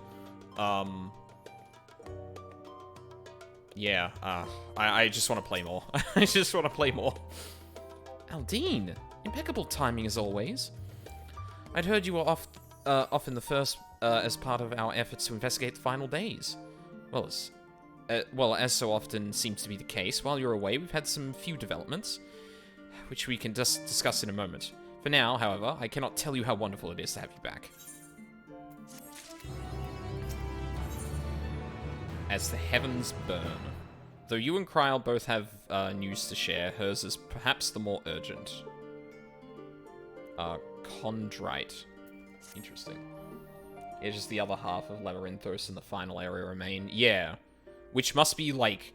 Yeah, I just want to play more. I just want to play more. Aldine, impeccable timing as always. I'd heard you were off in the first, as part of our efforts to investigate the final days. Well, as so often seems to be the case, while you're away, we've had some few developments, which we can just discuss in a moment. For now, however, I cannot tell you how wonderful it is to have you back. As the heavens burn. Though you and Kryl both have news to share, hers is perhaps the more urgent. Chondrite. Interesting. Yeah, just the other half of Labyrinthos and the final area remain. Yeah. Which must be, like...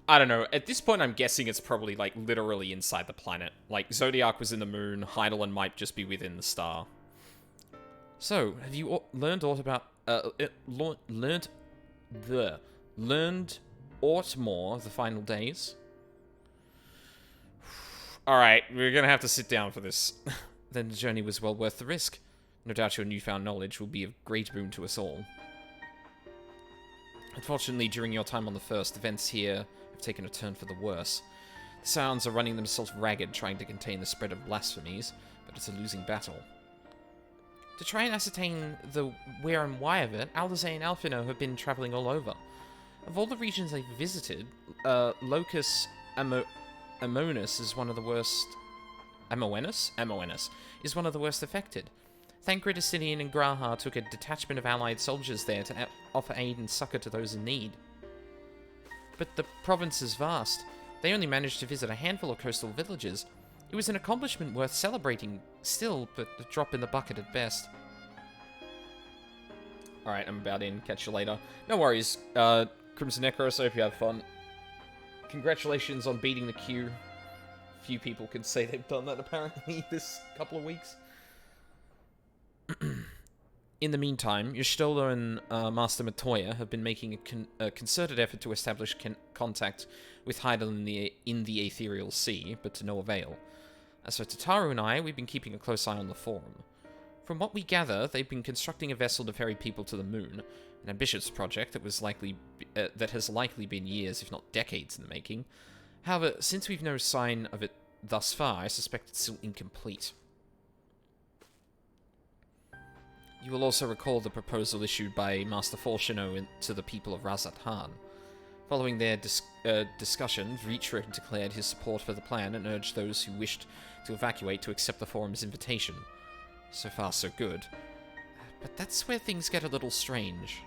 I don't know. At this point, I'm guessing it's probably, like, literally inside the planet. Like, Zodiac was in the moon. Hydaelyn might just be within the star. So, have you learned aught about... learned aught more of the final days? Alright, we're gonna have to sit down for this. Then the journey was well worth the risk. No doubt your newfound knowledge will be of great boon to us all. Unfortunately, during your time on the First, events here have taken a turn for the worse. The Scions are running themselves ragged trying to contain the spread of blasphemies, but it's a losing battle. To try and ascertain the where and why of it, Aldazay and Alphino have been traveling all over. Of all the regions they've visited, Locus Amoenus is one of the worst... Amoenus? Amoenus is one of the worst affected. Thancred, Asinian, and Graha took a detachment of allied soldiers there to offer aid and succor to those in need. But the province is vast. They only managed to visit a handful of coastal villages. It was an accomplishment worth celebrating still, but a drop in the bucket at best. Alright, I'm about in. Catch you later. No worries, Crimson Necros, I hope you have fun. Congratulations on beating the queue. Few people can say they've done that, apparently, this couple of weeks. In the meantime, Y'shtola and Master Matoya have been making a concerted effort to establish contact with Hydaelyn in the Ethereal Sea, but to no avail. As for Tataru and I, we've been keeping a close eye on the Forum. From what we gather, they've been constructing a vessel to ferry people to the moon, an ambitious project that has likely been years, if not decades, in the making. However, since we've no sign of it thus far, I suspect it's still incomplete. You will also recall the proposal issued by Master Fortuno to the people of Razat Han. Following their discussion, Vritra declared his support for the plan and urged those who wished to evacuate to accept the Forum's invitation. So far, so good. But that's where things get a little strange.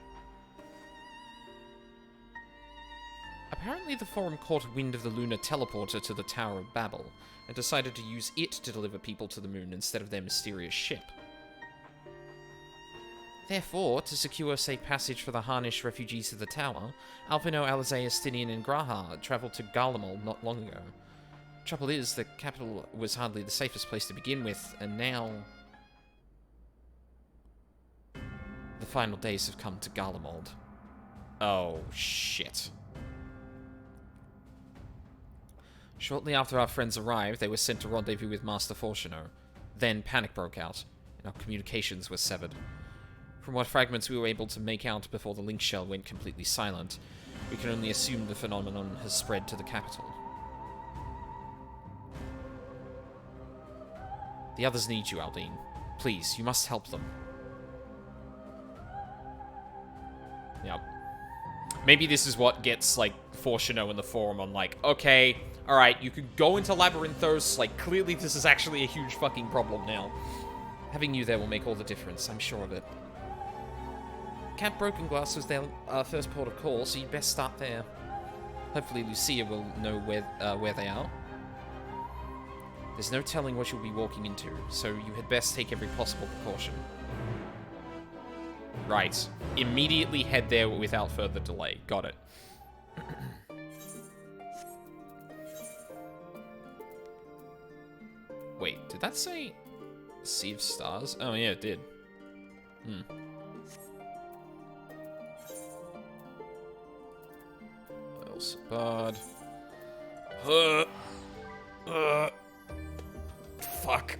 Apparently the Forum caught wind of the lunar teleporter to the Tower of Babel, and decided to use it to deliver people to the moon instead of their mysterious ship. Therefore, to secure safe passage for the Harnish refugees to the tower, Alphino, Alizé, Astinian, and Graha traveled to Garlemald not long ago. Trouble is, the capital was hardly the safest place to begin with, and now... the final days have come to Garlemald. Oh, shit. Shortly after our friends arrived, they were sent to rendezvous with Master Fortuno. Then panic broke out, and our communications were severed. From what fragments we were able to make out before the link shell went completely silent, we can only assume the phenomenon has spread to the capital. The others need you, Aldine. Please, you must help them. Yep. Maybe this is what gets, like, Fortuno in the Forum on, like, okay, alright, you can go into Labyrinthos, like, clearly this is actually a huge fucking problem now. Having you there will make all the difference, I'm sure of it. Camp Broken Glass was their first port of call, so you'd best start there. Hopefully Lucia will know where they are. There's no telling what you'll be walking into, so you had best take every possible precaution. Right. Immediately head there without further delay. Got it. Wait, did that say Sea of Stars? Oh yeah, it did. Else, bud. Fuck.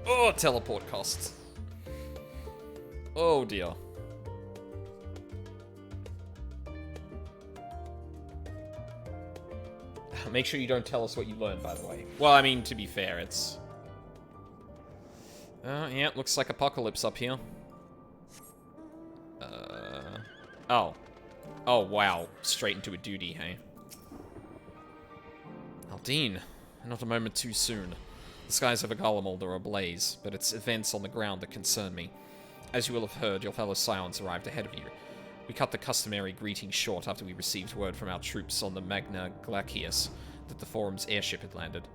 Oh, teleport costs. Oh dear. Make sure you don't tell us what you learned, by the way. Well, I mean, to be fair, it's... yeah, looks like apocalypse up here. Oh. Oh, wow. Straight into a duty, hey? Aldine, not a moment too soon. The skies over Garlemald are ablaze, but it's events on the ground that concern me. As you will have heard, your fellow Scions arrived ahead of you. We cut the customary greeting short after we received word from our troops on the Magna Glacius that the Forum's airship had landed.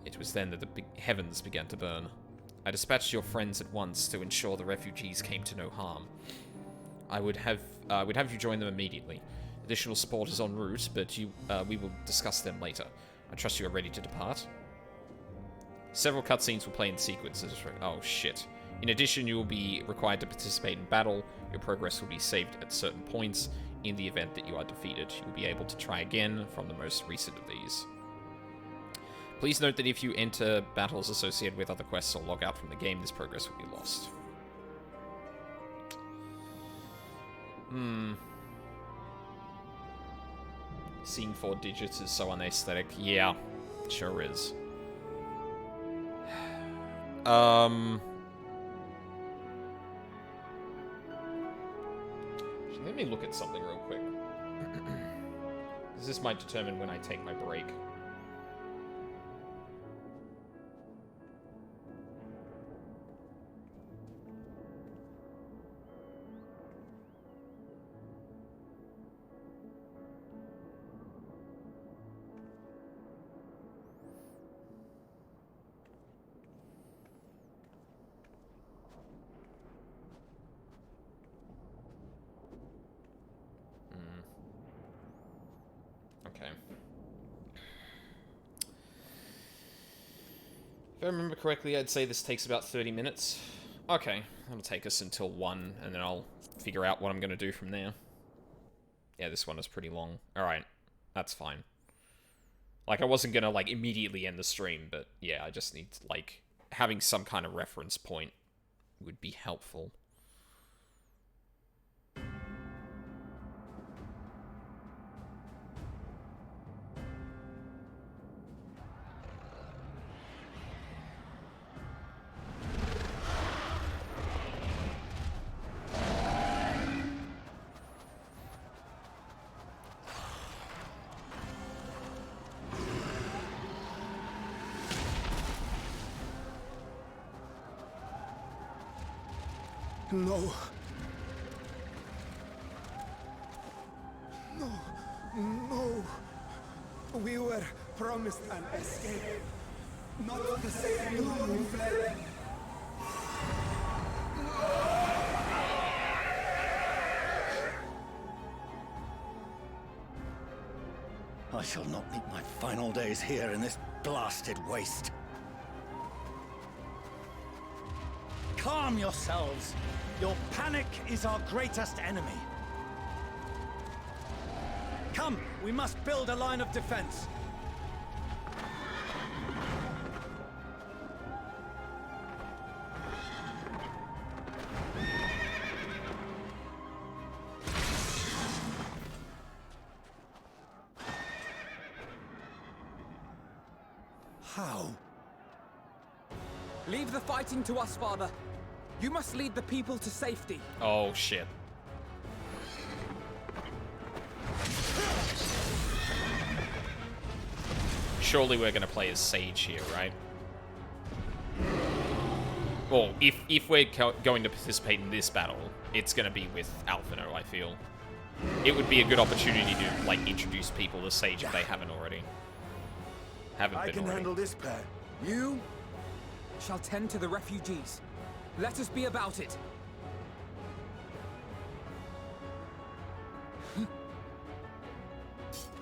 It was then that the heavens began to burn. I dispatched your friends at once to ensure the refugees came to no harm. I would have you join them immediately. Additional support is en route, but we will discuss them later. I trust you are ready to depart. Several cutscenes will play in sequences. Oh shit. In addition, you will be required to participate in battle. Your progress will be saved at certain points. In the event that you are defeated, you will be able to try again from the most recent of these. Please note that if you enter battles associated with other quests or log out from the game, this progress will be lost. Seeing 4 digits is so unaesthetic. Yeah, sure is. Let me look at something real quick. Because this might determine when I take my break. If I remember correctly, I'd say this takes about 30 minutes. Okay, that'll take us until 1, and then I'll figure out what I'm going to do from there. Yeah, this one is pretty long. Alright, that's fine. Like, I wasn't going to, like, immediately end the stream, but yeah, I just need, like, having some kind of reference point would be helpful. No. No. No. We were promised an escape. Not the same you we fled. I shall not meet my final days here in this blasted waste. Calm yourselves. Your panic is our greatest enemy. Come, we must build a line of defense. How? Leave the fighting to us, Father. You must lead the people to safety. Oh, shit. Surely we're going to play as Sage here, right? Well, if we're going to participate in this battle, it's going to be with Alphino, I feel. It would be a good opportunity to, like, introduce people to Sage if they haven't already. haven't I been can already. handle this pair. You? Shall tend to the refugees. Let us be about it.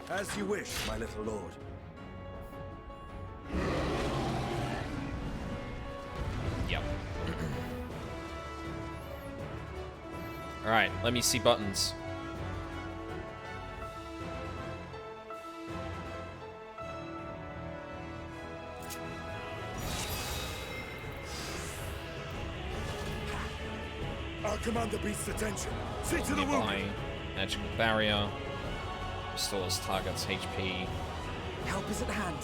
As you wish, my little lord. Yep. Alright, let me see buttons. Our commander beats attention. See to the wound. Nearby, magical barrier. Restores target's HP. Help is at hand.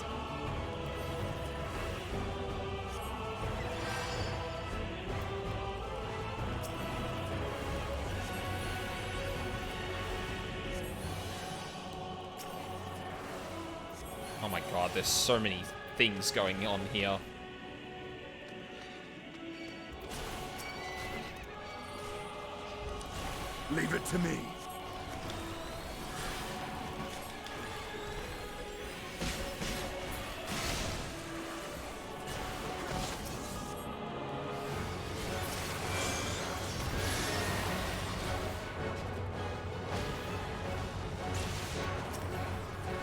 Oh my god, there's so many things going on here. Leave it to me.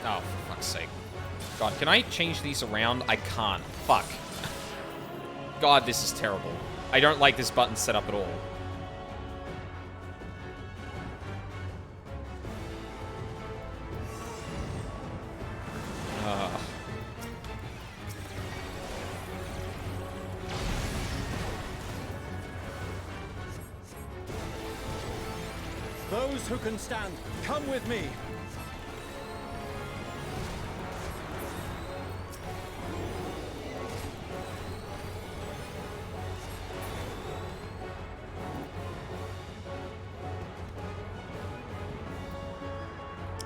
Oh, for fuck's sake. God, can I change these around? I can't. Fuck. God, this is terrible. I don't like this button setup at all. Those who can stand, come with me.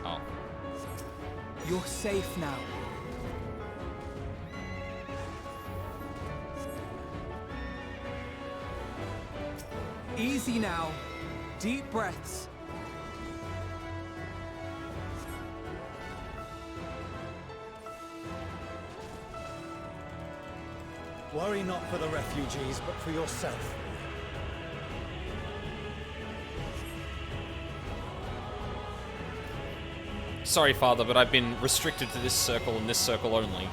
Oh. You're safe now. Easy now. Deep breaths. Worry not for the refugees, but for yourself. Sorry, Father, but I've been restricted to this circle and this circle only.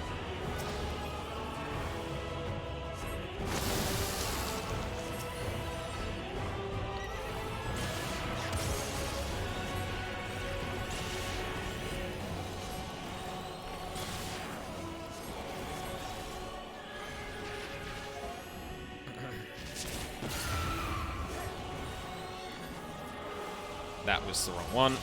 That was the wrong one.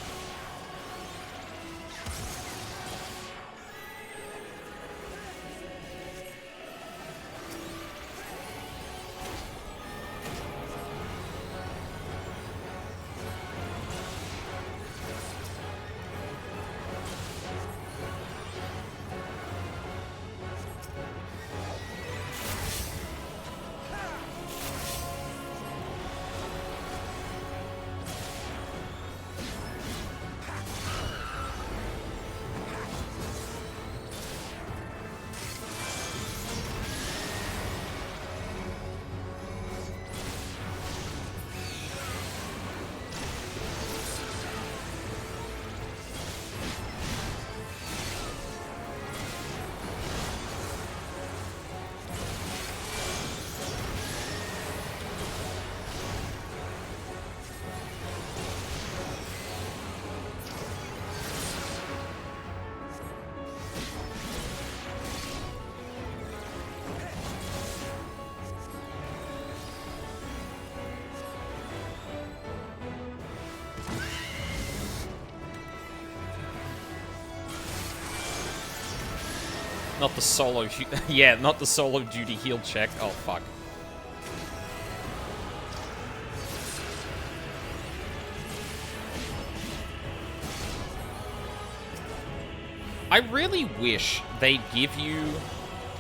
Not the solo... yeah, not the solo duty heal check. Oh, fuck. I really wish they'd give you,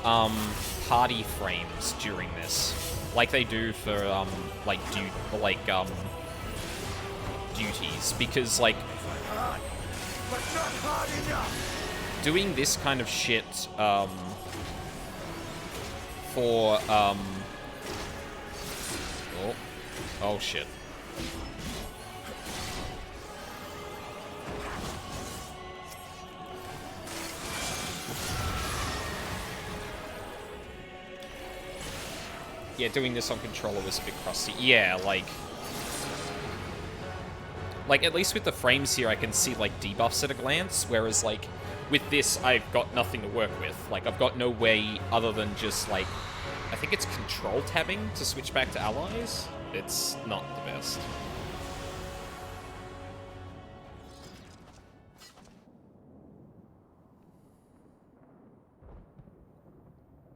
party frames during this. Like they do for, duties. Because, like... Hard, but not hard enough. doing this kind of shit, for, oh shit. Yeah, doing this on controller was a bit crusty. Yeah, like, at least with the frames here, I can see, like, debuffs at a glance, whereas, like, with this, I've got nothing to work with. Like, I've got no way other than just, like, I think it's control tabbing to switch back to allies. It's not the best.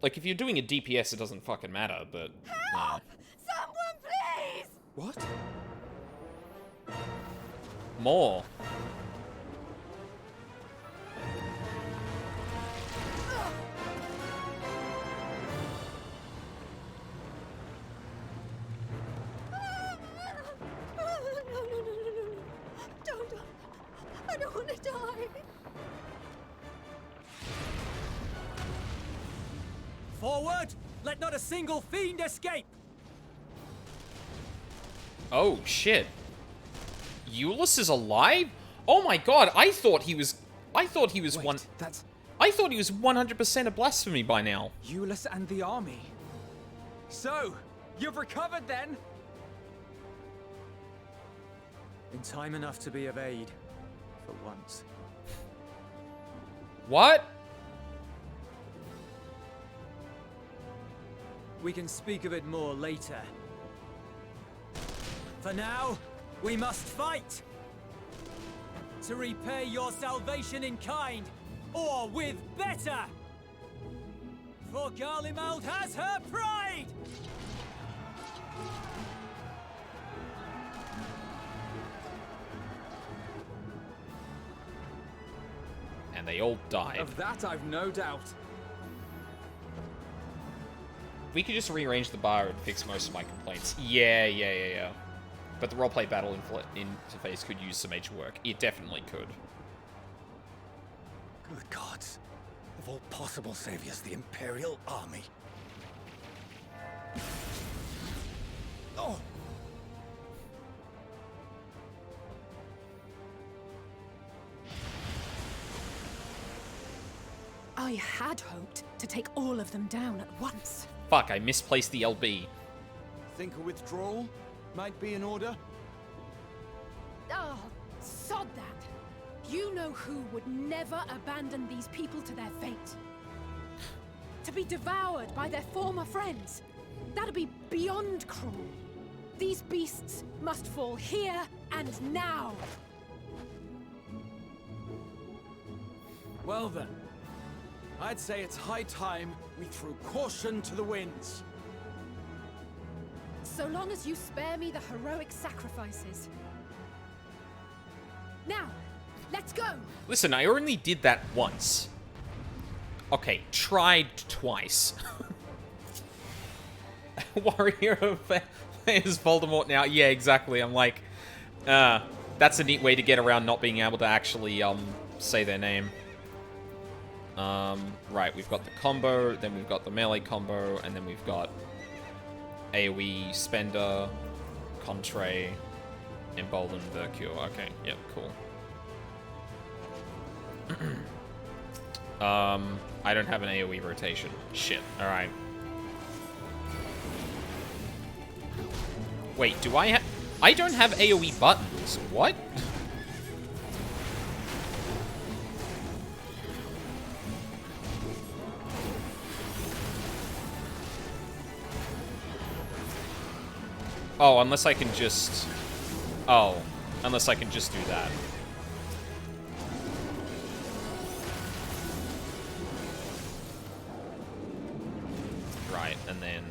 Like, if you're doing a DPS, it doesn't fucking matter, but... Help! Someone, please! What? More. Don't. I don't want to die. Forward! Let not a single fiend escape! Oh, shit. Euless is alive? Oh my god, I thought he was Wait, one... that's I thought he was 100% a blasphemy by now. Euless and the army. So, you've recovered then? In time enough to be of aid. For once. What? We can speak of it more later. For now, we must fight! To repay your salvation in kind, or with better! For Garlemald has her pride! And they all died. Of that I've no doubt. We could just rearrange the bar and fix most of my complaints. Yeah. But the roleplay battle interface could use some major work. It definitely could. Good gods. Of all possible saviors, the Imperial Army. Oh! I had hoped to take all of them down at once. Fuck, I misplaced the LB. Think a withdrawal might be in order? Oh, sod that. You know who would never abandon these people to their fate. To be devoured by their former friends. That'd be beyond cruel. These beasts must fall here and now. Well then, I'd say it's high time we threw caution to the winds. So long as you spare me the heroic sacrifices. Now, let's go! Listen, I only did that once. Okay, tried twice. Warrior is Voldemort now. Yeah, exactly. I'm like, that's a neat way to get around not being able to actually, say their name. Right, we've got the combo, then we've got the melee combo, and then we've got AoE, Spender, Contre, Embolden, Vercure. Okay, yep, cool. I don't have an AoE rotation. Shit, alright. Wait, do I have... I don't have AoE buttons. What? Oh, unless I can just... Oh, unless I can just do that. Right, and then...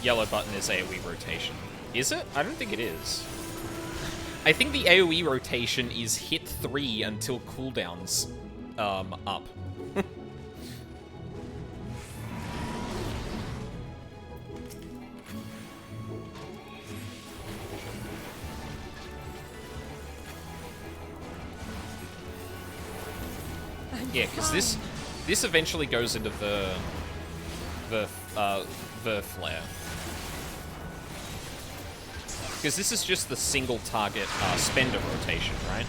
yellow button is AoE rotation. Is it? I don't think it is. I think the AoE rotation is hit 3 until cooldown's up. Yeah, because this eventually goes into the flare. Because this is just the single target spender rotation, right?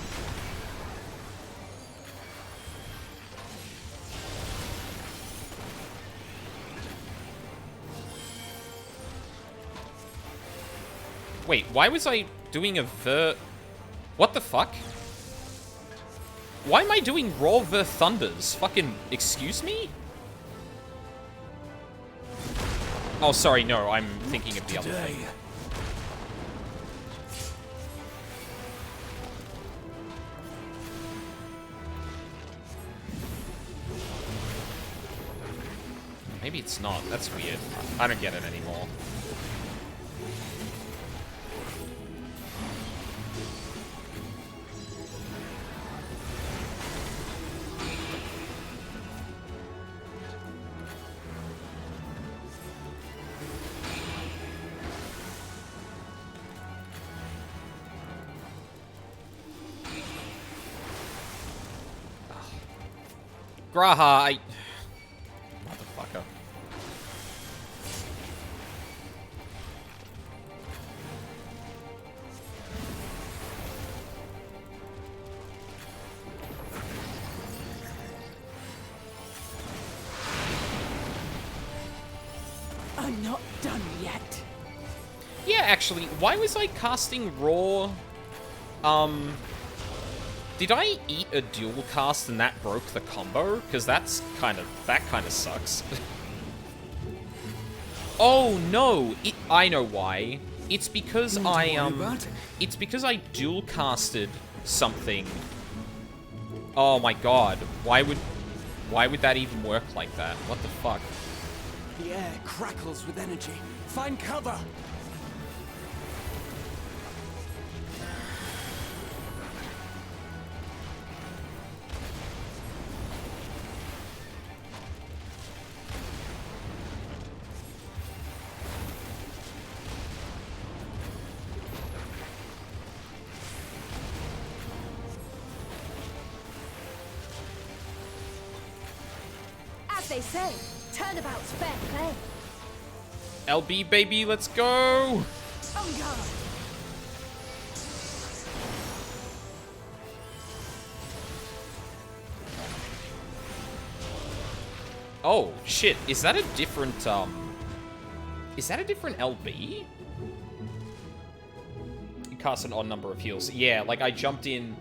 Wait, why was I doing a what the fuck? Why am I doing Raw the Thunders? Fucking excuse me? Oh, sorry, no, I'm thinking of the other thing. Maybe it's not. That's weird. I don't get it anymore. Graha, motherfucker. I'm not done yet. Yeah, actually, why was I casting Raw? Did I eat a dual cast and that broke the combo? Because that kind of sucks. Oh no, I know why. It's because it's because I dual casted something. Oh my god, why would that even work like that? What the fuck? The air crackles with energy. Find cover! As they say, turnabout's fair play. LB baby, let's go! On guard. Oh shit, is that a different is that a different LB? You cast an odd number of heals. Yeah, like I jumped in.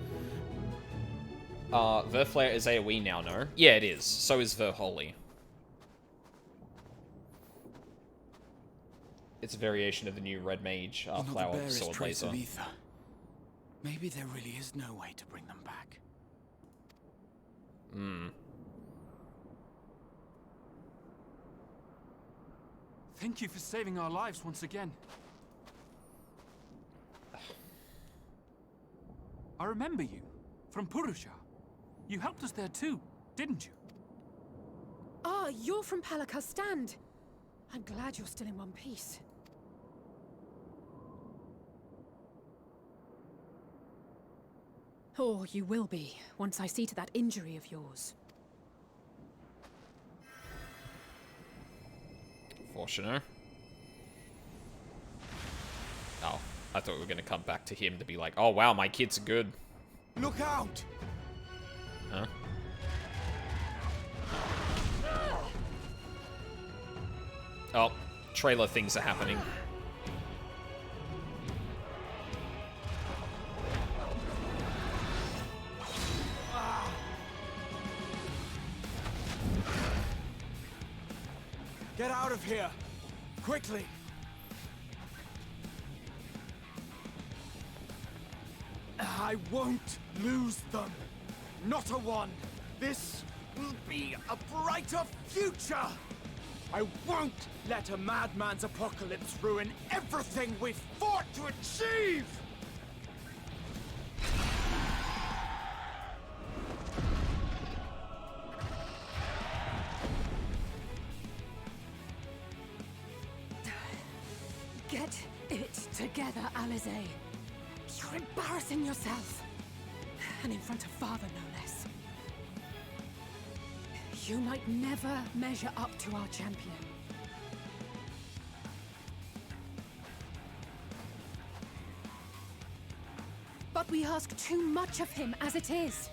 Verflare is AoE now, no? Yeah, it is. So is Verholy. It's a variation of the new Red Mage Flower Sword Laser. Maybe there really is no way to bring them back. Hmm. Thank you for saving our lives once again. I remember you from Purusha. You helped us there too, didn't you? Ah, you're from Palaka's stand. I'm glad you're still in one piece. Or you will be, once I see to that injury of yours. Fortuner. Oh, I thought we were gonna come back to him to be like, oh wow, my kid's good. Look out! Huh? Oh, trailer things are happening. Get out of here! Quickly! I won't lose them! Not a one! This will be a brighter future! I won't let a madman's apocalypse ruin everything we've fought to achieve! Get it together, Alizé. You're embarrassing yourself. And in front of Father, no less. You might never measure up to our champion. But we ask too much of him as it is.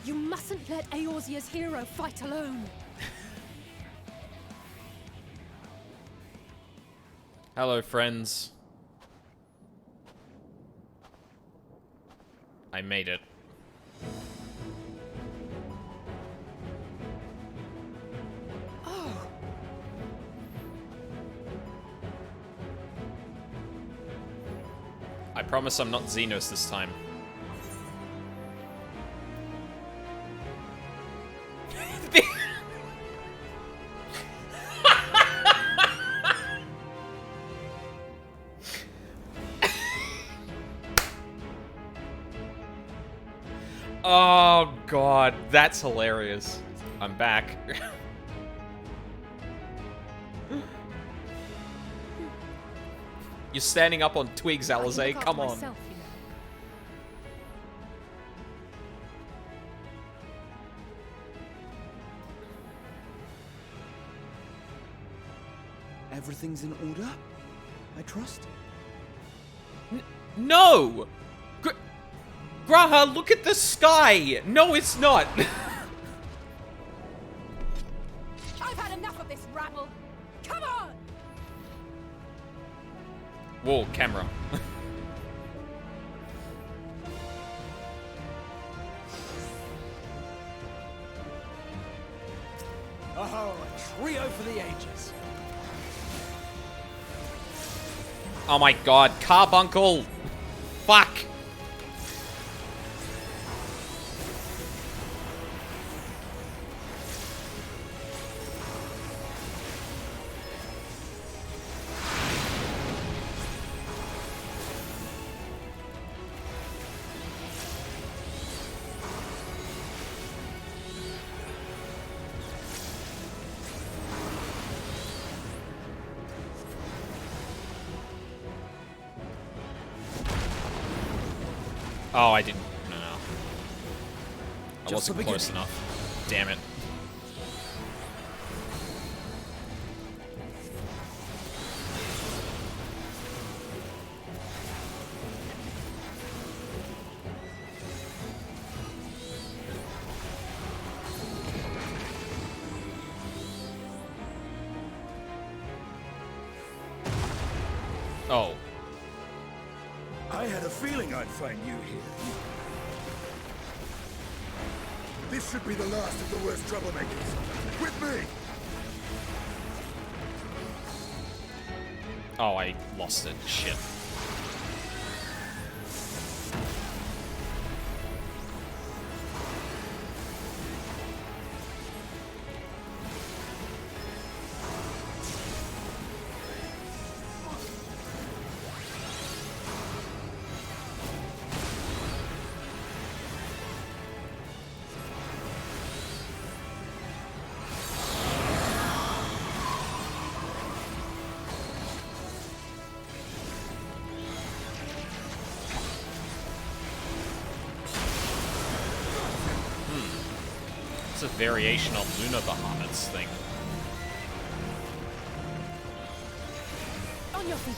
You mustn't let Eorzea's hero fight alone. Hello, friends. I made it. Oh. I promise I'm not Xenos this time. Oh god, that's hilarious. I'm back. You're standing up on twigs, Alizé. Come on. Myself, you know. Everything's in order? I trust? No! Graha, look at the sky! No, it's not! I've had enough of this rabble! Come on! Whoa, camera. Oh, a trio for the ages. Oh my god, Carbuncle! Fuck! Oh, I didn't. No. I wasn't close enough. Damn it. Oh. I had a feeling I'd find you here. This should be the last of the worst troublemakers. With me! Oh, I lost it. Shit. It's a variation of Luna Bahamut's thing. On your feet.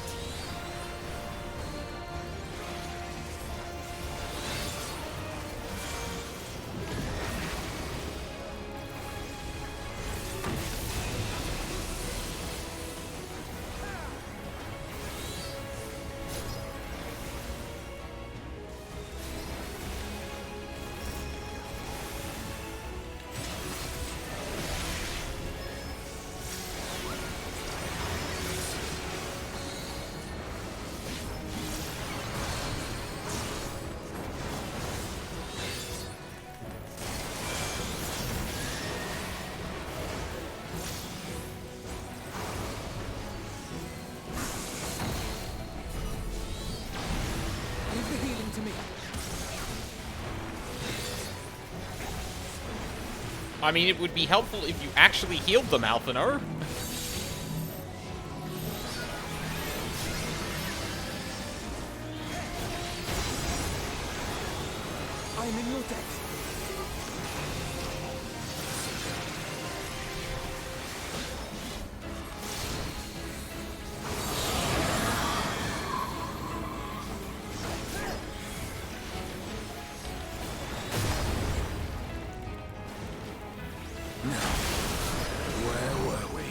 I mean, it would be helpful if you actually healed them, Alphino. I'm in your debt. Where were we?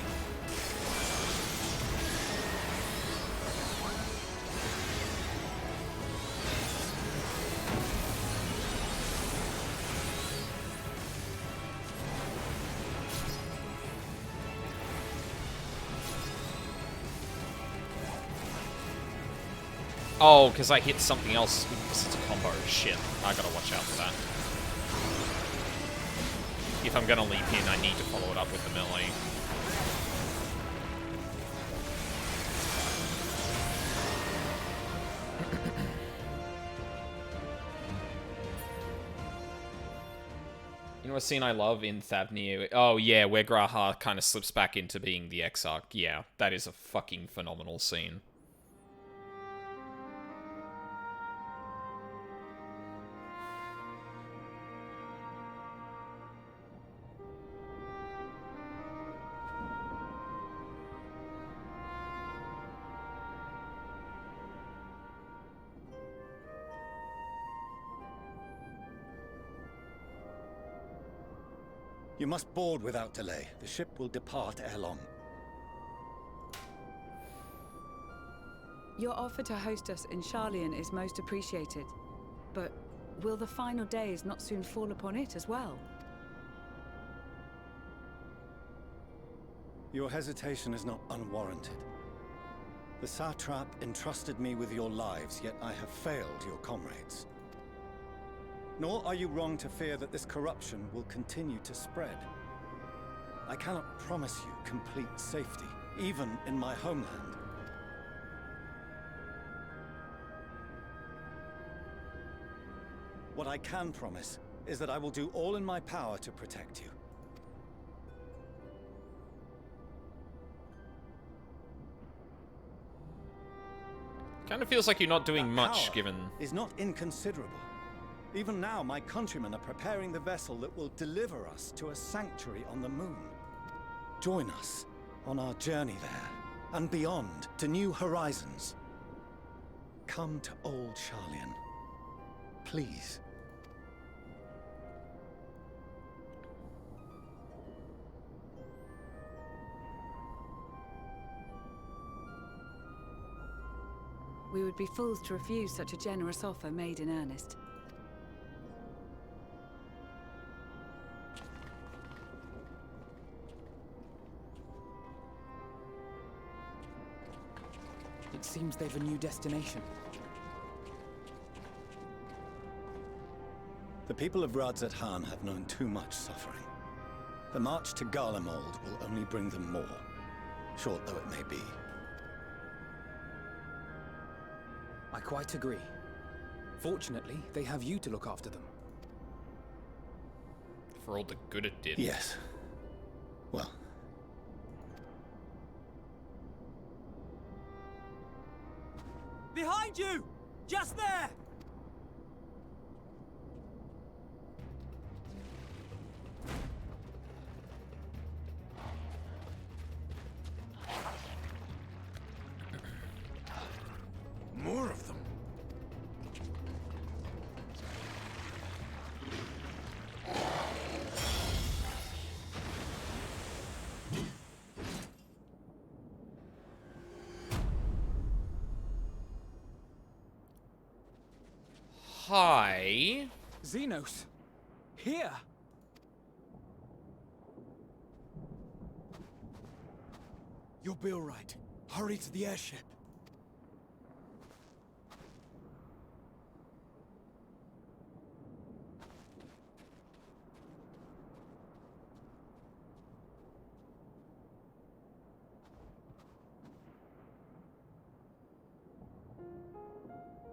Oh, because I hit something else because it's a combo. Shit, I gotta watch out for that. If I'm gonna leap in, I need to follow it up with the melee. You know a scene I love in Thavnir? Oh yeah, where Graha kind of slips back into being the Exarch. Yeah, that is a fucking phenomenal scene. You must board without delay. The ship will depart ere long. Your offer to host us in Sharlayan is most appreciated. But will the final days not soon fall upon it as well? Your hesitation is not unwarranted. The satrap entrusted me with your lives, yet I have failed your comrades. Nor are you wrong to fear that this corruption will continue to spread. I cannot promise you complete safety, even in my homeland. What I can promise is that I will do all in my power to protect you. Kind of feels like you're not doing much, Power given... is not inconsiderable. Even now, my countrymen are preparing the vessel that will deliver us to a sanctuary on the moon. Join us on our journey there, and beyond, to new horizons. Come to old Sharlayan. Please. We would be fools to refuse such a generous offer made in earnest. It seems they've a new destination. The people of Radzat-Han have known too much suffering. The march to Garlemald will only bring them more, short though it may be. I quite agree. Fortunately, they have you to look after them. For all the good it did. Yes. Well. Behind you! Just there! More of them. Hi. Xenos! Here! You'll be all right. Hurry to the airship.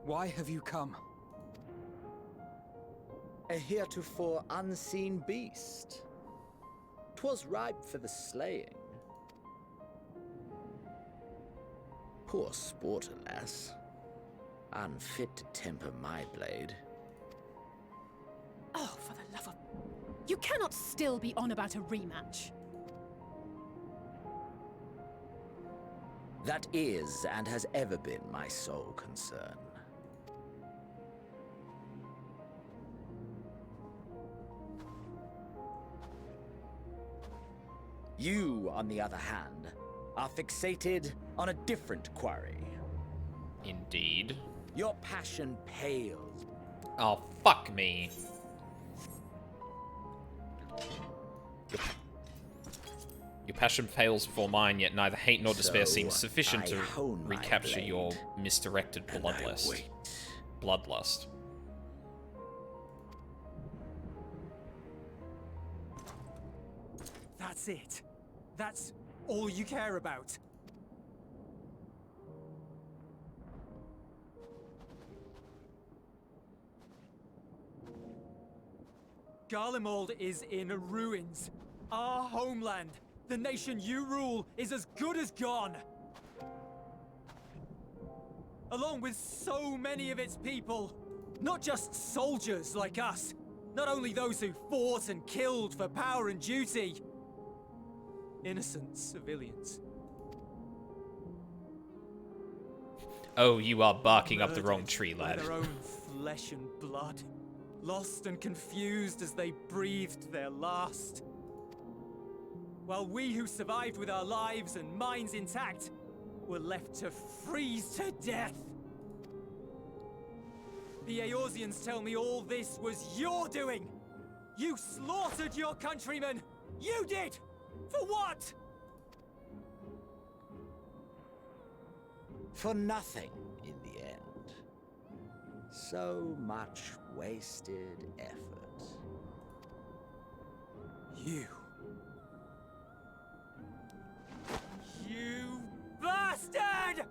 Why have you come? A heretofore unseen beast. 'Twas ripe for the slaying. Poor sport, alas. Unfit to temper my blade. Oh, for the love of... You cannot still be on about a rematch. That is, and has ever been, my sole concern. You, on the other hand, are fixated on a different quarry. Indeed. Your passion pales. Oh, fuck me. Your passion fails before mine, yet neither hate nor despair seems sufficient to recapture your misdirected bloodlust. That's it. That's all you care about. Garlemald is in ruins. Our homeland, the nation you rule, is as good as gone. Along with so many of its people. Not just soldiers like us. Not only those who fought and killed for power and duty. Innocent civilians. Oh, you are barking up the wrong tree, lad. By their own flesh and blood. Lost and confused as they breathed their last. While we who survived with our lives and minds intact were left to freeze to death. The Eorzeans tell me all this was your doing. You slaughtered your countrymen. You did! For what? For nothing, in the end. So much wasted effort. You bastard!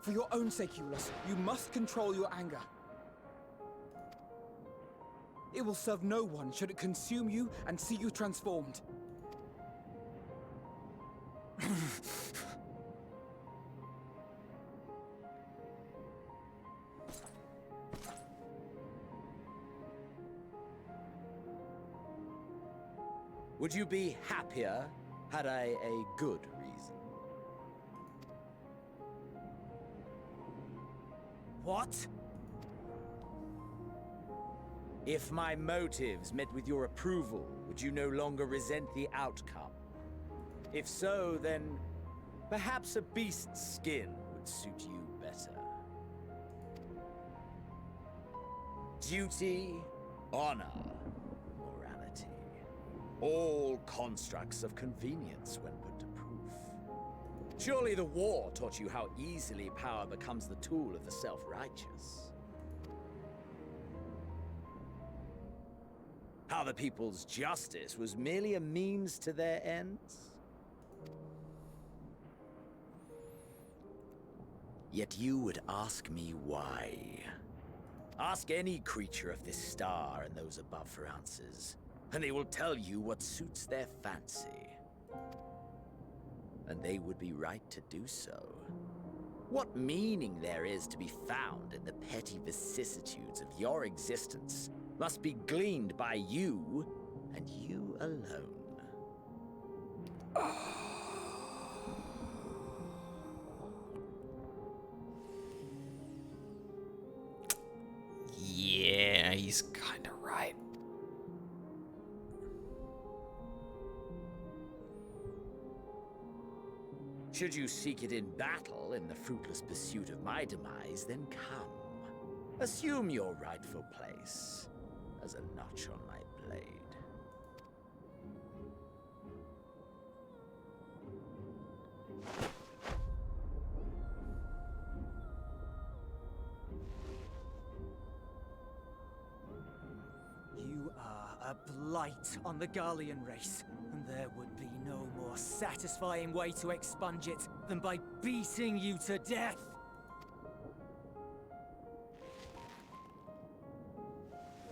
For your own sake, Eulas, you must control your anger. It will serve no one should it consume you and see you transformed. Would you be happier had I a good reason? What? If my motives met with your approval, would you no longer resent the outcome? If so, then perhaps a beast's skin would suit you better. Duty, honor, morality. All constructs of convenience when put to proof. Surely the war taught you how easily power becomes the tool of the self-righteous. How the people's justice was merely a means to their ends? Yet you would ask me why. Ask any creature of this star and those above for answers, and they will tell you what suits their fancy. And they would be right to do so. What meaning there is to be found in the petty vicissitudes of your existence must be gleaned by you, and you alone. Yeah, he's kinda right. Should you seek it in battle in the fruitless pursuit of my demise, then come. Assume your rightful place as a notch on my blade. You are a blight on the Garlean race, and there would be no more satisfying way to expunge it than by beating you to death.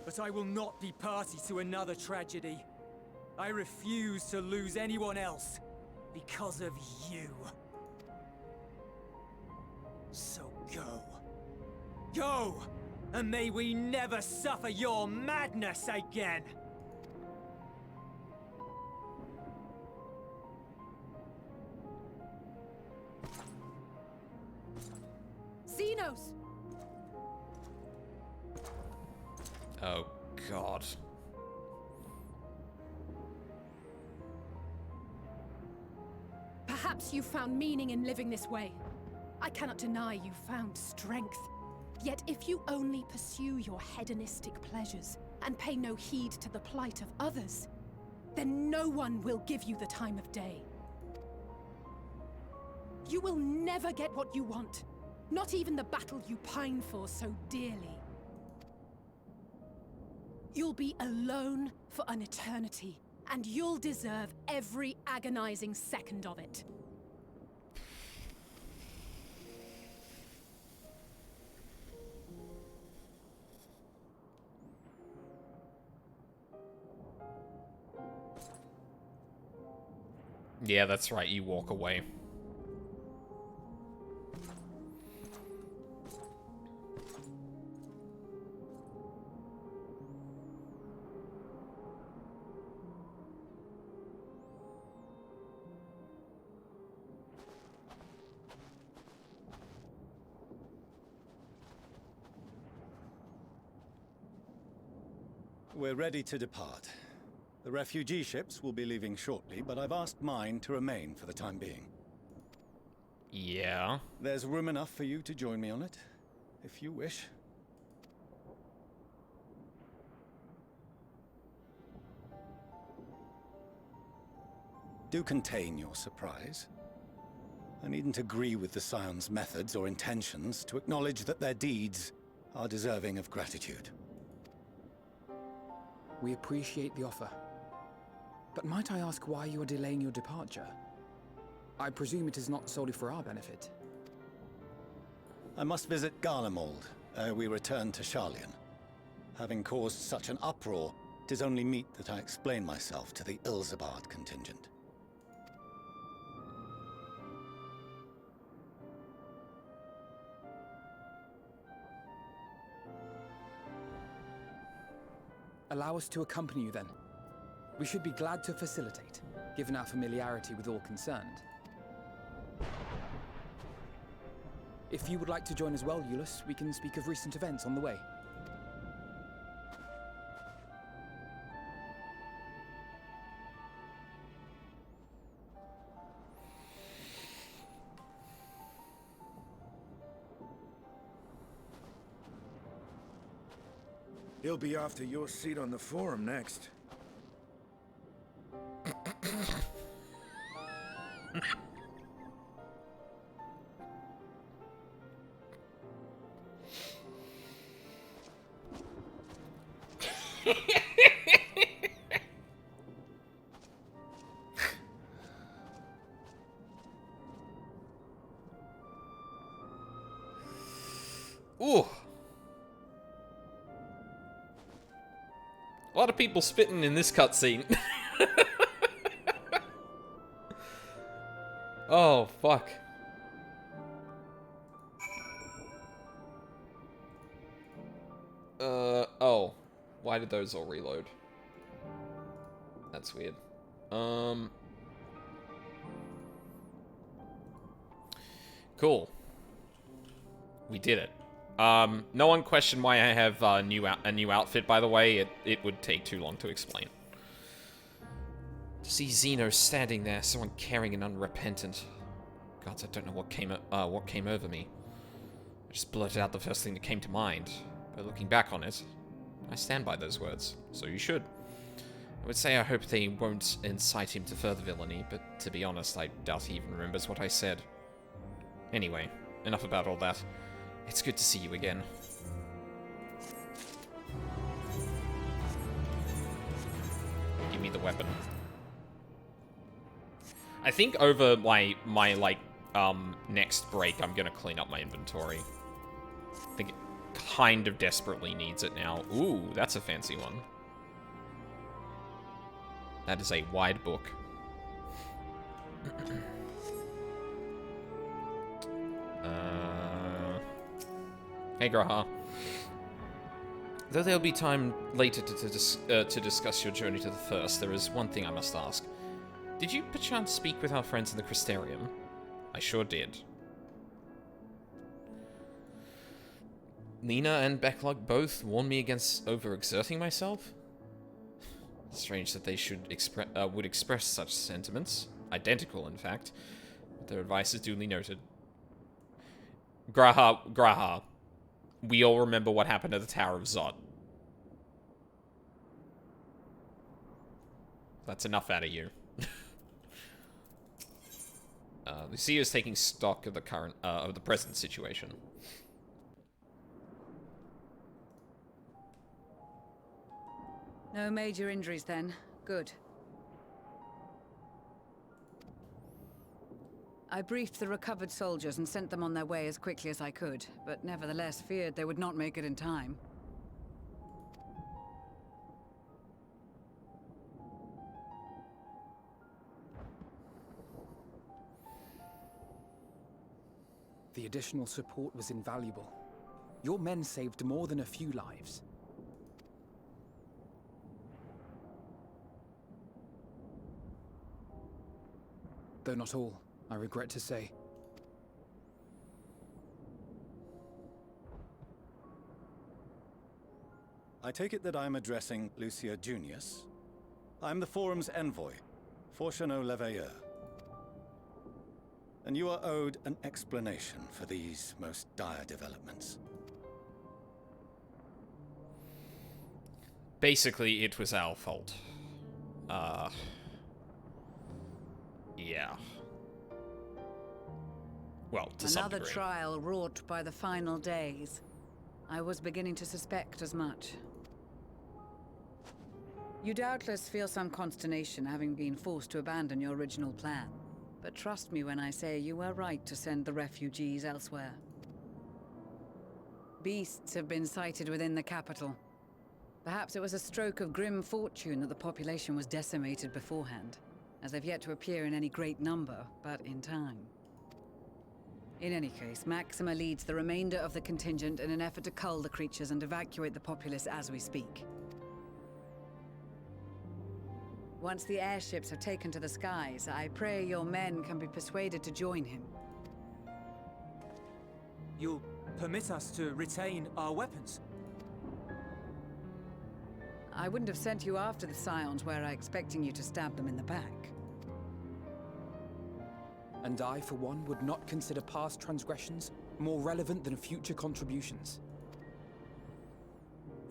But I will not be party to another tragedy. I refuse to lose anyone else because of you. So go. Go! And may we never suffer your madness again! Xenos! Oh, God. Perhaps you found meaning in living this way. I cannot deny you found strength. Yet if you only pursue your hedonistic pleasures and pay no heed to the plight of others, then no one will give you the time of day. You will never get what you want, not even the battle you pine for so dearly. You'll be alone for an eternity, and you'll deserve every agonizing second of it. Yeah, that's right, you walk away. We're ready to depart. The refugee ships will be leaving shortly, but I've asked mine to remain for the time being. Yeah. There's room enough for you to join me on it, if you wish. Do contain your surprise. I needn't agree with the Scion's methods or intentions to acknowledge that their deeds are deserving of gratitude. We appreciate the offer. But might I ask why you are delaying your departure? I presume it is not solely for our benefit. I must visit Garlemald ere we return to Sharlayan. Having caused such an uproar, it is only meet that I explain myself to the Ilzabard contingent. Allow us to accompany you then. We should be glad to facilitate, given our familiarity with all concerned. If you would like to join as well, Eulus, we can speak of recent events on the way. He'll be after your seat on the forum next. Ooh. A lot of people spitting in this cutscene. Oh, fuck. Oh. Why did those all reload? That's weird. Cool. We did it. No one questioned why I have a new outfit, by the way. It would take too long to explain. To see Zeno standing there, so uncaring and unrepentant. Gods, I don't know what came over me. I just blurted out the first thing that came to mind. But looking back on it, I stand by those words. So you should. I would say I hope they won't incite him to further villainy, but to be honest, I doubt he even remembers what I said. Anyway, enough about all that. It's good to see you again. Give me the weapon. I think over my next break, I'm gonna clean up my inventory. I think it kind of desperately needs it now. Ooh, that's a fancy one. That is a wide book. Hey, Graha. Though there'll be time later to discuss your journey to the First, there is one thing I must ask. Did you perchance speak with our friends in the Crystarium? I sure did. Nina and Becklog both warned me against overexerting myself? Strange that they would express such sentiments. Identical, in fact. But their advice is duly noted. Graha. We all remember what happened at the Tower of Zod. That's enough out of you. Lucia is taking stock of the present situation. No major injuries then. Good. I briefed the recovered soldiers and sent them on their way as quickly as I could, but nevertheless feared they would not make it in time. The additional support was invaluable. Your men saved more than a few lives. Though not all, I regret to say. I take it that I'm addressing Lucia Junius. I'm the Forum's envoy, Fortuneau Leveilleur. And you are owed an explanation for these most dire developments. Basically, it was our fault. Yeah. Well, to some Another degree. trial wrought by the final days. I was beginning to suspect as much. You doubtless feel some consternation having been forced to abandon your original plan. But trust me when I say you were right to send the refugees elsewhere. Beasts have been sighted within the capital. Perhaps it was a stroke of grim fortune that the population was decimated beforehand, as they've yet to appear in any great number, but in time. In any case, Maxima leads the remainder of the contingent in an effort to cull the creatures and evacuate the populace as we speak. Once the airships have taken to the skies, I pray your men can be persuaded to join him. You'll permit us to retain our weapons? I wouldn't have sent you after the Scions were I expecting you to stab them in the back. And I, for one, would not consider past transgressions more relevant than future contributions.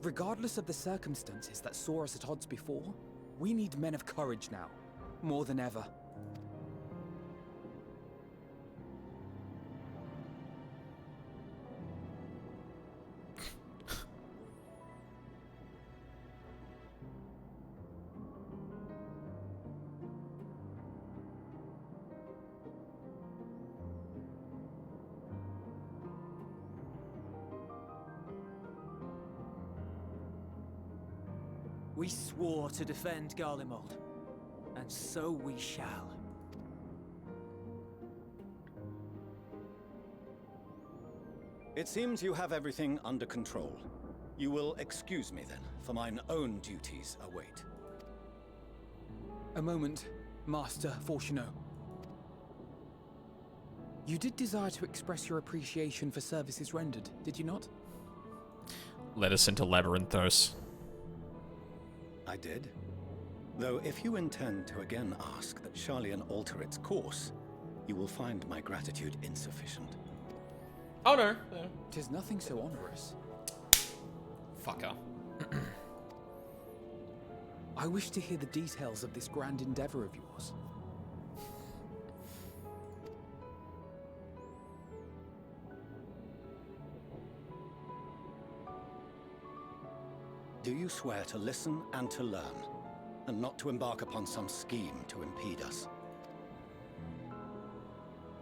Regardless of the circumstances that saw us at odds before, we need men of courage now, more than ever. We swore to defend Garlemald, and so we shall. It seems you have everything under control. You will excuse me then, for mine own duties await. A moment, Master Fortuneau. You did desire to express your appreciation for services rendered, did you not? Let us into Labyrinthos. I did. Though if you intend to again ask that Charlian alter its course, you will find my gratitude insufficient. Oh no. Tis nothing so onerous. Fucker. I wish to hear the details of this grand endeavor of yours. Do you swear to listen and to learn, and not to embark upon some scheme to impede us?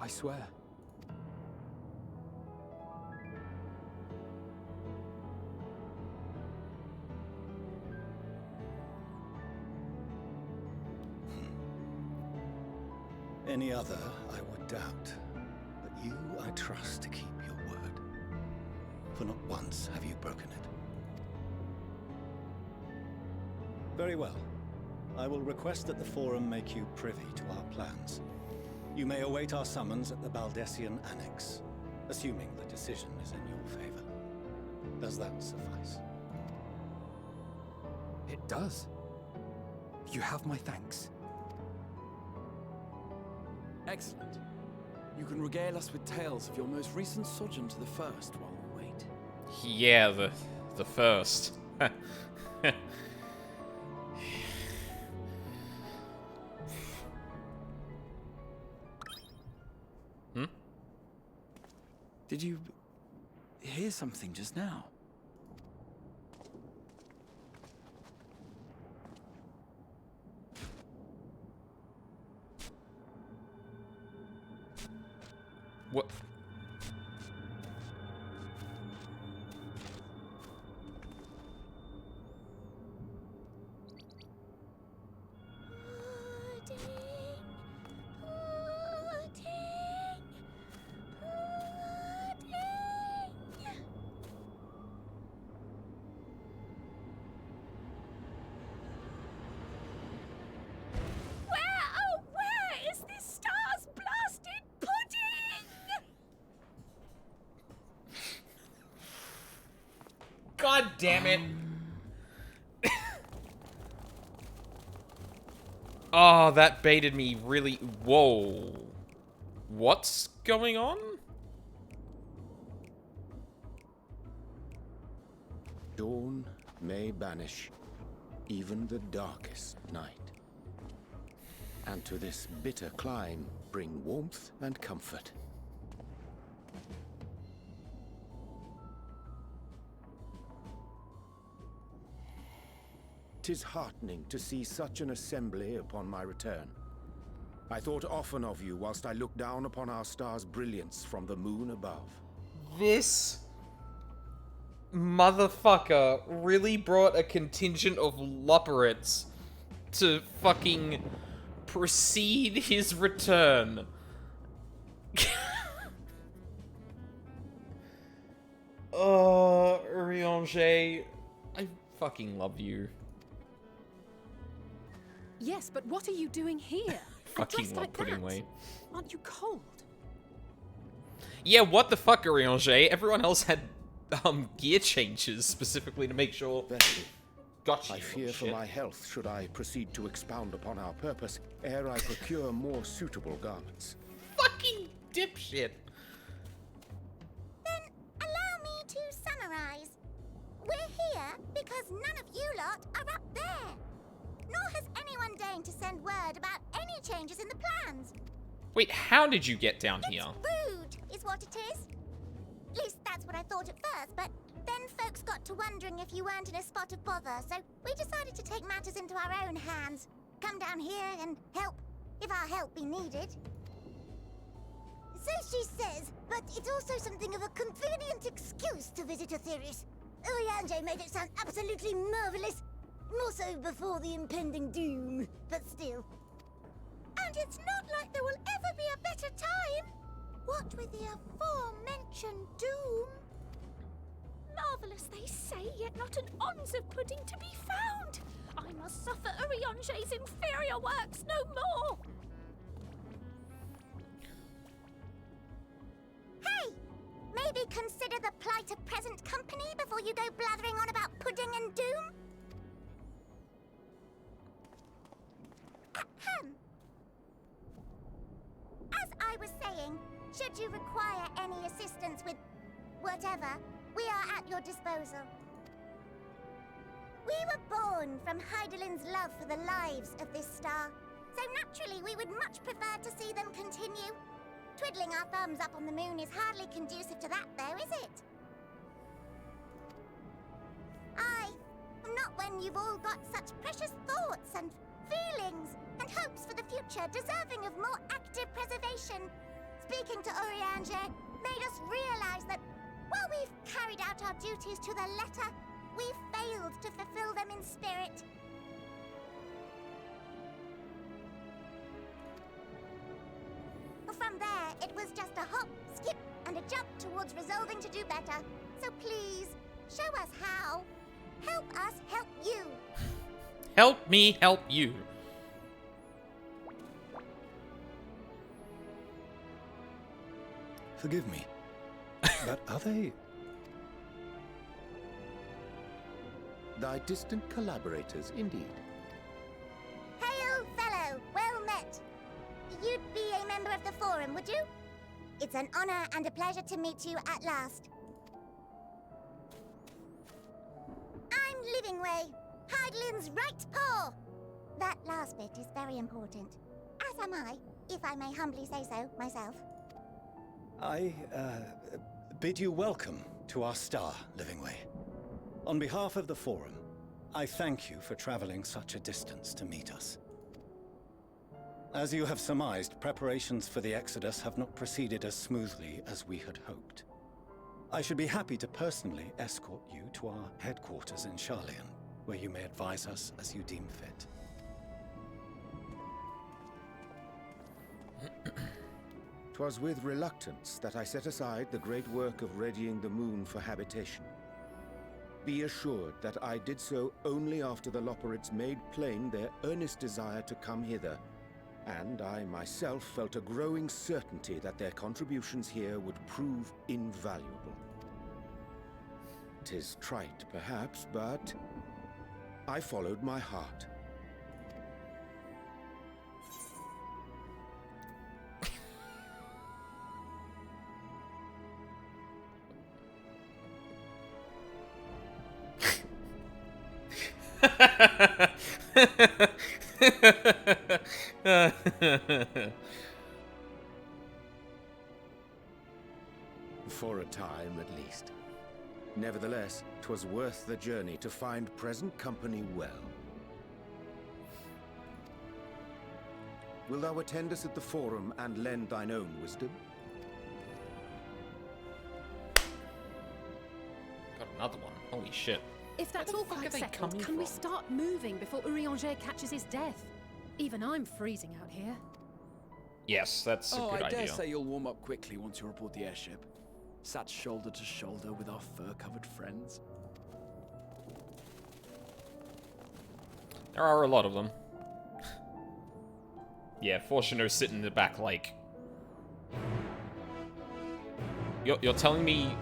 I swear. Any other I would doubt, but you I trust to keep your word. For not once have you broken it. Very well. I will request that the Forum make you privy to our plans. You may await our summons at the Baldessian Annex, assuming the decision is in your favor. Does that suffice? It does. You have my thanks. Excellent. You can regale us with tales of your most recent sojourn to the First while we wait. Yeah, the first. Did you hear something just now? What? Where is this star's blasted pudding? God damn it. Oh, that baited me really. Whoa. What's going on? Dawn may banish even the darkest night. And to this bitter clime bring warmth and comfort. 'Tis heartening to see such an assembly upon my return. I thought often of you whilst I looked down upon our star's brilliance from the moon above. This motherfucker really brought a contingent of Lupperets to fucking precede his return. Oh, Urianger, I fucking love you. Yes, but what are you doing here? Fucking love Pudding Way. Aren't you cold? Yeah, what the fuck, Urianger? Everyone else had gear changes specifically to make sure. Gotcha. I fear for my health should I proceed to expound upon our purpose ere I procure more suitable garments. Fucking dipshit. Then allow me to summarize. We're here because none of you lot are up there. Nor has anyone deigned to send word about any changes in the plans. Wait, how did you get down here? Rude is what it is. At least that's what I thought at first, but then folks got to wondering if you weren't in a spot of bother, so we decided to take matters into our own hands. Come down here and help, if our help be needed. So she says, but it's also something of a convenient excuse to visit Aetheris. Urianger made it sound absolutely marvelous. More so before the impending doom, but still. And it's not like there will ever be a better time. What with the aforementioned doom? Marvelous, they say, yet not an ounce of pudding to be found. I must suffer Urianger's inferior works no more. Hey! Maybe consider the plight of present company before you go blathering on about pudding and doom? Ahem. As I was saying, should you require any assistance with whatever, we are at your disposal. We were born from Hydaelyn's love for the lives of this star, so naturally we would much prefer to see them continue. Twiddling our thumbs up on the moon is hardly conducive to that, though, is it? Aye, not when you've all got such precious thoughts and feelings and hopes for the future deserving of more active preservation. Speaking to Urianger made us realize that while we've carried out our duties to the letter, we've failed to fulfill them in spirit. swear it was just a hop, skip, and a jump towards resolving to do better. So please, show us how. Help us help you. Help me help you. Forgive me, but are they... Thy distant collaborators, indeed. Hail, fellow. Well met. You'd be a member of the Forum, would you? It's an honor and a pleasure to meet you at last. I'm Livingway, Hydelin's right paw. That last bit is very important. As am I, if I may humbly say so myself. I bid you welcome to our star, Livingway. On behalf of the Forum, I thank you for traveling such a distance to meet us. As you have surmised, preparations for the Exodus have not proceeded as smoothly as we had hoped. I should be happy to personally escort you to our headquarters in Sharlayan, where you may advise us as you deem fit. 'Twas with reluctance that I set aside the great work of readying the moon for habitation. Be assured that I did so only after the Loperids made plain their earnest desire to come hither, and I myself felt a growing certainty that their contributions here would prove invaluable. 'Tis trite, perhaps, but I followed my heart. For a time, at least. Nevertheless, 'twas worth the journey to find present company well. Wilt thou attend us at the Forum and lend thine own wisdom? Got another one. Holy shit. If that's all quite settled, can we start moving before Urianger catches his death? Even I'm freezing out here. Yes, that's a good I idea. dare say you'll warm up quickly once you're aboard the airship. Sat shoulder to shoulder with our fur-covered friends. There are a lot of them. Yeah, Fortuno sitting in the back like... You're telling me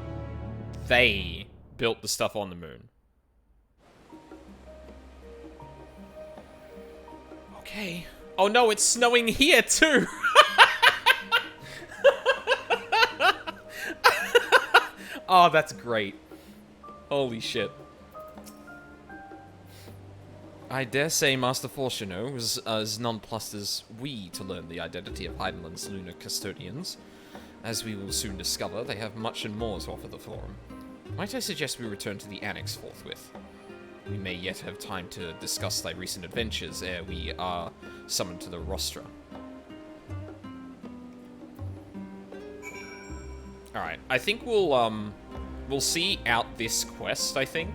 they built the stuff on the moon? Okay. Oh no, it's snowing here too! Oh, that's great. Holy shit. I dare say Master Fortuno was as nonplussed as we to learn the identity of Heideland's lunar custodians. As we will soon discover, they have much and more to offer the Forum. Might I suggest we return to the Annex forthwith? We may yet have time to discuss thy recent adventures ere we are summoned to the rostra. Alright, I think we'll see out this quest, I think.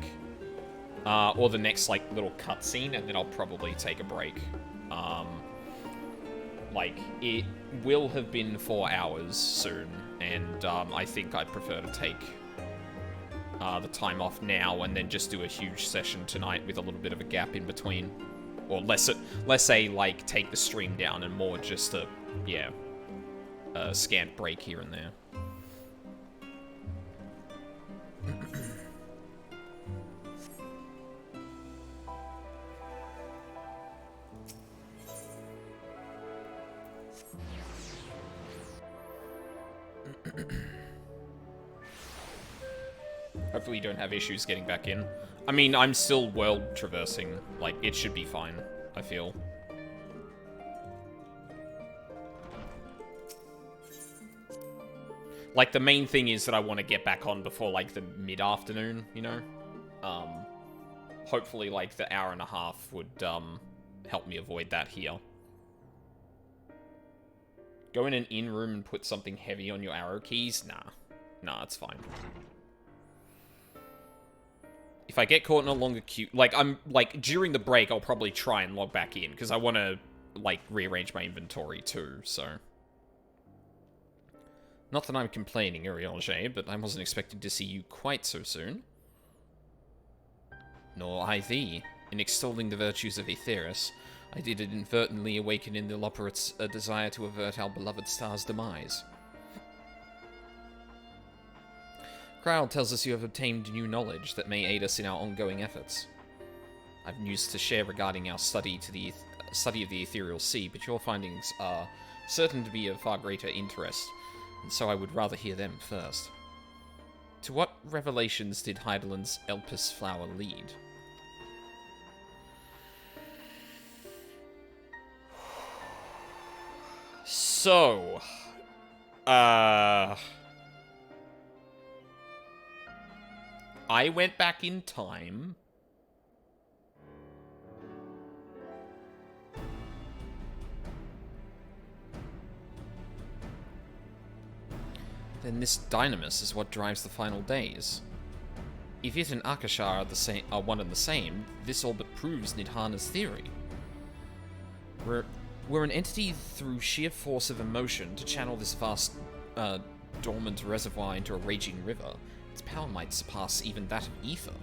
Or the next, like, little cutscene, and then I'll probably take a break. Like, it will have been 4 hours soon, and I think I'd prefer to take the time off now and then just do a huge session tonight with a little bit of a gap in between. Or less say, like, take the stream down and more just a, yeah, a scant break here and there. Hopefully you don't have issues getting back in. I mean, I'm still world traversing. Like, it should be fine, I feel. Like, the main thing is that I want to get back on before, like, the mid-afternoon, you know? Hopefully, like, the hour and a half would, help me avoid that here. Go in an in-room and put something heavy on your arrow keys? Nah. Nah, it's fine. If I get caught in a longer queue... Like, during the break, I'll probably try and log back in, because I want to, like, rearrange my inventory, too, so... Not that I'm complaining, Urianger, but I wasn't expecting to see you quite so soon. Nor I thee. In extolling the virtues of Aetheris, I did inadvertently awaken in the Loporrit's a desire to avert our beloved star's demise. Crowd tells us you have obtained new knowledge that may aid us in our ongoing efforts. I've news to share regarding our study of the Ethereal Sea, but your findings are certain to be of far greater interest, and so I would rather hear them first. To what revelations did Heidelin's Elpis flower lead? So, I went back in time. Then this Dynamis is what drives the final days. If it and Akashar are one and the same, this all but proves Nidhana's theory. We're an entity through sheer force of emotion to channel this vast, dormant reservoir into a raging river. Its power might surpass even that of ether.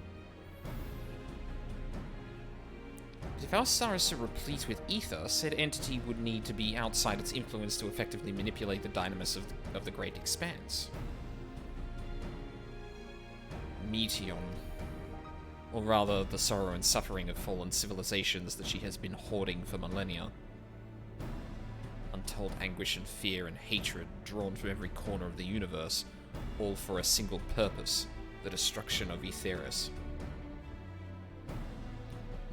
But if our star is so replete with ether, said entity would need to be outside its influence to effectively manipulate the dynamis of the Great Expanse. Meteon. Or rather, the sorrow and suffering of fallen civilizations that she has been hoarding for millennia. Untold anguish and fear and hatred drawn from every corner of the universe, all for a single purpose, the destruction of Aetheris.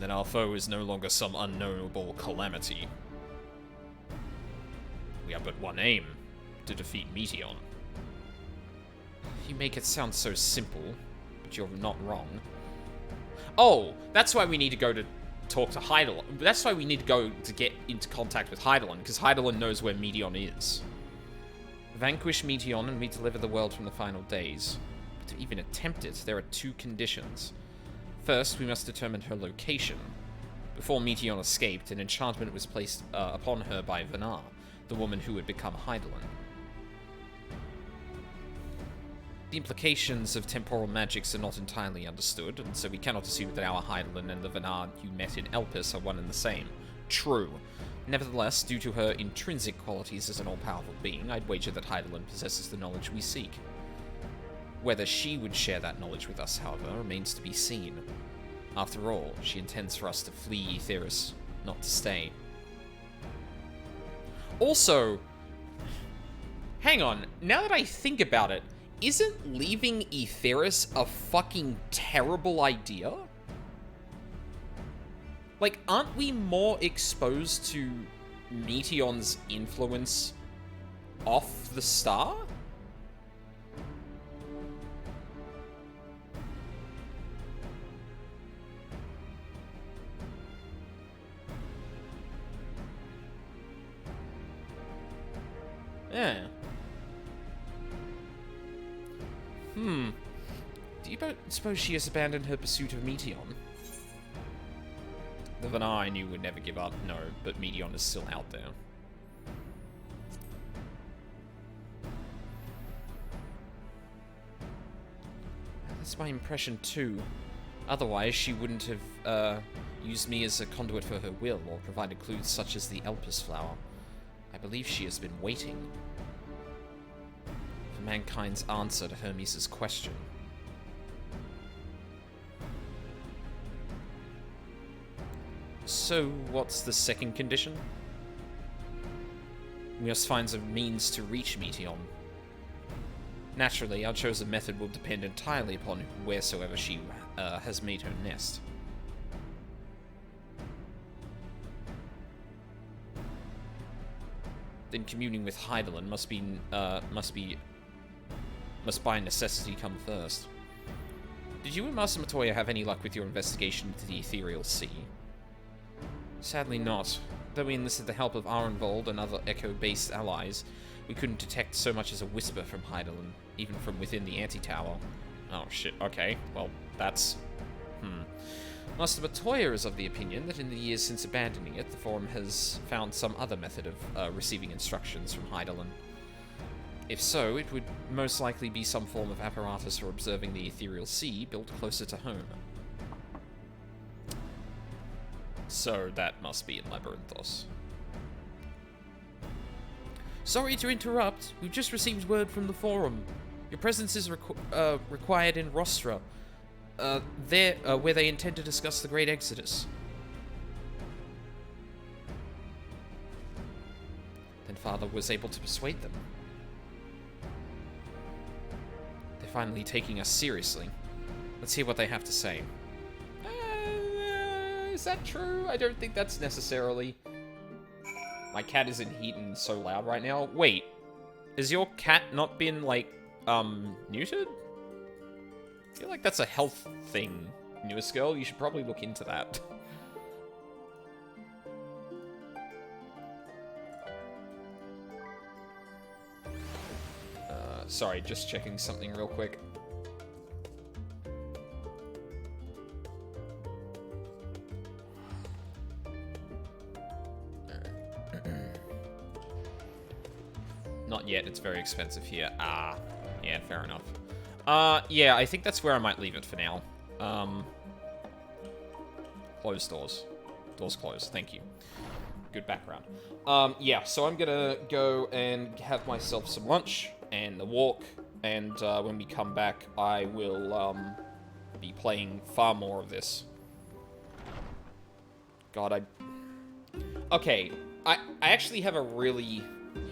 Then our foe is no longer some unknowable calamity. We have but one aim, to defeat Meteon. You make it sound so simple, but you're not wrong. Oh, that's why we need to go to talk to Heidelin. That's why we need to go to get into contact with Heidelin, because Heidelin knows where Meteon is. Vanquish Meteon and we deliver the world from the final days. But to even attempt it, there are two conditions. First, we must determine her location. Before Meteon escaped, an enchantment was placed upon her by Vanar, the woman who would become Heidelin. The implications of temporal magics are not entirely understood, and so we cannot assume that our Heidelin and the Vanar you met in Elpis are one and the same. True. Nevertheless, due to her intrinsic qualities as an all-powerful being, I'd wager that Heidelin possesses the knowledge we seek. Whether she would share that knowledge with us, however, remains to be seen. After all, she intends for us to flee Aetheris, not to stay. Also, hang on, now that I think about it, isn't leaving Aetheris a fucking terrible idea? Like, aren't we more exposed to Meteon's influence off the star? Yeah. Do you suppose she has abandoned her pursuit of Meteon? The Vanar I knew would never give up, no, but Meteon is still out there. That's my impression too. Otherwise, she wouldn't have used me as a conduit for her will, or provided clues such as the Elpis flower. I believe she has been waiting for mankind's answer to Hermes' question. So, what's the second condition? We must find a means to reach Meteon. Naturally, our chosen method will depend entirely upon wheresoever she has made her nest. Then communing with Heidelin must by necessity come first. Did you and Master Matoya have any luck with your investigation into the Ethereal Sea? Sadly not. Though we enlisted the help of Arenvold and other Echo-based allies, we couldn't detect so much as a whisper from Heidelin, even from within the anti-tower. Oh shit, okay. Well, that's... Master Matoya is of the opinion that in the years since abandoning it, the Forum has found some other method of receiving instructions from Heidelin. If so, it would most likely be some form of apparatus for observing the ethereal sea built closer to home. So that must be in Labyrinthos. Sorry to interrupt. We've just received word from the forum. Your presence is required in Rostra, where they intend to discuss the Great Exodus. Then Father was able to persuade them. They're finally taking us seriously. Let's hear what they have to say. Is that true? I don't think that's necessarily... My cat is in heat and so loud right now. Wait, has your cat not been, like, neutered? I feel like that's a health thing, newest girl. You should probably look into that. Sorry, just checking something real quick. Not yet, it's very expensive here. Ah, yeah, fair enough. Yeah, I think that's where I might leave it for now. Closed doors. Doors closed, thank you. Good background. Yeah, so I'm gonna go and have myself some lunch and a walk, and when we come back, I will be playing far more of this. God, Okay, I actually have a really...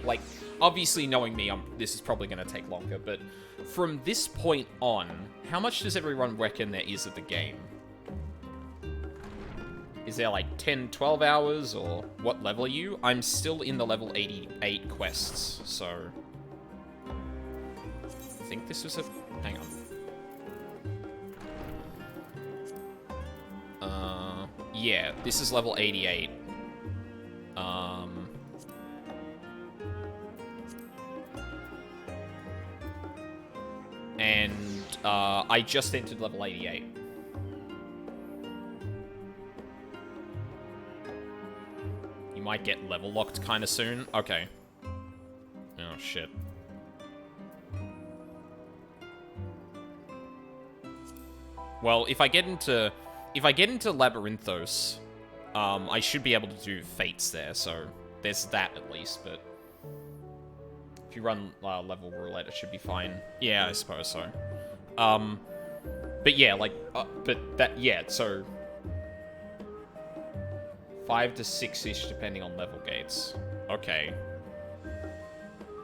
Like, obviously knowing me, this is probably going to take longer, but from this point on, how much does everyone reckon there is of the game? Is there like 10, 12 hours, or what level are you? I'm still in the level 88 quests, so... I think this was a... Hang on. Yeah, this is level 88. And I just entered level 88. You might get level locked kind of soon. Okay. Oh shit. Well, if I get into Labyrinthos, I should be able to do fates there. So there's that at least, but. If you run level roulette, it should be fine. Yeah, I suppose so. But yeah, like, so 5 to 6-ish depending on level gates. Okay.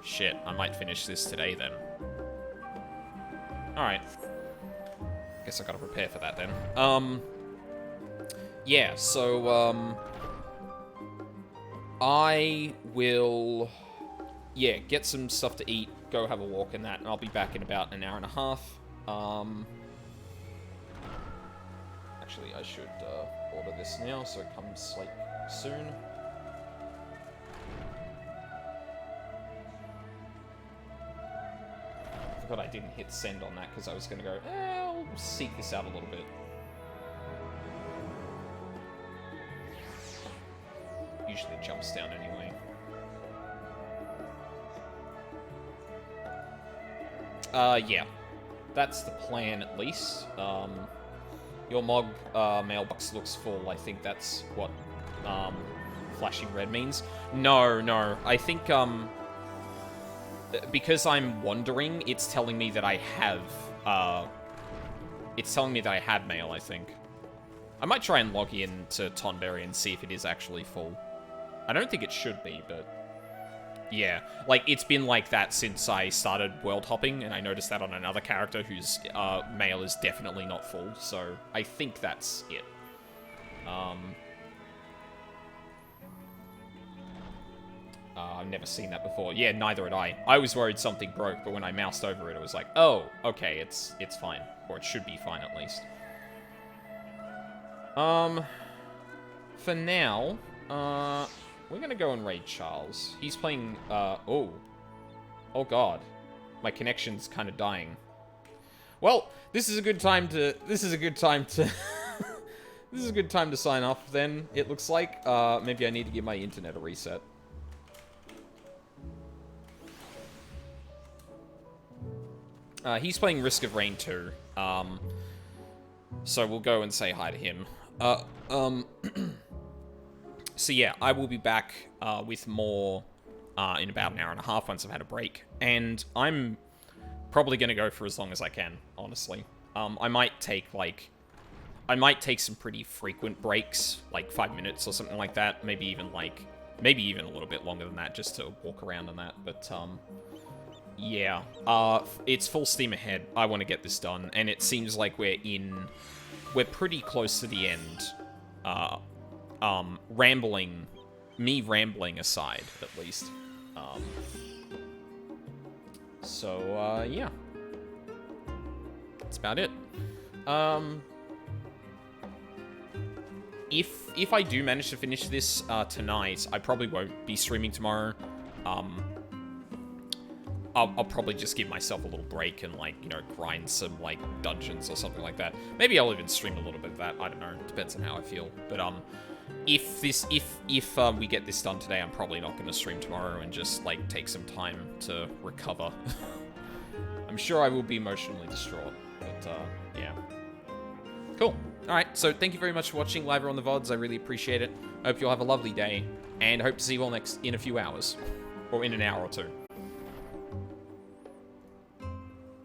Shit, I might finish this today then. Alright. Guess I gotta prepare for that then. Yeah, so, I will... Yeah, get some stuff to eat, go have a walk and that, and I'll be back in about an hour and a half. Actually, I should order this now so it comes, like, soon. I forgot I didn't hit send on that because I was going to go, I'll seek this out a little bit. Usually it jumps down anyway. Yeah. That's the plan, at least. Your MOG mailbox looks full. I think that's what flashing red means. No. I think, because I'm wandering, it's telling me that I have, mail, I think. I might try and log in to Tonberry and see if it is actually full. I don't think it should be, but... Yeah, like, it's been like that since I started world hopping, and I noticed that on another character whose mail is definitely not full, so I think that's it. I've never seen that before. Yeah, neither had I. I was worried something broke, but when I moused over it, it was like, oh, okay, it's fine. Or it should be fine, at least. For now, we're gonna go and raid Charles. He's playing, oh god. My connection's kind of dying. Well, this is a good time to sign off then, it looks like. Maybe I need to give my internet a reset. He's playing Risk of Rain 2. So we'll go and say hi to him. So yeah, I will be back with more in about an hour and a half once I've had a break. And I'm probably going to go for as long as I can, honestly. I might take some pretty frequent breaks, like 5 minutes or something like that. Maybe even a little bit longer than that, just to walk around and that. But yeah, it's full steam ahead. I want to get this done, and it seems like we're pretty close to the end. Me rambling aside, at least. Yeah. That's about it. If I do manage to finish this tonight, I probably won't be streaming tomorrow. I'll probably just give myself a little break and, like, you know, grind some, like, dungeons or something like that. Maybe I'll even stream a little bit of that. I don't know. Depends on how I feel. But, if we get this done today, I'm probably not going to stream tomorrow and just, like, take some time to recover. I'm sure I will be emotionally distraught. But, yeah. Cool. Alright, so thank you very much for watching live or on the VODs. I really appreciate it. I hope you'll have a lovely day, and hope to see you all in a few hours. Or in an hour or two.